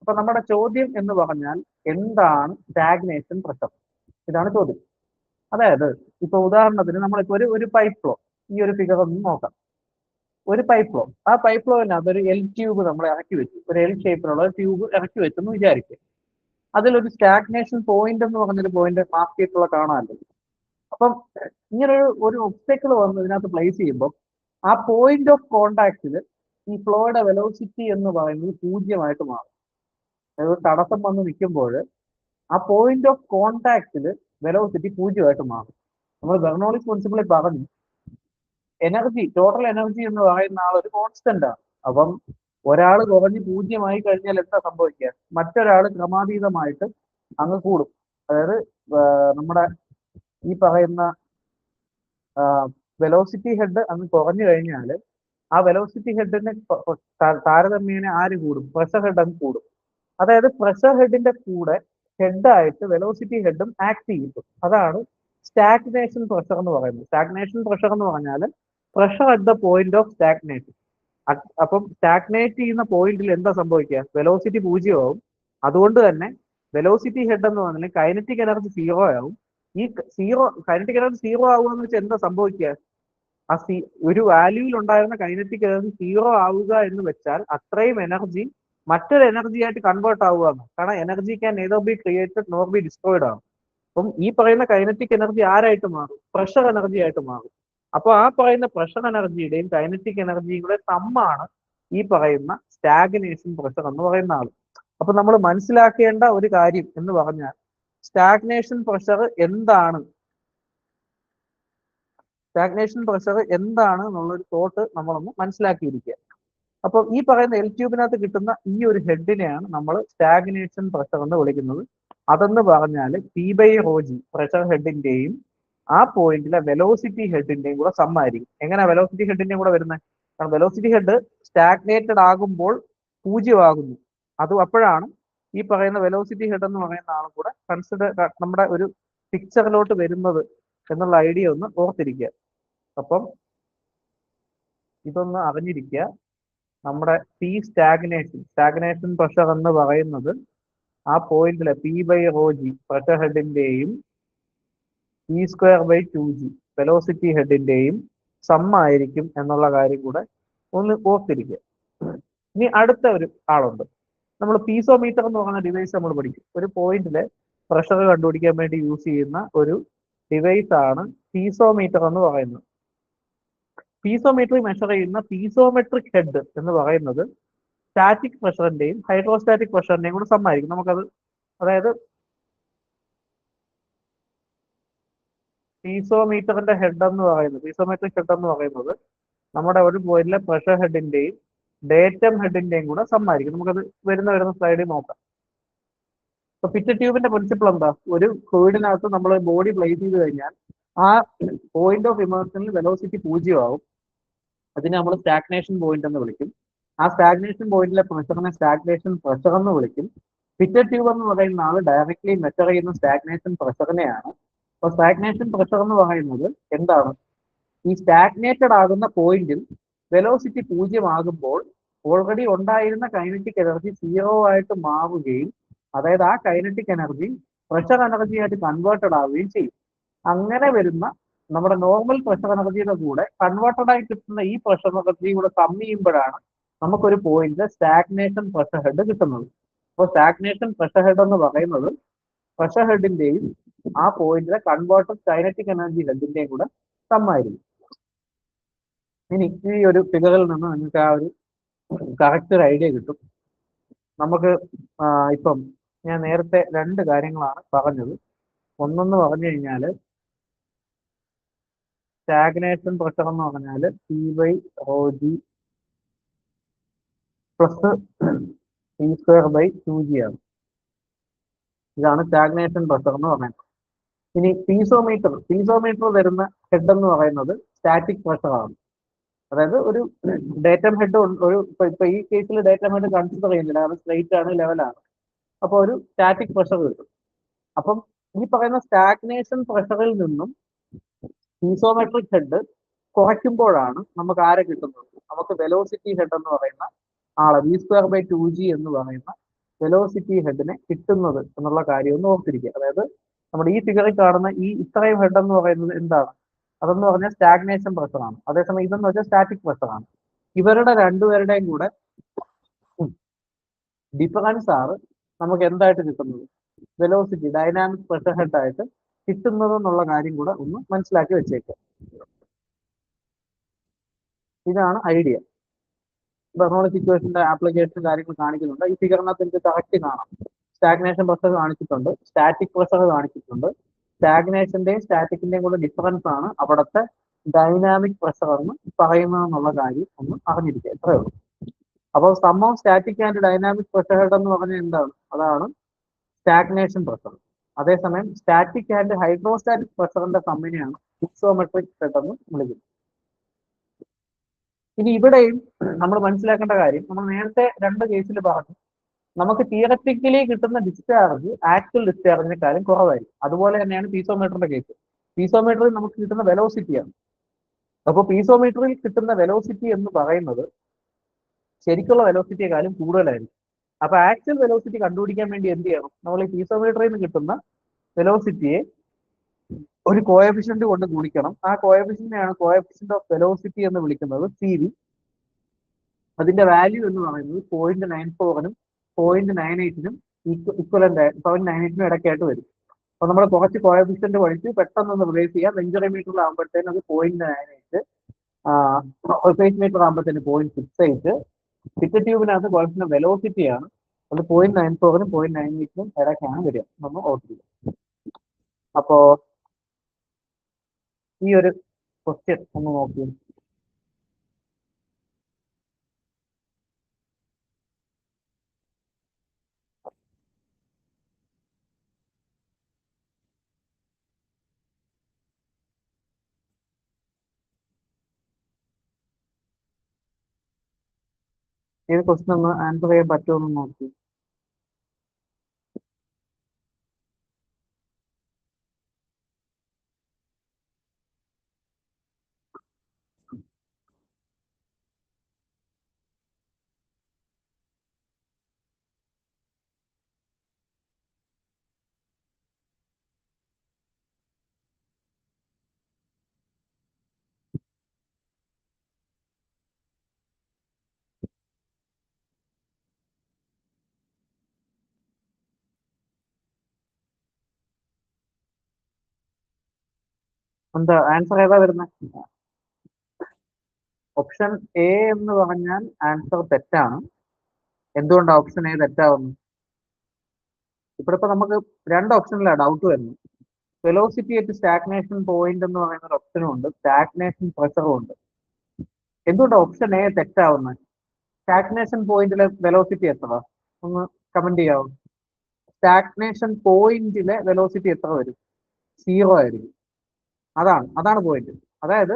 അപ്പൊ നമ്മുടെ ചോദ്യം എന്ന് പറഞ്ഞാൽ എന്താണ് സ്റ്റാഗ്നേഷൻ പ്രഷർ? ഇതാണ് ചോദ്യം. അതായത് ഇപ്പൊ ഉദാഹരണത്തിന് നമ്മളിപ്പോ ഒരു പൈപ്പ് ഫ്ലോ, ഈ ഒരു ഫിഗർ ഒന്ന് നോക്കാം. ഒരു പൈപ്പ് ഫ്ലോ, ആ പൈപ്പ് ഫ്ലോയിനകത്ത് ഒരു എൽ ട്യൂബ് നമ്മൾ ഇറക്കി വെച്ചു, ഒരു എൽ ഷേപ്പിലുള്ള ട്യൂബ് ഇറക്കി വെച്ചെന്ന് വിചാരിക്കുക. അതിലൊരു സ്റ്റാഗ്നേഷൻ പോയിന്റ് എന്ന് പറഞ്ഞൊരു പോയിന്റ് മാർക്ക് ചെയ്തിട്ടുള്ള കാണാമല്ലോ. അപ്പം ഇങ്ങനെ ഒരു ഒബ്സ്റ്റക്കിൾ വന്ന് ഇതിനകത്ത് പ്ലേസ് ചെയ്യുമ്പോൾ ആ പോയിന്റ് ഓഫ് കോണ്ടാക്റ്റിൽ ഈ ഫ്ലോയുടെ വെലോസിറ്റി എന്ന് പറയുന്നത് 0 മാറും. അതായത് തടസ്സം വന്ന് നിൽക്കുമ്പോൾ ആ പോയിന്റ് ഓഫ് കോണ്ടാക്റ്റിൽ വെലോസിറ്റി 0 മാറും. നമ്മൾ ബെർണോളിസ് പ്രിൻസിപ്പിളിൽ പറഞ്ഞു എനർജി, ടോട്ടൽ എനർജി എന്ന് പറയുന്ന ഒരു കോൺസ്റ്റന്റ് ആണ്. അപ്പം ഒരാൾ കുറഞ്ഞ് 0 കഴിഞ്ഞാൽ എന്താ സംഭവിക്കുക? മറ്റൊരാൾ ക്രമാതീതമായിട്ട് അങ്ങ് കൂടും. അതായത് നമ്മുടെ ഈ പറയുന്ന വെലോസിറ്റി ഹെഡ് അങ്ങ് കുറഞ്ഞു കഴിഞ്ഞാൽ ആ വെലോസിറ്റി ഹെഡിന് താരതമ്യേന ആര് കൂടും? പ്രഷർ ഹെഡ് അങ്ങ് കൂടും. അതായത് പ്രഷർ ഹെഡിന്റെ കൂടെ ഹെഡായിട്ട് വെലോസിറ്റി ഹെഡും ആക്ട് ചെയ്യും. അതാണ് സ്റ്റാഗ്നേഷൻ പ്രഷർ എന്ന് പറയുന്നത്. സ്റ്റാഗ്നേഷൻ പ്രഷർ എന്ന് പറഞ്ഞാൽ pressure at the point of stagnation. അപ്പം സ്റ്റാഗ്നേറ്റ് ചെയ്യുന്ന പോയിന്റിൽ എന്താ സംഭവിക്കുക? വെലോസിറ്റി 0 ആവും. അതുകൊണ്ട് തന്നെ വെലോസിറ്റി ഹെഡ് എന്ന് പറഞ്ഞാൽ കൈനറ്റിക് എനർജി 0 ആവും. ഈ കൈനറ്റിക് എനർജി 0 ആവുക എന്ന് വെച്ചാൽ എന്താ സംഭവിക്കുക? ആ ഒരു വാല്യൂവിൽ ഉണ്ടായിരുന്ന കൈനറ്റിക് എനർജി 0 ആവുക എന്ന് വെച്ചാൽ അത്രയും എനർജി മറ്റൊരു എനർജി ആയിട്ട് കൺവേർട്ട് ആവുക. കാരണം energy can neither be created nor B destroyed ആണ്. അപ്പം ഈ പറയുന്ന കൈനറ്റിക് എനർജി ആരായിട്ട് മാറും? പ്രഷർ എനർജി ആയിട്ട് മാറും. അപ്പൊ ആ പറയുന്ന പ്രഷർ എനർജിയുടെയും കൈനറ്റിക് എനർജിയും കൂടെ സമ്മാണ് ഈ പറയുന്ന സ്റ്റാഗ്നേഷൻ പ്രഷർ എന്ന് പറയുന്ന ആള്. അപ്പൊ നമ്മൾ മനസ്സിലാക്കേണ്ട ഒരു കാര്യം എന്ന് പറഞ്ഞാൽ സ്റ്റാഗ്നേഷൻ പ്രഷർ എന്താണ്, സ്റ്റാഗ്നേഷൻ പ്രഷർ എന്താണ് എന്നുള്ളൊരു തോട്ട് നമ്മളൊന്ന് മനസ്സിലാക്കിയിരിക്കുക. അപ്പൊ ഈ പറയുന്ന എൽ ട്യൂബിനകത്ത് കിട്ടുന്ന ഈ ഒരു ഹെഡിനെയാണ് നമ്മൾ സ്റ്റാഗ്നേഷൻ പ്രഷർ എന്ന് വിളിക്കുന്നത്. അതെന്ന് പറഞ്ഞാൽ P/ρg പ്രഷർ ഹെഡിന്റെയും ആ പോയിന്റിലെ വെലോസിറ്റി ഹെഡിന്റെയും കൂടെ സമ്മായിരിക്കും. എങ്ങനെയാ വെലോസിറ്റി ഹെഡിന്റെയും കൂടെ വരുന്നത്? കാരണം വെലോസിറ്റി ഹെഡ് സ്റ്റാഗ്നേറ്റഡ് ആകുമ്പോൾ 0 ആകുന്നു. അപ്പോഴാണ് ഈ പറയുന്ന വെലോസിറ്റി ഹെഡ് എന്ന് പറയുന്ന ആളും കൂടെ നമ്മുടെ ഒരു പിക്ചറിലോട്ട് വരുന്നത് എന്നുള്ള ഐഡിയ ഒന്ന് ഓർത്തിരിക്കുക. അപ്പം ഇതൊന്ന് അറിഞ്ഞിരിക്കുക. നമ്മുടെ സ്റ്റാഗ്നേഷൻ പ്രഷർ എന്ന് പറയുന്നത് ആ പോയിന്റിലെ P/ρg പ്രഷർ ഹെഡിന്റെയും P²/2g വെലോസിറ്റി ഹെഡിന്റെയും സമ്മായിരിക്കും എന്നുള്ള കാര്യം കൂടെ ഒന്ന് ഓർത്തിരിക്കുക. ഇനി അടുത്ത ഒരു ആളുണ്ട്. നമ്മൾ പീസോമീറ്റർ എന്ന് പറയുന്ന ഡിവൈസ് നമ്മൾ പഠിക്കും. ഒരു പോയിന്റിലെ പ്രഷർ കണ്ടുപിടിക്കാൻ വേണ്ടി യൂസ് ചെയ്യുന്ന ഒരു ഡിവൈസ് ആണ് പീസോമീറ്റർ എന്ന് പറയുന്നത്. പീസോമീറ്ററിൽ മെഷർ ചെയ്യുന്ന പീസോമെട്രിക് ഹെഡ് എന്ന് പറയുന്നത് സ്റ്റാറ്റിക് പ്രഷറിന്റെയും ഹൈഡ്രോസ്റ്റാറ്റിക് പ്രഷറിന്റെയും കൂടെ സമ്മായിരിക്കും. നമുക്കത് അതായത് പീസോമീറ്ററിന്റെ ഹെഡ് എന്ന് പറയുന്നത് പീസോമെട്രിക് ഹെഡ് എന്ന് പറയുന്നത് നമ്മുടെ ഒരു പോയിന്റിലെ പ്രഷർ ഹെഡിന്റെയും ഡേറ്റം ഹെഡിന്റെയും കൂടെ സമ്മായിരിക്കും. നമുക്കത് വരുന്ന സ്ലൈഡിൽ നോക്കാം. അപ്പൊ പിറ്ററ്റ് ട്യൂബിന്റെ പ്രിൻസിപ്പിൾ എന്താ? ഒരു ഫ്ലൂയിഡിനകത്ത് നമ്മൾ ബോഡി പ്ലേസ് ചെയ്ത് കഴിഞ്ഞാൽ ആ പോയിന്റ് ഓഫ് ഇമേഴ്ഷനിൽ വെലോസിറ്റി 0 ആവും. അതിനെ നമ്മൾ സ്റ്റാഗ്നേഷൻ പോയിന്റ് എന്ന് വിളിക്കും. ആ സ്റ്റാഗ്നേഷൻ പോയിന്റിലെ പ്രഷറിനെ സ്റ്റാഗ്നേഷൻ പ്രഷർ എന്ന് വിളിക്കും. പിറ്ററ്റ് ട്യൂബ് എന്ന് പറയുന്ന ആൾ ഡയറക്ട്ലി മെഷർ ചെയ്യുന്ന സ്റ്റാഗ്നേഷൻ പ്രഷറിനെയാണ്. അപ്പൊ സ്റ്റാഗ്നേഷൻ പ്രഷർ എന്ന് പറയുന്നത് എന്താണ്? ഈ സ്റ്റാഗ്നേറ്റഡ് ആകുന്ന പോയിന്റിൽ വെലോസിറ്റി 0 ആകുമ്പോൾ ഓൾറെഡി ഉണ്ടായിരുന്ന കൈനറ്റിക് എനർജി 0 ആയിട്ട് മാറുകയും അതായത് ആ കൈനറ്റിക് എനർജി പ്രഷർ എനർജി ആയിട്ട് കൺവേർട്ടഡ് ആവുകയും ചെയ്യും. അങ്ങനെ വരുന്ന നമ്മുടെ നോർമൽ പ്രഷർ എനർജിയുടെ കൂടെ കൺവേർട്ടഡ് ആയി കിട്ടുന്ന ഈ പ്രഷർ എനർജി കൂടെ സം ചെയ്യുമ്പോഴാണ് നമുക്കൊരു പോയിന്റ് സ്റ്റാഗ്നേഷൻ പ്രഷർ ഹെഡ് കിട്ടുന്നത്. അപ്പോൾ സ്റ്റാഗ്നേഷൻ പ്രഷർ ഹെഡ് എന്ന് പറയുന്നത് പ്രഷർ ഹെഡിന്റെയും ആ പോയിന്റിലെ കൺവേർട്ടഡ് കൈനറ്റിക് എനർജി ഹെഡിന്റെയും കൂടെ സമ്മായിരിക്കും. ഇനി ഈ ഒരു ഫിഗറിൽ നിന്ന് നിങ്ങൾക്ക് ആ ഒരു കറക്റ്റ് ഐഡിയ കിട്ടും. നമുക്ക് ഇപ്പം ഞാൻ നേരത്തെ 2 കാര്യങ്ങളാണ് പറഞ്ഞത്. ഒന്നെന്ന് പറഞ്ഞു കഴിഞ്ഞാൽ സ്റ്റാഗ്നേഷൻ പ്രഷർ എന്ന് പറഞ്ഞാൽ P/ρg പ്ലസ് P²/2g ആണ്. ഇതാണ് സ്റ്റാഗ്നേഷൻ പ്രഷർ എന്ന് പറയുന്നത്. ഇനി പീസോമീറ്റർ വരുന്ന ഹെഡ് എന്ന് പറയുന്നത് സ്റ്റാറ്റിക് പ്രഷർ ആണ്. അതായത് ഒരു ഡേറ്റം ഹെഡ് ഇപ്പൊ ഈ കേസിൽ ഡേറ്റം ഹെഡ് കൺസിഡർ ചെയ്യുന്നില്ല, അത് സ്ട്രെയിറ്റ് ആണ്, ലെവലാണ്. അപ്പോൾ ഒരു സ്റ്റാറ്റിക് പ്രഷർ കിട്ടും. അപ്പം ഈ പറയുന്ന സ്റ്റാഗ്നേഷൻ പ്രഷറിൽ നിന്നും പീസോമെട്രിക് ഹെഡ് കുറയ്ക്കുമ്പോഴാണ് നമുക്ക് ആരെ കിട്ടുന്നത്? നമുക്ക് വെലോസിറ്റി ഹെഡ് എന്ന് പറയുന്ന ആളെ V²/2g എന്ന് പറയുന്ന വെലോസിറ്റി ഹെഡിനെ കിട്ടുന്നത് എന്നുള്ള കാര്യം ഒന്ന് ഓർത്തിരിക്കുക. അതായത് നമ്മുടെ ഈ ഫിഗറിൽ കാണുന്ന ഈ ഇത്രയും ഹെഡ് എന്ന് പറയുന്നത് എന്താണ്? അതെന്ന് പറഞ്ഞാൽ സ്റ്റാഗ്നേഷൻ പ്രഷറാണ്. അതേസമയം ഇതെന്ന് വെച്ചാൽ സ്റ്റാറ്റിക് പ്രഷറാണ്. ഇവരുടെ രണ്ടുപേരുടെയും കൂടെ ഡിഫറൻസ് ആണ് നമുക്ക് എന്തായിട്ട് കിട്ടുന്നത്? വെലോസിറ്റി ഡൈനാമിക് പ്രഷർ ഹെഡ് ആയിട്ട് കിട്ടുന്നത് എന്നുള്ള കാര്യം കൂടെ ഒന്ന് മനസ്സിലാക്കി വെച്ചേക്കുക. ഇതാണ് ഐഡിയ. ബെർണോളിസ് ഇക്വേഷന്റെ ആപ്ലിക്കേഷൻ കാര്യങ്ങൾ കാണിക്കുന്നുണ്ട്. ഈ ഫിഗറിനകത്ത് എനിക്ക് കറക്റ്റ് കാണാം. സ്റ്റാഗ്നേഷൻ പ്രഷർ കാണിച്ചിട്ടുണ്ട്, സ്റ്റാറ്റിക് പ്രഷർ കാണിച്ചിട്ടുണ്ട്. സ്റ്റാഗ്നേഷന്റെയും സ്റ്റാറ്റിക്കിന്റെയും കൂടെ ഡിഫറൻസ് ആണ് അവിടുത്തെ ഡൈനാമിക് പ്രഷർ എന്ന് പറയുന്നത് എന്നുള്ള കാര്യം ഒന്ന് അറിഞ്ഞിരിക്കുക. എത്രയേ ഉള്ളൂ. അപ്പോൾ sum of static and dynamic pressure head എന്ന് പറഞ്ഞാൽ എന്താണ്? അതാണ് സ്റ്റാഗ്നേഷൻ പ്രഷർ. അതേസമയം സ്റ്റാറ്റിക് ആൻഡ് ഹൈഡ്രോസ്റ്റാറ്റിക് പ്രഷറിന്റെ സമ്മിനെയാണ് പീസോമെട്രിക് ഹെഡ് എന്ന് വിളിക്കുന്നത്. ഇനി ഇവിടെയും നമ്മൾ മനസ്സിലാക്കേണ്ട കാര്യം, നമ്മൾ നേരത്തെ 2 കേസിൽ പറഞ്ഞു, നമുക്ക് തിയററ്റിക്കലി കിട്ടുന്ന ഡിസ്ചാർജ് ആക്ച്വൽ ഡിസ്ചാർജിനെക്കാളും കുറവായിരിക്കും. അതുപോലെ തന്നെയാണ് പീസോമീറ്ററിന്റെ കേസ്. പീസോമീറ്ററിൽ നമുക്ക് കിട്ടുന്ന വെലോസിറ്റിയാണ്. അപ്പോൾ പീസോമീറ്ററിൽ കിട്ടുന്ന വെലോസിറ്റി എന്ന് പറയുന്നത് ശരിക്കുള്ള വെലോസിറ്റിയെക്കാളും കൂടുതലായിരിക്കും. അപ്പൊ ആക്ച്വൽ വെലോസിറ്റി കണ്ടുപിടിക്കാൻ വേണ്ടി എന്ത് ചെയ്യണം? നമ്മൾ ഈ പീസോമീറ്ററിൽ നിന്ന് കിട്ടുന്ന വെലോസിറ്റിയെ ഒരു കോഎഫിഷ്യന്റ് കൊണ്ട് ഗുണിക്കണം. ആ കോഎഫിഷ്യന്റിനെയാണ് കോഎഫിഷ്യന്റ് ഓഫ് വെലോസിറ്റി എന്ന് വിളിക്കുന്നത്, CV. അതിന്റെ വാല്യൂ എന്ന് പറയുന്നത് 0.94നും 0.98നും ഇക്വലന്റ് 0.98നും ഇടയ്ക്കായിട്ട് വരും. അപ്പൊ നമ്മൾ കുറച്ച് കോഎഫിഷ്യന്റ് പഠിച്ച് പെട്ടെന്ന് റിലേറ്റ് ചെയ്യാം. വെഞ്ചറി മീറ്ററിലാകുമ്പോഴത്തേനും അത് 0.98, സർഫേസ് മീറ്റർ ആകുമ്പോഴത്തേന് 0.68. പിറ്റ് ട്യൂബിനകത്ത് കോഎഫിഷ്യന്റ് വെലോസിറ്റിയാണ്, അത് 0.94നും 0.98നും ഇടയ്ക്കാണ് വരിക. നമ്മൾ ഓർത്തിരിക്കുക. അപ്പോ ഈ ഒരു ക്വസ്റ്റ്യൻ ഒന്ന് നോക്കി. ഈ ക്വസ്റ്റ്യൻ ഒന്ന് ആൻസർ ചെയ്യാൻ പറ്റുമെന്ന് നോക്കി. എന്താ ആൻസർ ഏതാ വരുന്നത്? ഓപ്ഷൻ എ എന്ന് പറഞ്ഞാൽ ആൻസർ തെറ്റാണ്. എന്തുകൊണ്ടാണ് ഓപ്ഷൻ എ തെറ്റാവുന്നത്? ഇപ്പൊ നമുക്ക് രണ്ട് ഓപ്ഷനിലാണ് ഡൗട്ട് വരുന്നത്. വെലോസിറ്റി അറ്റ് സ്റ്റാഗ്നേഷൻ പോയിന്റ് എന്ന് പറയുന്ന ഒരു ഓപ്ഷനും ഉണ്ട്, സ്റ്റാഗ്നേഷൻ പ്രഷറും ഉണ്ട്. എന്തുകൊണ്ടാണ് ഓപ്ഷൻ എ തെറ്റാവുന്നത്? സ്റ്റാഗ്നേഷൻ പോയിന്റിലെ വെലോസിറ്റി എത്ര? ഒന്ന് കമന്റ് ചെയ്യാവോ? സ്റ്റാഗ്നേഷൻ പോയിന്റിലെ വെലോസിറ്റി എത്ര വരും? 0 ആയിരിക്കും. അതാണ് പോയിന്റ്. അതായത്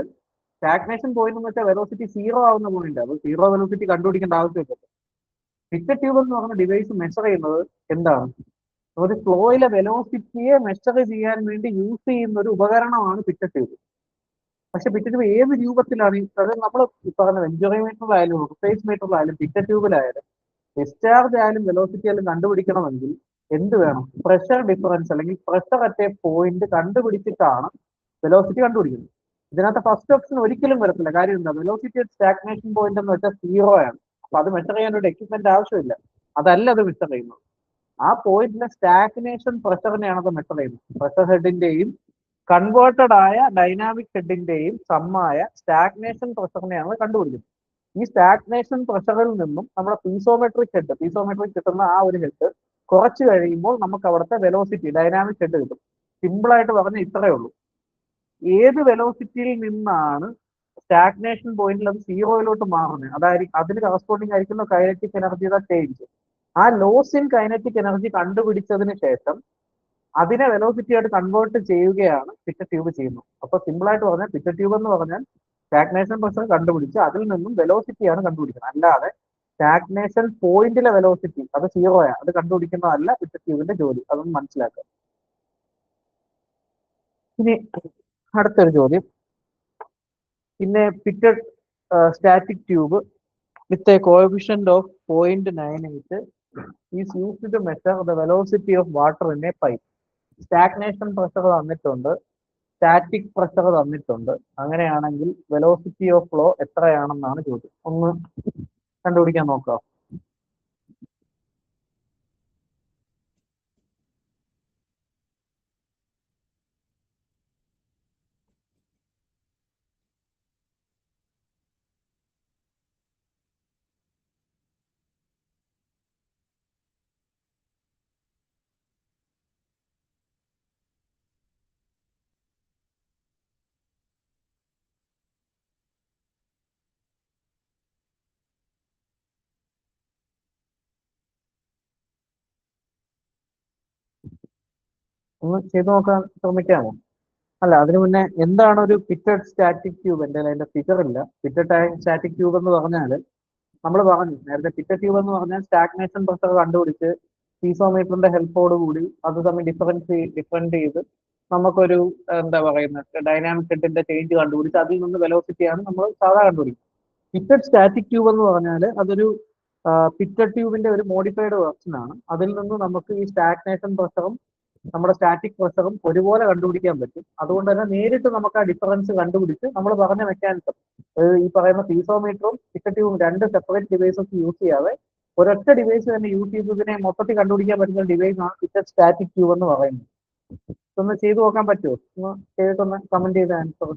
സ്റ്റാഗ്നേഷൻ പോയിന്റ് എന്ന് വെച്ചാൽ വെലോസിറ്റി 0 ആവുന്ന പോയിന്റ്. അത് 0 വെലോസിറ്റി കണ്ടുപിടിക്കേണ്ട ആവശ്യമില്ല. പിറ്റ് ട്യൂബ് എന്ന് പറയുന്ന ഡിവൈസ് മെഷർ ചെയ്യുന്നത് എന്താണ്? ഒരു ഫ്ലോയിലെ വെലോസിറ്റിയെ മെഷർ ചെയ്യാൻ വേണ്ടി യൂസ് ചെയ്യുന്ന ഒരു ഉപകരണമാണ് പിറ്റ് ട്യൂബ്. പക്ഷെ പിറ്റ് ട്യൂബ് ഏത് രൂപത്തിലാണ്? അത് നമ്മൾ പറഞ്ഞ വെഞ്ചറി മീറ്ററിലായാലും സർഫേസ് മീറ്ററിലായാലും പിറ്റ് ട്യൂബിലായാലും ഡിസ്ചാർജ് ആയാലും വെലോസിറ്റി ആയാലും കണ്ടുപിടിക്കണമെങ്കിൽ എന്ത് വേണം? പ്രഷർ ഡിഫറൻസ് അല്ലെങ്കിൽ പ്രഷർ അറ്റ് എ പോയിന്റ് കണ്ടുപിടിച്ചിട്ടാണ് വെലോസിറ്റി കണ്ടുപിടിക്കുന്നത്. ഇതിനകത്ത് ഫസ്റ്റ് ഓപ്ഷൻ ഒരിക്കലും വരത്തില്ല. കാര്യം എന്താ? വെലോസിറ്റി അറ്റ് സ്റ്റാഗ്നേഷൻ പോയിന്റ് എന്ന് വെച്ചാൽ 0 ആണ്. അപ്പൊ അത് മെഷർ ചെയ്യാൻ ഒരു എക്യുപ്മെന്റ് ആവശ്യമില്ല. അതല്ല അത് മെഷർ ചെയ്യുന്നത്. ആ പോയിന്റിലെ സ്റ്റാഗ്നേഷൻ പ്രഷറിനെയാണ് അത് മെഷർ ചെയ്യുന്നത്. പ്രഷർ ഹെഡിന്റെയും കൺവേർട്ടഡ് ആയ ഡൈനാമിക് ഹെഡിന്റെയും സമ്മായ സ്റ്റാഗ്നേഷൻ പ്രഷറിനെയാണ് കണ്ടുപിടിക്കുന്നത്. ഈ സ്റ്റാഗ്നേഷൻ പ്രഷറിൽ നിന്നും നമ്മുടെ പീസോമെട്രിക് കിട്ടുന്ന ആ ഒരു ഹെഡ് കുറച്ച് കഴിയുമ്പോൾ നമുക്ക് അവിടുത്തെ വെലോസിറ്റി ഡൈനാമിക് ഹെഡ് കിട്ടും. സിമ്പിൾ ആയിട്ട് പറഞ്ഞാൽ ഇത്രയേ ഉള്ളൂ. ഏത് വെലോസിറ്റിയിൽ നിന്നാണ് സ്റ്റാഗ്നേഷൻ പോയിന്റിൽ അത് 0യിലോട്ട് മാറുന്നത്, അതായിരിക്കും അതിന് കറസ്പോണ്ടിങ് ആയിരിക്കുന്ന കൈനറ്റിക് എനർജിയുടെ ചേഞ്ച്. ആ ലോസ് ഇൻ കൈനറ്റിക് എനർജി കണ്ടുപിടിച്ചതിന് ശേഷം അതിനെ വെലോസിറ്റി ആയിട്ട് കൺവേർട്ട് ചെയ്യുകയാണ് പിറ്റ് ട്യൂബ് ചെയ്യുന്നത്. അപ്പൊ സിമ്പിൾ ആയിട്ട് പറഞ്ഞാൽ പിറ്റ് ട്യൂബ് എന്ന് പറഞ്ഞാൽ സ്റ്റാഗ്നേഷൻ പ്രഷർ കണ്ടുപിടിച്ച് അതിൽ നിന്നും വെലോസിറ്റിയാണ് കണ്ടുപിടിക്കുന്നത്. അല്ലാതെ സ്റ്റാഗ്നേഷൻ പോയിന്റിലെ വെലോസിറ്റി അത് 0 അത് കണ്ടുപിടിക്കുന്നതല്ല പിറ്റ് ട്യൂബിന്റെ ജോലി. അതൊന്ന് മനസ്സിലാക്കുക. ഇനി അടുത്തൊരു ചോദ്യം. പിന്നെ pitot static tube with a coefficient of 0.98 is used to measure the velocity of water in a pipe. Stagnation pressure തന്നിട്ടുണ്ട്, സ്റ്റാറ്റിക് പ്രഷർ തന്നിട്ടുണ്ട്. അങ്ങനെയാണെങ്കിൽ വെലോസിറ്റി ഓഫ് ഫ്ലോ എത്രയാണെന്നാണ് ചോദ്യം. ഒന്ന് കണ്ടുപിടിക്കാൻ നോക്കാം. ഒന്ന് ചെയ്തു നോക്കാൻ ശ്രമിക്കാമോ? അല്ല, അതിനു മുന്നേ എന്താണ് ഒരു പിറ്റഡ് സ്റ്റാറ്റിക് ട്യൂബ്? എൻ്റെ അതിന്റെ ഫിഗർ ഇല്ല. പിറ്റഡ് സ്റ്റാറ്റിക് ട്യൂബ് എന്ന് പറഞ്ഞാൽ നമ്മൾ പറഞ്ഞു നേരത്തെ, പിറ്റഡ് ട്യൂബ് എന്ന് പറഞ്ഞാൽ സ്റ്റാഗ്നേഷൻ പ്രഷർ കണ്ടുപിടിച്ച് പീസോമീറ്ററിന്റെ ഹെൽപ്പോട് കൂടി അത് തമ്മിൽ ഡിഫറൻറ്റ് ചെയ്ത് നമുക്കൊരു എന്താ പറയുന്നത് ഡൈനാമിക് ഹെഡിന്റെ ചേഞ്ച് കണ്ടുപിടിച്ച് അതിൽ നിന്ന് വെലോസിറ്റിയാണ് നമ്മൾ സാധാ കണ്ടുപിടിക്കുന്നത്. പിറ്റഡ് സ്റ്റാറ്റിക് ട്യൂബ് എന്ന് പറഞ്ഞാൽ അതൊരു പിറ്റഡ് ട്യൂബിന്റെ ഒരു മോഡിഫൈഡ് വെർഷൻ ആണ്. അതിൽ നിന്ന് നമുക്ക് ഈ സ്റ്റാഗ്നേഷൻ പ്രഷറും നമ്മുടെ സ്റ്റാറ്റിക് പ്രഷറും ഒരുപോലെ കണ്ടുപിടിക്കാൻ പറ്റും. അതുകൊണ്ട് തന്നെ നേരിട്ട് നമുക്ക് ആ ഡിഫറൻസ് കണ്ടുപിടിച്ച് നമ്മൾ പറഞ്ഞ മെക്കാനിസം ഈ പറയുന്ന പീസോമീറ്ററും പിക്കറ്റ്യൂബും രണ്ട് സെപ്പറേറ്റ് ഡിവൈസസ് യൂസ് ചെയ്യാതെ ഒരൊറ്റ ഡിവൈസ് തന്നെ യൂസ് ചെയ്ത് ഇതിനെ മൊത്തത്തിൽ കണ്ടുപിടിക്കാൻ പറ്റുന്ന ഡിവൈസ് ആണ് പിക്കറ്റ് സ്റ്റാറ്റിക് ട്യൂബ് എന്ന് പറയുന്നത്. ഇതൊന്ന് ചെയ്തു നോക്കാൻ പറ്റുമോ? ഒന്ന് ചെയ്തിട്ടൊന്ന് കമന്റ് ചെയ്ത ആൻസർ.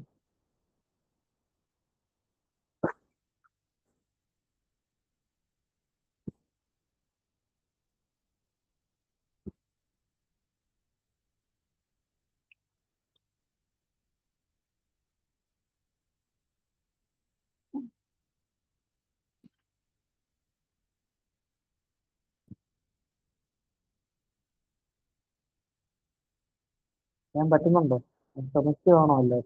ഞാൻ പറ്റുന്നുണ്ടോ? ശ്രമിക്കുകയാണോ അല്ലേ?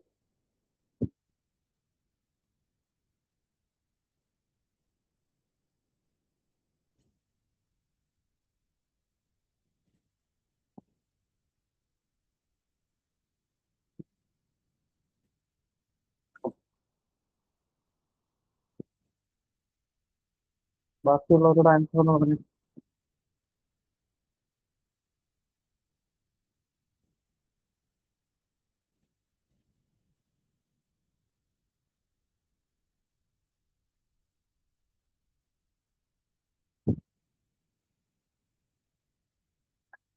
ബാക്കിയുള്ളവരുടെ ആൻസർ എന്ന് പറഞ്ഞു.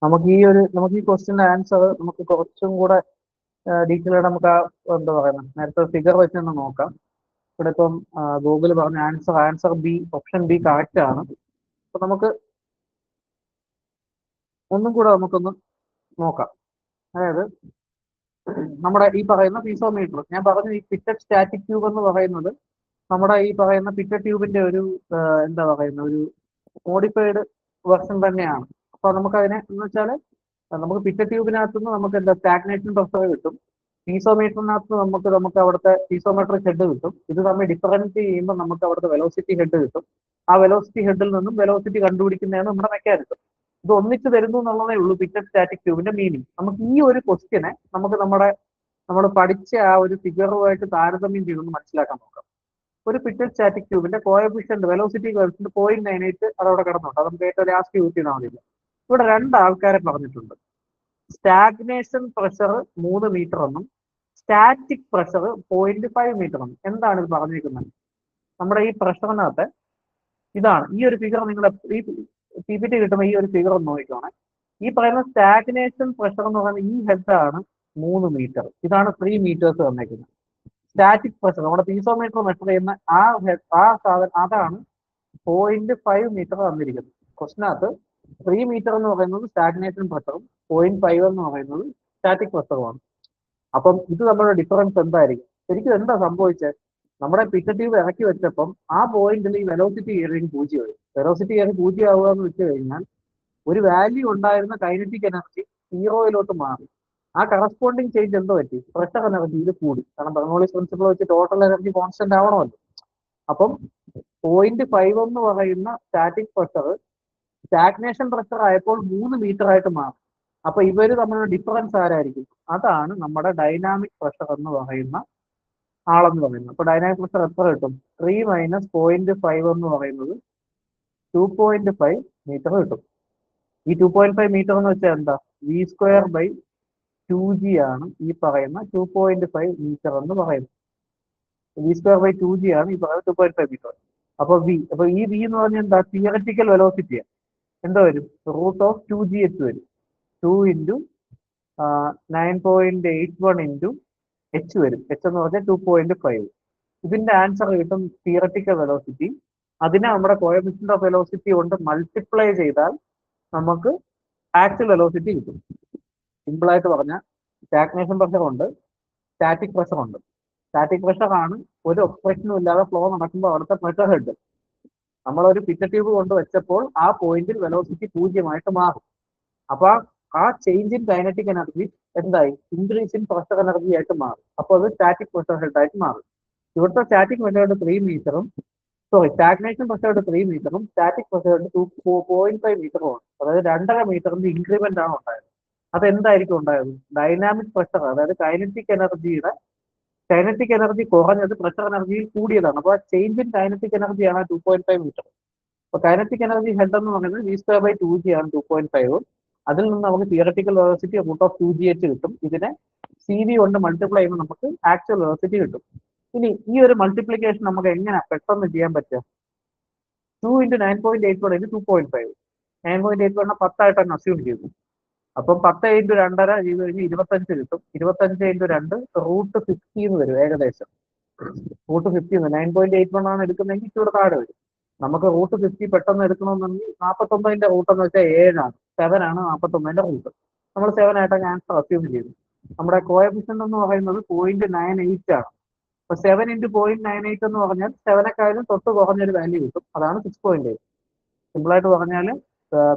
നമുക്ക് ഈ ക്വസ്റ്റിന്റെ ആൻസർ നമുക്ക് കുറച്ചും കൂടെ ഡീറ്റെയിൽ ആയിട്ട് നമുക്ക് എന്താ പറയുന്നത് നേരത്തെ ഫിഗർ വെച്ച് തന്നെ നോക്കാം. ഇവിടെ ഇപ്പം ഗൂഗിൾ പറഞ്ഞ answer B, option B correct ആണ്. അപ്പൊ നമുക്ക് ഒന്നും കൂടെ നമുക്കൊന്ന് നോക്കാം. അതായത് നമ്മുടെ ഈ പറയുന്ന പീസോമീറ്റർ ഞാൻ പറഞ്ഞു, ഈ പിറ്റഡ് സ്റ്റാറ്റിക് ട്യൂബ് എന്ന് പറയുന്നത് നമ്മുടെ ഈ പറയുന്ന പിറ്റഡ് ട്യൂബിന്റെ ഒരു എന്താ പറയുന്ന ഒരു മോഡിഫൈഡ് വെർഷൻ തന്നെയാണ്. അപ്പൊ നമുക്ക് അതിനെ എന്ന് വെച്ചാൽ നമുക്ക് പിറ്റഡ് ട്യൂബിനകത്തുനിന്ന് നമുക്ക് എന്താ സ്റ്റാഗ്നേഷൻ പ്രഷർ കിട്ടും. പീസോമീറ്ററിനകത്ത് നമുക്ക് അവിടുത്തെ പീസോമെട്രിക് ഹെഡ് കിട്ടും. ഇത് തമ്മിൽ ഡിഫറൻസ് ചെയ്യുമ്പോൾ നമുക്ക് അവിടുത്തെ വെലോസിറ്റി ഹെഡ് കിട്ടും. ആ വെലോസിറ്റി ഹെഡിൽ നിന്നും വെലോസിറ്റി കണ്ടുപിടിക്കുന്നതാണ് നമ്മുടെ മെക്കാനിസം. ഇത് ഒന്നിച്ച് തരുന്നു എന്നുള്ളതേ ഉള്ളൂ പിറ്റഡ് സ്റ്റാറ്റിക് ട്യൂബിന്റെ മീനിങ്. നമുക്ക് ഈ ഒരു ക്വസ്റ്റ്യനെ നമുക്ക് നമ്മൾ പഠിച്ച ആ ഒരു ഫിഗറുമായിട്ട് താരതമ്യം ചെയ്തൊന്ന് മനസ്സിലാക്കാൻ നോക്കാം. ഒരു പിറ്റഡ് സ്റ്റാറ്റിക് ട്യൂബിന്റെ കോഎഫിഷ്യന്റ് വെലോസിറ്റി കോഎഫിഷ്യന്റ് 0.98 അതവിടെ കിടന്നുണ്ട്. അത് നമുക്ക് ഏറ്റവും ലാസ്റ്റ് യൂസ് ചെയ്താൽ മതി. ഇവിടെ രണ്ട് ആൾക്കാരെ പറഞ്ഞിട്ടുണ്ട്. സ്റ്റാഗ്നേഷൻ പ്രഷർ 3 മീറ്റർ എന്നും സ്റ്റാറ്റിക് പ്രഷർ 0.5 മീറ്റർ എന്നും. എന്താണ് ഇത് പറഞ്ഞിരിക്കുന്നത്? നമ്മുടെ ഈ പ്രഷറിനകത്ത് ഇതാണ് ഈ ഒരു ഫിഗർ. നിങ്ങൾ ഈ പി പി ടി കിട്ടുമ്പോൾ ഈ ഒരു ഫിഗർ ഒന്ന് നോക്കിക്കോണേ. ഈ പറയുന്ന സ്റ്റാഗ്നേഷൻ പ്രഷർ എന്ന് പറയുന്നത് ഈ ഹെഡാണ് 3 മീറ്റർ. ഇതാണ് 3 മീറ്റേഴ്സ് തന്നേക്കുന്നത്. സ്റ്റാറ്റിക് പ്രഷർ നമ്മുടെ പീസോമീറ്റർ മെഷർ ചെയ്യുന്ന ആ സാധനം അതാണ് 0.5 മീറ്റർ തന്നിരിക്കുന്നത്. ക്വസ്റ്റിനകത്ത് 3 മീറ്റർ എന്ന് പറയുന്നത് സ്റ്റാഗ്നേഷൻ പ്രഷറും 0.5 എന്ന് പറയുന്നത് സ്റ്റാറ്റിക് പ്രഷറുമാണ്. അപ്പം ഇത് നമ്മുടെ ഡിഫറൻസ് എന്തായിരിക്കും? ശരിക്കും എന്താ സംഭവിച്ചത്? നമ്മുടെ പിറ്റഡ് ട്യൂബ് ഇറക്കി വെച്ചപ്പം ആ പോയിന്റിൽ ഈ വെലോസിറ്റി കയറി 0 ആയി. വെലോസിറ്റി കയറി 0 ആവുക എന്ന് വെച്ച് കഴിഞ്ഞാൽ ഒരു വാല്യൂ ഉണ്ടായിരുന്ന കൈനറ്റിക് എനർജി 0 മാറി. ആ കറസ്പോണ്ടിങ് ചേഞ്ച് എന്തോ പറ്റി? പ്രഷർ എനർജിയിൽ കൂടി. കാരണം ബെർണോളിസ് പ്രിൻസിപ്പിൾ വെച്ച് ടോട്ടൽ എനർജി കോൺസ്റ്റന്റ് ആവണമല്ലോ. അപ്പം 0.5 എന്ന് പറയുന്ന സ്റ്റാറ്റിക് പ്രഷർ സ്റ്റാഗ്നേഷൻ പ്രഷർ ആയപ്പോൾ 3 മീറ്റർ ആയിട്ട് മാറും. അപ്പൊ ഇവര് തമ്മിലുള്ള ഡിഫറൻസ് ആരായിരിക്കും? അതാണ് നമ്മുടെ ഡൈനാമിക് പ്രഷർ എന്ന് പറയുന്ന ആളെന്ന് പറയുന്നത്. അപ്പൊ ഡൈനാമിക് പ്രഷർ എത്ര കിട്ടും? 3 മൈനസ് 0.5 എന്ന് പറയുന്നത് 2.5 മീറ്റർ കിട്ടും. ഈ 2.5 മീറ്റർ എന്ന് വെച്ചാൽ എന്താ? v²/2g ആണ് ഈ പറയുന്ന 2.5 മീറ്റർ എന്ന് പറയുന്നത്. v²/2g ആണ് ഈ പറയുന്ന 2.5 മീറ്റർ. അപ്പൊ ഈ v എന്ന് പറഞ്ഞാൽ എന്താ? തിയററ്റിക്കൽ വെലോസിറ്റിയാണ്. എന്താ വരും? √2gh വരും. 2 ഇൻറ്റു 9.81 ഇൻറ്റു h വരും. h എന്ന് പറഞ്ഞാൽ 2.5. ഇതിന്റെ ആൻസർ കിട്ടും തിയററ്റിക്കൽ വെലോസിറ്റി. അതിനെ നമ്മുടെ കോഎഫിഷ്യന്റ് ഓഫ് വെലോസിറ്റി കൊണ്ട് മൾട്ടിപ്ലൈ ചെയ്താൽ നമുക്ക് ആക്ച്വൽ വെലോസിറ്റി കിട്ടും. സിമ്പിൾ ആയിട്ട് പറഞ്ഞാൽ സ്റ്റാഗ്നേഷൻ പ്രഷർ ഉണ്ട്, സ്റ്റാറ്റിക് പ്രഷർ ഉണ്ട്. സ്റ്റാറ്റിക് പ്രഷർ ആണ് ഒരു ഒബ്സ്ട്രക്ഷനും ഇല്ലാതെ ഫ്ലോ നടക്കുമ്പോൾ അവിടുത്തെ പ്രഷർ ഹെഡ്. നമ്മളൊരു പിറ്റഡ് ട്യൂബ് കൊണ്ട് വെച്ചപ്പോൾ ആ പോയിന്റിൽ വെലോസിറ്റി 0 മാറും. അപ്പൊ ആ ചേഞ്ച് ഇൻ കൈനറ്റിക് എനർജി എന്തായി? ഇൻക്രീസ് ഇൻ പ്രഷർ എനർജി ആയിട്ട് മാറും. അപ്പോൾ അത് സ്റ്റാറ്റിക് പ്രഷർ ഹെഡ് ആയിട്ട് മാറും. ഇവിടുത്തെ സ്റ്റാറ്റിക് മെത്തേഡ് 3 മീറ്ററും സ്റ്റാഗ്നേഷൻ പ്രഷർ 3 മീറ്ററും സ്റ്റാറ്റിക് പ്രഷർ 2.5 മീറ്ററുമാണ്. അതായത് 2.5 മീറ്ററിന്റെ ഇൻക്രിമെന്റ് ആണ് ഉണ്ടായത്. അതെന്തായിരിക്കും ഉണ്ടായത്? ഡൈനാമിക് പ്രഷർ, അതായത് കൈനറ്റിക് എനർജി കുറഞ്ഞത് പ്രഷർ എനർജിയിൽ കൂടിയതാണ്. അപ്പൊ ചേഞ്ച് ഇൻ കൈനറ്റിക് എനർജിയാണ് 2.5 മീറ്റർ. അപ്പൊ കൈനറ്റിക് എനർജി ഹെഡ് എന്ന് പറയുന്നത് v²/2g ആണ് 2.5. അതിൽ നിന്ന് നമുക്ക് തിയററ്റിക്കൽ വെലോസിറ്റി √2gh കിട്ടും. ഇതിനെ CV കൊണ്ട് മൾട്ടിപ്ലൈ ചെയ്യുമ്പോൾ നമുക്ക് ആക്ച്വൽ വെലോസിറ്റി കിട്ടും. ഇനി ഈ ഒരു മൾട്ടിപ്ലിക്കേഷൻ നമുക്ക് എങ്ങനെ പെട്ടെന്ന് ചെയ്യാൻ പറ്റുക? 2 × 9.81 × 2.5. 9.81 10 തന്നെ അസ്യൂം ചെയ്തു. അപ്പം 10 × 2.5 ചെയ്ത് കഴിഞ്ഞ് 25 കിട്ടും. 25 × 2 √50 എന്ന് വരും ഏകദേശം. √50 9.81 ആണ് എടുക്കുന്നതെങ്കിൽ ഇച്ചിരി താഴെ വരും. നമുക്ക് √50 പെട്ടെന്ന് എടുക്കണമെന്നുണ്ടെങ്കിൽ 49ന്റെ റൂട്ട് എന്ന് വെച്ചാൽ 7 ആണ്. 7 ആണ് 49ന്റെ റൂട്ട്. നമ്മൾ 7 ആയിട്ടാണ് ആൻസർ അസ്യൂം ചെയ്തു. നമ്മുടെ കോഎഫിഷ്യന്റ് എന്ന് പറയുന്നത് 0.98 ആണ്. അപ്പൊ 7 × 0.98 എന്ന് പറഞ്ഞാൽ 7നെക്കാളും തൊട്ട് കുറഞ്ഞൊരു വാല്യൂ കിട്ടും. അതാണ് 6.8. സിമ്പിളായിട്ട് പറഞ്ഞാൽ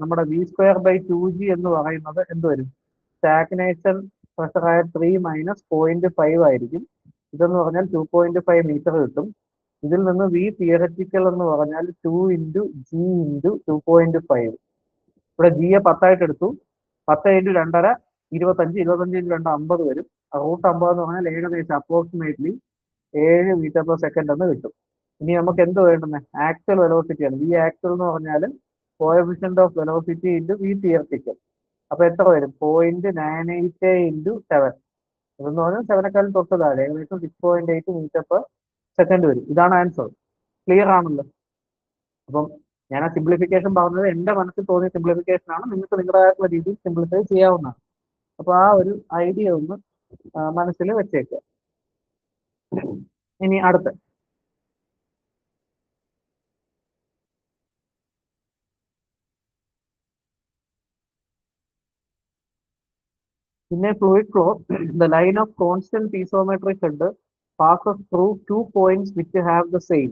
നമ്മുടെ v²/2g എന്ന് പറയുന്നത് എന്ത് വരും? സ്റ്റാഗ്നേഷൻ പ്രഷറായ 3 - 0.5 ആയിരിക്കും. ഇതെന്ന് പറഞ്ഞാൽ 2.5 മീറ്റർ കിട്ടും. ഇതിൽ നിന്ന് v തിയററ്റിക്കൽ എന്ന് പറഞ്ഞാൽ 2 × g × 2.5. ഇവിടെ g യെ 10 ആയിട്ട് എടുത്തു. 10 × 2.5 25. 25 × 2 50 വരും. √50 എന്ന് പറഞ്ഞാൽ ഏകദേശം അപ്രോക്സിമേറ്റ്ലി 7 മീറ്റർ/സെക്കൻഡ് എന്ന് കിട്ടും. ഇനി നമുക്ക് എന്ത് വേണ്ടുന്നത്? ആക്ച്വൽ വെലോസിറ്റിയാണ്. v ആക്ച്വൽ എന്ന് പറഞ്ഞാൽ coefficient of velocity × v theoretical. അപ്പൊ എത്ര വരും? 0.98 × 7. ഇതെന്ന് പറഞ്ഞാൽ 7നെക്കാളും തൊട്ട് താഴെ ഏകദേശം 6.8 മീറ്റർ/സെക്കൻഡ് വരും. ഇതാണ് ആൻസർ. ക്ലിയർ ആണല്ലോ? അപ്പം ഞാൻ ആ സിംപ്ലിഫിക്കേഷൻ പറഞ്ഞത് എന്റെ മനസ്സിൽ തോന്നിയ സിംപ്ലിഫിക്കേഷൻ ആണ്. നിങ്ങൾക്ക് നിങ്ങളുടേതായിട്ടുള്ള രീതിയിൽ സിംപ്ലിഫൈ ചെയ്യാവുന്നതാണ്. അപ്പൊ ആ ഒരു ഐഡിയ ഒന്ന് മനസ്സിൽ വെച്ചേക്കുക. ഇനി അടുത്ത in a fluid flow, the line of constant piezometric head passes through 2 points which have the same.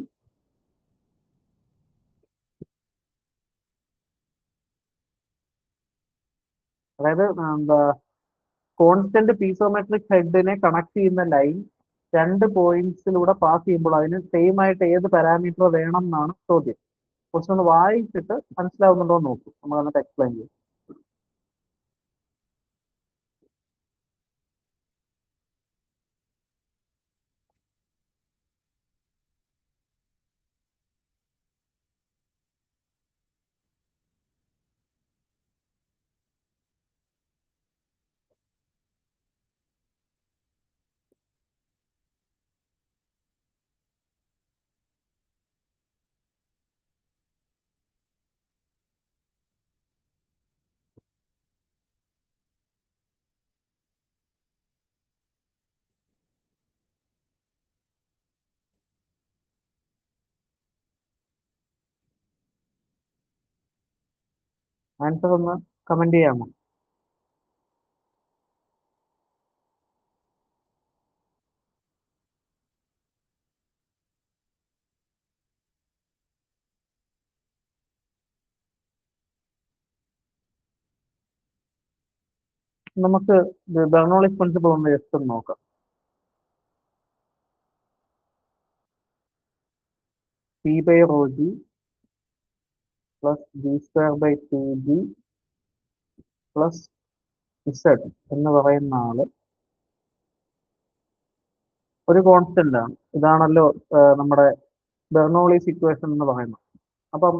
അതായത് കോൺസ്റ്റന്റ് പീസോമെട്രിക് ഹെഡിനെ കണക്ട് ചെയ്യുന്ന ലൈൻ 2 പോയിന്റ്സിലൂടെ പാസ് ചെയ്യുമ്പോൾ അതിന് സെയിം ആയിട്ട് ഏത് പാരാമീറ്റർ വേണം എന്നാണ് ചോദ്യം. ക്വസ്റ്റൻ ഒന്ന് വായിച്ചിട്ട് മനസ്സിലാവുന്നുണ്ടോ എന്ന് നോക്കൂ. നമ്മൾ എന്നിട്ട് എക്സ്പ്ലെയിൻ ചെയ്യും. ആൻസർ ഒന്ന് കമന്റ് ചെയ്യാമോ? നമുക്ക് ബെർണോളിസ് പ്രിൻസിപ്പിൾ ഒന്ന് ജസ്റ്റ് ഒന്ന് നോക്കാം. P/ρg plus v²/2g plus z എന്ന് പറയുന്ന ആള് ഒരു കോൺസ്റ്റന്റ് ആണ്. ഇതാണല്ലോ നമ്മുടെ ബെർണോളിസ് ഇക്വേഷൻ എന്ന് പറയുന്നത്. അപ്പം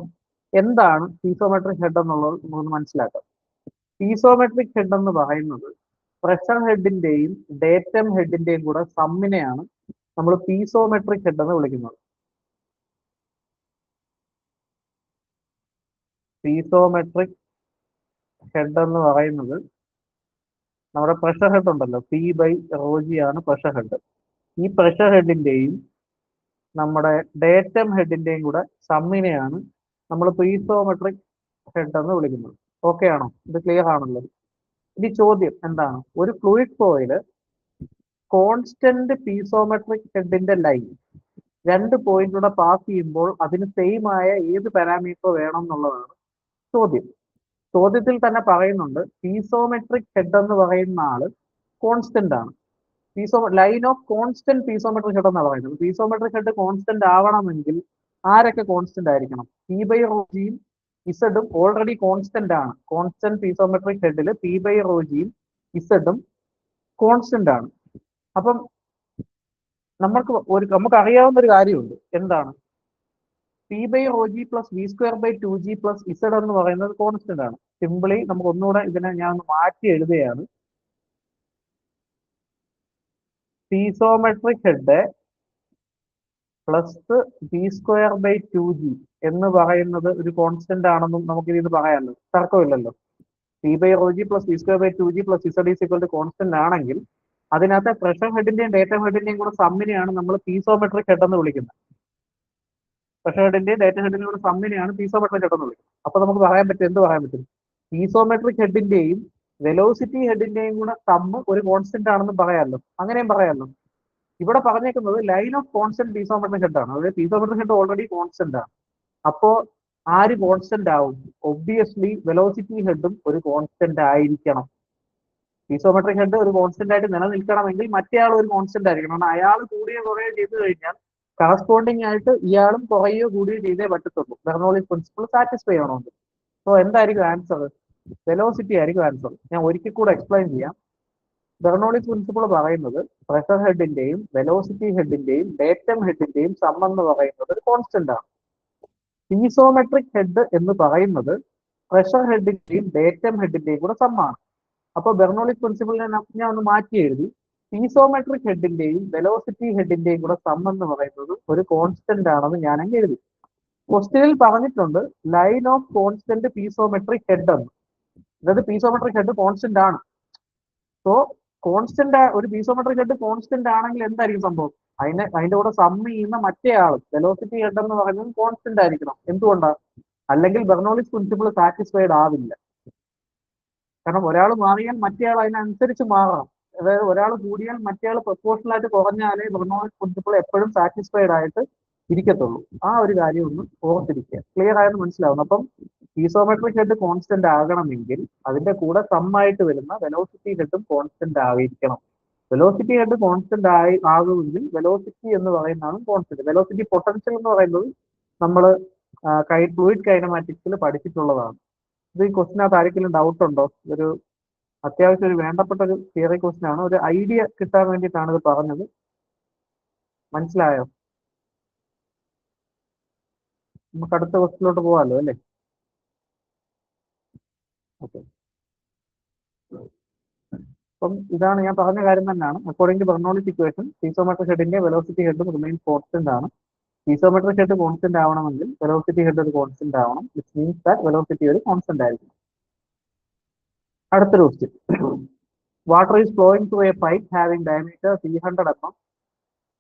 എന്താണ് പീസോമെട്രിക് ഹെഡ് എന്നുള്ളത് നമുക്ക് മനസ്സിലാക്കാം. പീസോമെട്രിക് ഹെഡ് എന്ന് പറയുന്നത് പ്രഷർ ഹെഡിന്റെയും ഡേറ്റം ഹെഡിന്റെയും കൂടെ സമ്മിനെയാണ് നമ്മൾ പീസോമെട്രിക് ഹെഡ് എന്ന് വിളിക്കുന്നത്. പീസോമെട്രിക് ഹെഡ് എന്ന് പറയുന്നത് നമ്മുടെ പ്രഷർ ഹെഡ് ഉണ്ടല്ലോ, P/ρg ആണ് പ്രഷർ ഹെഡ്. ഈ പ്രഷർ ഹെഡിന്റെയും നമ്മുടെ ഡേറ്റം ഹെഡിന്റെയും കൂടെ സമ്മിനെയാണ് നമ്മൾ പീസോമെട്രിക് ഹെഡ് എന്ന് വിളിക്കുന്നത്. ഓക്കെ ആണോ? ഇത് ക്ലിയർ ആണല്ലോ? ഇനി ചോദ്യം എന്താണ്? ഒരു ഫ്ലൂയിഡ് ഫ്ലോയിൽ കോൺസ്റ്റന്റ് പീസോമെട്രിക് ഹെഡിന്റെ ലൈൻ 2 പോയിന്റിലൂടെ പാസ് ചെയ്യുമ്പോൾ അതിന് സെയിം ആയ ഏത് പാരാമീറ്റർ വേണം എന്നുള്ളതാണ് ചോദ്യം. ചോദ്യത്തിൽ തന്നെ പറയുന്നുണ്ട് പീസോമെട്രിക് ഹെഡ് എന്ന് പറയുന്ന ആള് കോൺസ്റ്റന്റ് ആണ്. Line of constant piezometric head എന്നാണ് പറയുന്നത്. പീസോമെട്രിക് ഹെഡ് കോൺസ്റ്റന്റ് ആവണമെങ്കിൽ ആരൊക്കെ കോൺസ്റ്റന്റ് ആയിരിക്കണം? P/ρgയും ഇസഡും ഓൾറെഡി കോൺസ്റ്റന്റ് ആണ്. കോൺസ്റ്റന്റ് പീസോമെട്രിക് ഹെഡിൽ P/ρgയും ഇസഡും കോൺസ്റ്റന്റ് ആണ്. അപ്പം നമുക്ക് അറിയാവുന്ന ഒരു കാര്യമുണ്ട്. എന്താണ്? P/ρg plus v²/2g plus z എന്ന് പറയുന്നത് കോൺസ്റ്റന്റ് ആണ്. സിംപിളി നമുക്ക് ഒന്നുകൂടെ ഇതിനെ ഞാൻ ഒന്ന് മാറ്റി എഴുതുകയാണ്. Piezometric head plus B square by 2g എന്ന് പറയുന്നത് ഒരു കോൺസ്റ്റന്റ് ആണെന്നും നമുക്ക് ഇത് പറയാമല്ലോ, തർക്കമില്ലല്ലോ. P by rho G plus B square by 2g plus Z is equal to constant ആണെങ്കിൽ അതിനകത്ത് പ്രഷർ ഹെഡിന്റെയും ഡേറ്റ ഹെഡിന്റെയും കൂടെ സമ്മിനെയാണ് നമ്മൾ പീസോമെട്രിക് ഹെഡ് എന്ന് വിളിക്കുന്നത്. പ്രഷർ ഹെഡിന്റെയും ഡേറ്റ ഹെഡിന്റെയും കൂടെ സമ്മിനെയാണ് പീസോമെട്രിക് ഹെഡ് എന്ന് വിളിക്കുന്നത്. അപ്പൊ നമുക്ക് പറയാൻ പറ്റും, എന്ത് പറയാൻ പറ്റും? പീസോമെട്രിക് ഹെഡിന്റെയും വെലോസിറ്റി ഹെഡിന്റെയും കൂടെ സമ്മ് ഒരു കോൺസ്റ്റന്റ് ആണെന്ന് പറയാമല്ലോ, അങ്ങനെയും പറയാമല്ലോ. ഇവിടെ പറഞ്ഞേക്കുന്നത് line of constant piezometric head ആണ്. അതായത് പീസോമെട്രിക് ഹെഡ് ഓൾറെഡി കോൺസ്റ്റന്റ് ആണ്. അപ്പോ ആര് കോൺസ്റ്റന്റ് ആവും? ഒബ്വിയസ്ലി വെലോസിറ്റി ഹെഡും ഒരു കോൺസ്റ്റന്റ് ആയിരിക്കണം. പീസോമെട്രിക് ഹെഡ് ഒരു കോൺസ്റ്റന്റ് ആയിട്ട് നിലനിൽക്കണമെങ്കിൽ മറ്റേ ആൾ ഒരു കോൺസ്റ്റന്റ് ആയിരിക്കണം. കാരണം അയാൾ കൂടിയോ കുറയോ ചെയ്തു കഴിഞ്ഞാൽ കറസ്പോണ്ടിങ് ആയിട്ട് ഇയാളും കുറയോ കൂടിയോ ചെയ്തേ പറ്റത്തുള്ളൂ, ബെർണോളിസ് പ്രിൻസിപ്പിൾ സാറ്റിസ്ഫൈ ചെയ്യണമെങ്കിൽ. സോ എന്തായിരിക്കും ആൻസർ? വെലോസിറ്റി ആയിരിക്കും ആൻസർ. ഞാൻ ഒരിക്കൽ കൂടെ എക്സ്പ്ലെയിൻ ചെയ്യാം. ബെർണോളിസ് പ്രിൻസിപ്പിൾ പറയുന്നത് പ്രഷർ ഹെഡിന്റെയും വെലോസിറ്റി ഹെഡിന്റെയും ഡേറ്റം ഹെഡിന്റെയും സം എന്ന് പറയുന്നത് ഒരു കോൺസ്റ്റന്റ് ആണ്. പീസോമെട്രിക് ഹെഡ് എന്ന് പറയുന്നത് പ്രഷർ ഹെഡിന്റെയും ഡേറ്റം ഹെഡിന്റെയും കൂടെ സമ്മാണ്. അപ്പോൾ ബെർണോളിസ് പ്രിൻസിപ്പിളിനെ ഞാൻ ഒന്ന് മാറ്റി എഴുതി. പീസോമെട്രിക് ഹെഡിന്റെയും വെലോസിറ്റി ഹെഡിന്റെയും കൂടെ സം എന്ന് പറയുന്നത് ഒരു കോൺസ്റ്റന്റ് ആണെന്ന് ഞാൻ അങ്ങ് എഴുതി. ക്വസ്റ്റ്യനിൽ പറഞ്ഞിട്ടുണ്ട് line of constant piezometric head എന്ന്. അതായത് പീസോമെട്രിക് ഹെഡ് കോൺസ്റ്റന്റ് ആണ്. സോ കോൺസ്റ്റന്റ് ഒരു പീസോമെട്രിക് ഹെഡ് കോൺസ്റ്റന്റ് ആണെങ്കിൽ എന്തായിരിക്കും സംഭവം? അതിന്റെ കൂടെ സമ്മ് ചെയ്യുന്ന മറ്റേ ആൾ വെലോസിറ്റി ഹെഡ് എന്ന് പറയുന്നത് കോൺസ്റ്റന്റ് ആയിരിക്കണം. എന്തുകൊണ്ടാണ്? അല്ലെങ്കിൽ ബെർണോളിസ് പ്രിൻസിപ്പിൾ സാറ്റിസ്ഫൈഡ് ആവില്ല. കാരണം ഒരാൾ മാറിയാൽ മറ്റേ ആൾ അതിനനുസരിച്ച് മാറണം. അതായത് ഒരാൾ കൂടിയാൽ മറ്റേ ആൾ പ്രൊപ്പോർഷണൽ ആയിട്ട് കുറഞ്ഞാലേ ബെർണോളിസ് പ്രിൻസിപ്പിൾ എപ്പോഴും സാറ്റിസ്ഫൈഡ് ആയിട്ട് ഇരിക്കത്തുള്ളൂ. ആ ഒരു കാര്യം ഒന്ന് ഓർത്തിരിക്കുക. ക്ലിയർ ആയെന്ന് മനസ്സിലാവുന്നു. അപ്പം പീസോമെട്രിക് ഹെഡ് കോൺസ്റ്റന്റ് ആകണമെങ്കിൽ അതിന്റെ കൂടെ സമ്മായിട്ട് വരുന്ന വെലോസിറ്റി ഹെഡും കോൺസ്റ്റന്റ് ആയിരിക്കണം. വെലോസിറ്റി ഹെഡ് കോൺസ്റ്റന്റ് ആകുമെങ്കിൽ വെലോസിറ്റി എന്ന് പറയുന്നതാണ് കോൺസ്റ്റന്റ്. വെലോസിറ്റി പൊട്ടൻഷ്യൽ എന്ന് പറയുന്നത് നമ്മൾ ഫ്ലൂയിഡ് കൈനമാറ്റിക്സിൽ പഠിച്ചിട്ടുള്ളതാണ്. ഇത് ഈ ക്വസ്റ്റിനകത്ത് ആർക്കെങ്കിലും ഡൗട്ട് ഉണ്ടോ? ഒരു അത്യാവശ്യം ഒരു വേണ്ടപ്പെട്ട ഒരു തിയറി ക്വസ്റ്റ്യൻ ആണ്. ഒരു ഐഡിയ കിട്ടാൻ വേണ്ടിയിട്ടാണ് ഇത് പറഞ്ഞത്. മനസ്സിലായോ? നമുക്ക് അടുത്ത ക്വസ്റ്റിലോട്ട് പോകാമല്ലോ അല്ലേ? ഓക്കെ. അപ്പം ഇതാണ് ഞാൻ പറഞ്ഞ കാര്യം തന്നെയാണ്. According to Bernoulli's equation piezometric ഹെഡിന്റെ വെലോസിറ്റി ഹെഡും റിമെയിൻ കോൺസ്റ്റന്റ് ആണ്. പീസോമെട്രിക് ഹെഡ് കോൺസ്റ്റന്റ് ആവണമെങ്കിൽ വെലോസിറ്റി ഹെഡ് ഒരു കോൺസ്റ്റന്റ് ആവണം. വിച്ച് മീൻസ് ദാറ്റ് വെലോസിറ്റി ഒരു കോൺസ്റ്റന്റ് ആയിരിക്കും. അടുത്തൊരു question. Water is flowing through a pipe having diameter 300 mm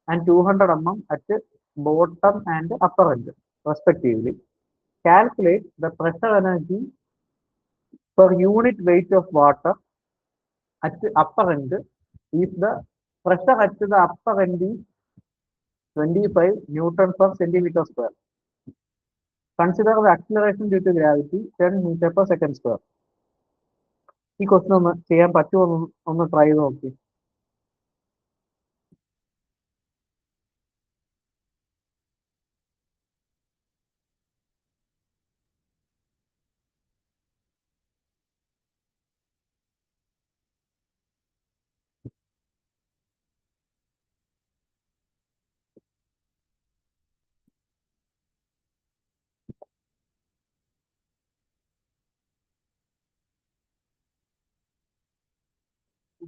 and 200 mm at bottom and upper end respectively. Calculate the pressure energy per unit weight of water at the upper end if the pressure at the upper end is 25 Newton per centimeter square. Consider the acceleration due to gravity 10 meter per second square. ഈ ക്വസ്റ്റ്യൻ ഒന്ന് ചെയ്യാൻ പറ്റുമോ ഒന്ന് ട്രൈ ചെയ്ത് നോക്കി.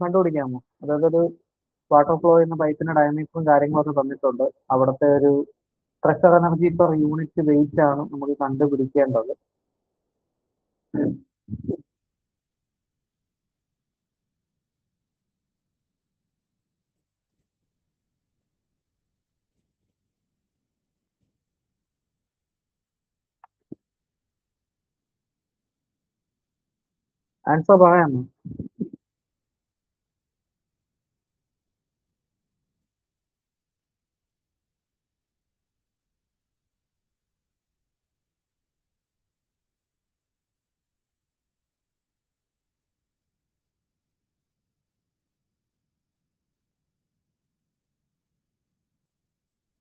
കണ്ടുപിടിക്കാമോ? അതായത് ഒരു വാട്ടർ ഫ്ലോ ചെയ്യുന്ന പൈപ്പിന്റെ ഡയമീറ്ററും കാര്യങ്ങളൊക്കെ തന്നിട്ടുണ്ട്. അവിടുത്തെ ഒരു pressure energy per unit weight ആണ് നമുക്ക് കണ്ടുപിടിക്കേണ്ടത്. ആൻസർ പറയാമോ?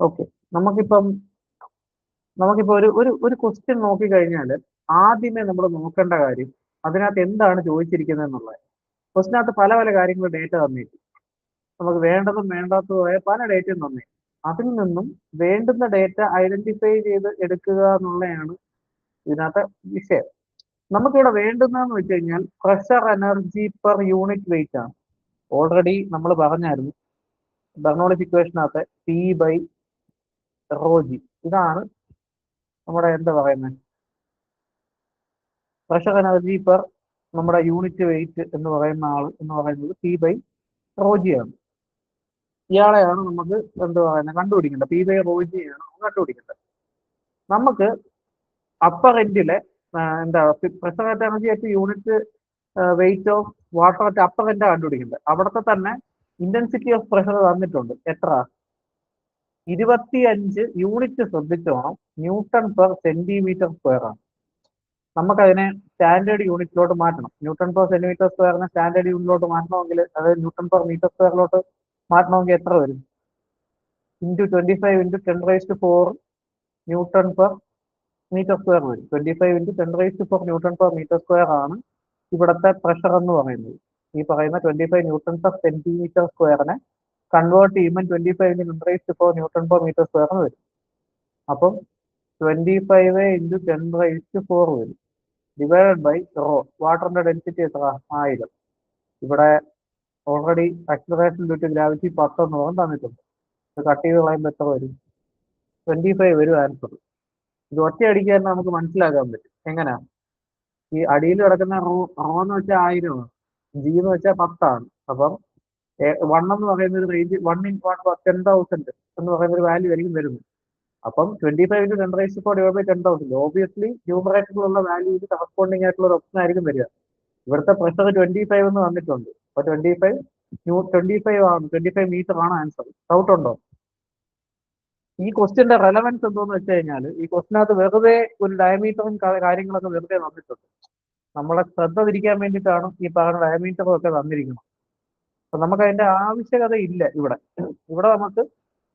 ഓക്കെ. നമുക്കിപ്പം ഒരു ഒരു ഒരു ക്വസ്റ്റ്യൻ നോക്കിക്കഴിഞ്ഞാൽ ആദ്യമേ നമ്മൾ നോക്കേണ്ട കാര്യം അതിനകത്ത് എന്താണ് ചോദിച്ചിരിക്കുന്നത് എന്നുള്ളത്. ക്വസ്റ്റിനകത്ത് പല പല കാര്യങ്ങൾ ഡേറ്റ തന്നേക്കും. നമുക്ക് വേണ്ടതും വേണ്ടാത്തതുമായ പല ഡേറ്റയും തന്നേക്കും. അതിൽ നിന്നും വേണ്ടുന്ന ഡേറ്റ ഐഡന്റിഫൈ ചെയ്ത് എടുക്കുക എന്നുള്ളതാണ് ഇതിനകത്തെ വിഷയം. നമുക്കിവിടെ വേണ്ടുന്നതെന്ന് വെച്ച് കഴിഞ്ഞാൽ pressure energy per unit weight ആണ്. ഓൾറെഡി നമ്മൾ പറഞ്ഞായിരുന്നു ബെർണോളിസ് ഇക്വേഷനകത്ത് പി ബൈ റോ ജി, ഇതാണ് നമ്മുടെ എന്താ പറയുന്നത് പ്രഷർ എനർജി പെർ നമ്മുടെ യൂണിറ്റ് വെയിറ്റ് എന്ന് പറയുന്ന ആൾ എന്ന് പറയുന്നത് പി ബൈ റോ ജി ആണ്. ഇയാളെയാണ് നമുക്ക് എന്താ പറയുന്നത് കണ്ടുപിടിക്കേണ്ടത്. പി ബൈ റോ ജി ആണ് കണ്ടുപിടിക്കേണ്ടത്. നമുക്ക് അപ്പർ എൻഡിലെ എന്താ pressure energy at unit weight of water at upper end കണ്ടുപിടിക്കേണ്ടത്. അവിടുത്തെ തന്നെ ഇന്റൻസിറ്റി ഓഫ് പ്രഷർ തന്നിട്ടുണ്ട്. എത്ര? 25 യൂണിറ്റ് ശ്രദ്ധിച്ചോണം, ന്യൂട്ടൺ പെർ സെന്റിമീറ്റർ സ്ക്വയർ ആണ്. നമുക്കതിനെ സ്റ്റാൻഡേർഡ് യൂണിറ്റിലോട്ട് മാറ്റണം. ന്യൂട്ടൺ പെർ സെന്റിമീറ്റർ സ്ക്വയറിനെ സ്റ്റാൻഡേർഡ് യൂണിറ്റിലോട്ട് മാറ്റണമെങ്കിൽ, അതായത് ന്യൂട്ടൺ പെർ മീറ്റർ സ്ക്വയറിലോട്ട് മാറ്റണമെങ്കിൽ എത്ര വരും? Into 25 into 10⁴ newton per metre square വരും. 25 into 10⁴ newton per metre square ആണ് ഇവിടുത്തെ പ്രഷർ എന്ന് പറയുന്നത്. ഈ പറയുന്ന 25 ന്യൂട്ടൺ പെർ സെന്റിമീറ്റർ സ്ക്വയറിനെ കൺവേർട്ട് ചെയ്യുമ്പോൾ 25 into 10⁴ newton per metre square വരും. അപ്പം 25 ഇൻറ്റു 10⁴ വരും, ഡിവൈഡഡ് ബൈ റോ. വാട്ടറിന്റെ ഡെൻസിറ്റി എത്ര? 1000. ഇവിടെ already acceleration due to gravity 10 എന്ന് പറഞ്ഞ് തന്നിട്ടുണ്ട്. കട്ട് ചെയ്ത് കളയുമ്പോൾ എത്ര വരും? 25 വരും ആൻസർ. ഇത് ഒറ്റയടിക്ക് തന്നെ നമുക്ക് മനസ്സിലാക്കാൻ പറ്റും. എങ്ങനെയാ? ഈ അടിയിൽ കിടക്കുന്ന റോ എന്ന് വെച്ചാൽ 1000 ആണ്, ജി എന്ന് വെച്ചാൽ 10 ആണ്. അപ്പം 1 എന്ന് പറയുന്ന ഒരു റേഞ്ച് 1 ഇൻ 10,000 എന്ന് പറയുന്ന ഒരു വാല്യൂ ആയിരിക്കും വരുന്നത്. അപ്പം 25 ഇൻറ്റു 10⁴ ഡിവൈഡ് ബൈ 10,000 ഓബിയസ്ലി ന്യൂമറേറ്ററിലുള്ള വാല്യൂവിന് കറസ്പോണ്ടിങ് ആയിട്ടുള്ള ഒരു ഓപ്ഷൻ ആയിരിക്കും വരിക. ഇവിടുത്തെ പ്രഷർ 25 എന്ന് വന്നിട്ടുണ്ട്. അപ്പൊ 25 ആണ്, 25 മീറ്റർ ആണ് ആൻസർ. ഡൗട്ട് ഉണ്ടോ? ഈ ക്വസ്റ്റ്യന്റെ റെലവൻസ് എന്തോന്ന് വെച്ച് കഴിഞ്ഞാൽ, ഈ ക്വസ്റ്റിനകത്ത് വെറുതെ ഒരു ഡയമീറ്ററും കാര്യങ്ങളൊക്കെ വെറുതെ വന്നിട്ടുണ്ട്. നമ്മളെ ശ്രദ്ധ തിരിക്കാൻ വേണ്ടിയിട്ടാണ് ഈ പറഞ്ഞ ഡയമീറ്ററും ഒക്കെ തന്നിരിക്കുന്നത്. അപ്പൊ നമുക്ക് അതിന്റെ ആവശ്യകത ഇല്ല ഇവിടെ. ഇവിടെ നമുക്ക്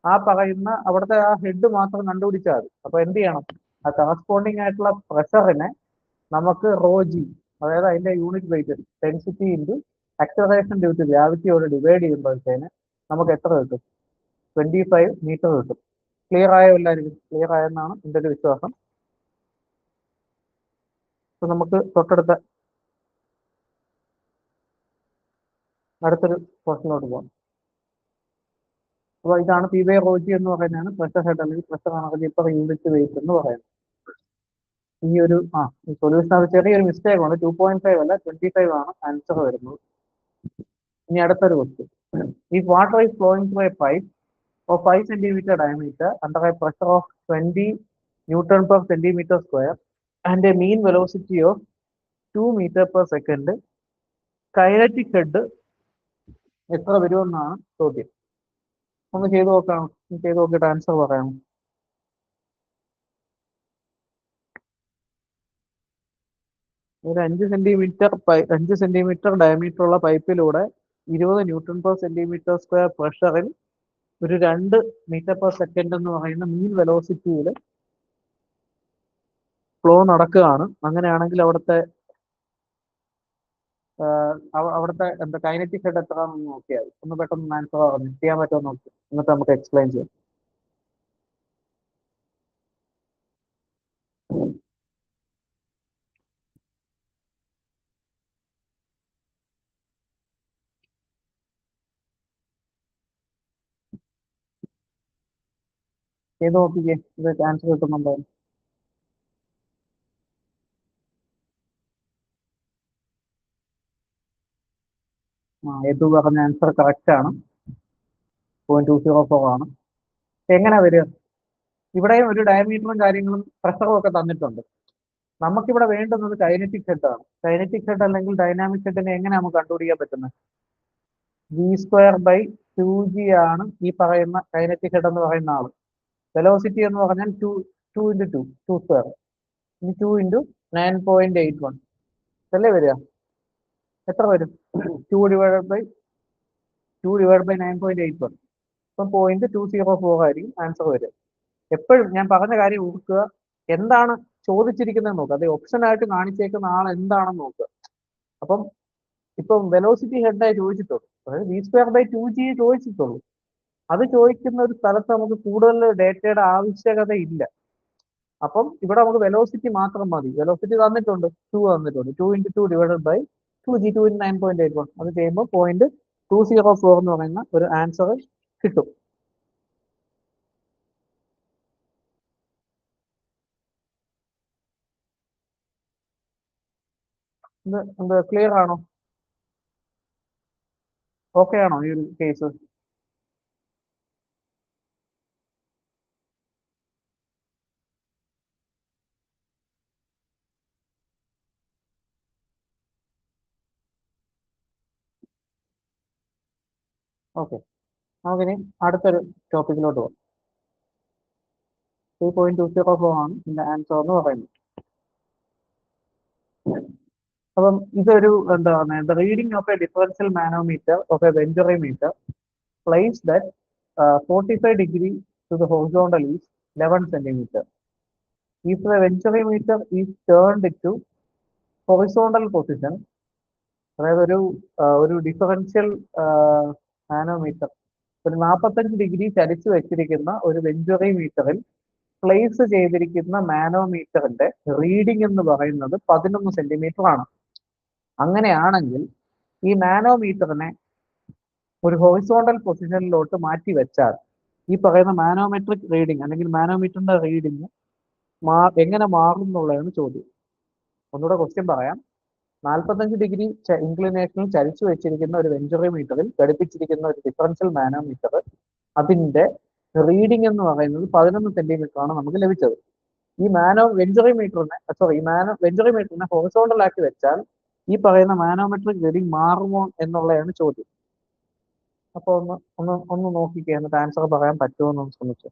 ആ പറയുന്ന അവിടുത്തെ ആ ഹെഡ് മാത്രം കണ്ടുപിടിച്ചാൽ മതി. അപ്പൊ എന്ത് ചെയ്യണം? ആ കറസ്പോണ്ടിങ് ആയിട്ടുള്ള പ്രഷറിനെ നമുക്ക് റോ ജി, അതായത് അതിന്റെ unit weight density into acceleration due to ഗ്രാവിറ്റിയോട് ഡിവൈഡ് ചെയ്യുമ്പോഴത്തേന് നമുക്ക് എത്ര കിട്ടും? 25 മീറ്റർ കിട്ടും. ക്ലിയർ ആയോ എല്ലാവർക്കും? ക്ലിയർ ആയെന്നാണ് എൻ്റെ ഒരു വിശ്വാസം. അപ്പൊ നമുക്ക് തൊട്ടടുത്ത അടുത്തൊരു ക്വസ്റ്റിനോട്ട് പോകാം. അപ്പോൾ ഇതാണ് പി ബൈ റോ ജി എന്ന് പറയുന്നതാണ് പ്രഷർ ഹെഡ് അല്ലെങ്കിൽ pressure energy per unit weight എന്ന് പറയുന്നത്. ഈ ഒരു സൊല്യൂഷൻ അത് ചെറിയൊരു മിസ്റ്റേക്ക് ഉണ്ട്. 2.5 അല്ല 25 ആണ് ആൻസർ വരുന്നത്. ഇനി അടുത്തൊരു ക്വസ്റ്റ്യൻ. ഈ water is flowing through a pipe of 5 centimeter diameter under a pressure of 20 Newton per centimeter square and a mean velocity of 2 meter per second. Kinetic head എത്ര വരുമെന്നാണ് ചോദ്യം. ഒന്ന് ചെയ്ത് നോക്കാം. ചെയ്ത് നോക്കിയിട്ട് ആൻസർ പറയാം. ഒരു 5 സെന്റിമീറ്റർ ഡയമീറ്റർ ഉള്ള പൈപ്പിലൂടെ 20 ന്യൂട്ടൺ പെർ സെന്റിമീറ്റർ സ്ക്വയർ പ്രഷറിൽ ഒരു 2 മീറ്റർ പെർ സെക്കൻഡ് എന്ന് പറയുന്ന മീൻ വെലോസിറ്റിയിൽ ഫ്ലോ നടക്കുകയാണ്. അങ്ങനെയാണെങ്കിൽ അവിടുത്തെ എന്താ കൈനറ്റിക് ഹെഡ് എത്രയാണെന്ന് നോക്കിയാൽ ഒന്ന് പെട്ടെന്ന് ആൻസർ പറഞ്ഞു ചെയ്യാൻ പറ്റുമോ നോക്കി, എന്നിട്ട് നമുക്ക് എക്സ്പ്ലെയിൻ ചെയ്യാം. ചെയ്ത് നോക്കിക്കേ, ഇത് ആൻസർ കിട്ടുന്നുണ്ടോ? ഏതു പറഞ്ഞ ആൻസർ കറക്റ്റ് ആണ്. 0.204 ആണ്. എങ്ങനെ വരിക? ഇവിടെയും ഒരു ഡയമീറ്ററും കാര്യങ്ങളും പ്രഷറും ഒക്കെ തന്നിട്ടുണ്ട്. നമുക്കിവിടെ വേണ്ടുന്നത് കൈനറ്റിക് ഹെഡ് ആണ്. കൈനറ്റിക് ഹെഡ് അല്ലെങ്കിൽ ഡൈനാമിക് ഹെഡിനെ എങ്ങനെ നമുക്ക് കണ്ടുപിടിക്കാൻ പറ്റുന്നത്? v²/2g ആണ് ഈ പറയുന്ന കൈനറ്റിക് ഹെഡ് എന്ന് പറയുന്ന ആള്. വെലോസിറ്റി എന്ന് പറഞ്ഞാൽ 2 ഇൻറ്റു 2 സ്ക്വയർ, ഇനി 2 ഇൻറ്റു 9.81 അല്ലേ വരിക? എത്ര വരും? 2 ഡിവൈഡഡ് ബൈ 9.81, ഇപ്പം 0.204 ആയിരിക്കും ആൻസർ വരിക. എപ്പോഴും ഞാൻ പറഞ്ഞ കാര്യം ഓർക്കുക, എന്താണ് ചോദിച്ചിരിക്കുന്നത് നോക്കുക, അത് ഓപ്ഷൻ ആയിട്ട് കാണിച്ചേക്കുന്ന ആൾ എന്താണെന്ന് നോക്കുക. അപ്പം ഇപ്പം വെലോസിറ്റി ഹെഡായി ചോദിച്ചിട്ടുള്ളൂ, അതായത് v²/2g ചോദിച്ചിട്ടുള്ളൂ. അത് ചോദിക്കുന്ന ഒരു സ്ഥലത്ത് നമുക്ക് കൂടുതൽ ഡേറ്റയുടെ ആവശ്യകത ഇല്ല. അപ്പം ഇവിടെ നമുക്ക് വെലോസിറ്റി മാത്രം മതി. വെലോസിറ്റി തന്നിട്ടുണ്ട്, 2 തന്നിട്ടുണ്ട്. 2 × 2 ഡിവൈഡഡ് ബൈ 2g, 209.81. അത് ചെയ്യുമ്പോൾ 0.204 എന്ന് പറയുന്ന ഒരു ആൻസർ കിട്ടും. എന്ത് ക്ലിയർ ആണോ? ഓക്കെ ആണോ ഈ ഒരു കേസ്? ഓക്കെ, നമുക്കിനി അടുത്തൊരു ടോപ്പിക്കിലോട്ട് പോകാം. 3.204 ആണ് ഇതിന്റെ ആൻസർ എന്ന് പറയുന്നത്. അപ്പം ഇതൊരു എന്താണ്, the reading of a differential manometer of a venturi meter place that 45 degree to the horizontal is 11 centimeter. If the venturimeter is turned to horizontal position, അതായത് ഒരു ഡിഫറൻഷ്യൽ മാനോമീറ്റർ ഒരു 45 ഡിഗ്രി ചരിച്ചു വെച്ചിരിക്കുന്ന ഒരു വെഞ്ചുറിമീറ്ററിൽ പ്ലേസ് ചെയ്തിരിക്കുന്ന മാനോമീറ്ററിന്റെ റീഡിംഗ് എന്ന് പറയുന്നത് 11 സെന്റിമീറ്റർ ആണ്. അങ്ങനെയാണെങ്കിൽ ഈ മാനോമീറ്ററിനെ ഒരു ഹൊറിസോണ്ടൽ പൊസിഷനിലോട്ട് മാറ്റി വെച്ചാൽ ഈ പറയുന്ന മാനോമെട്രിക് റീഡിംഗ് അല്ലെങ്കിൽ മാനോമീറ്ററിന്റെ റീഡിംഗ് എങ്ങനെ മാറും എന്നുള്ളതാണ് ചോദ്യം. ഒന്നുകൂടെ ക്വസ്റ്റ്യൻ പറയാം. 45 ഡിഗ്രി ഇൻക്ലിനേഷനിൽ ചരിച്ചു വെച്ചിരിക്കുന്ന ഒരു വെഞ്ചുറിമീറ്ററിൽ ഘടിപ്പിച്ചിരിക്കുന്ന ഒരു ഡിഫറൻഷ്യൽ മാനോമീറ്റർ, അതിന്റെ റീഡിംഗ് എന്ന് പറയുന്നത് 11 സെന്റിമീറ്റർ ആണ് നമുക്ക് ലഭിച്ചത്. ഈ വെഞ്ചുറിമീറ്ററിനെ ഹൊറിസോണ്ടൽ ആക്കി വെച്ചാൽ ഈ പറയുന്ന മാനോമെട്രിക് റീഡിംഗ് മാറുമോ എന്നുള്ളതാണ് ചോദ്യം. അപ്പൊ ഒന്ന് നോക്കിക്കേ, എന്നിട്ട് ആൻസർ പറയാൻ പറ്റുമോ എന്ന് ശ്രമിച്ചു.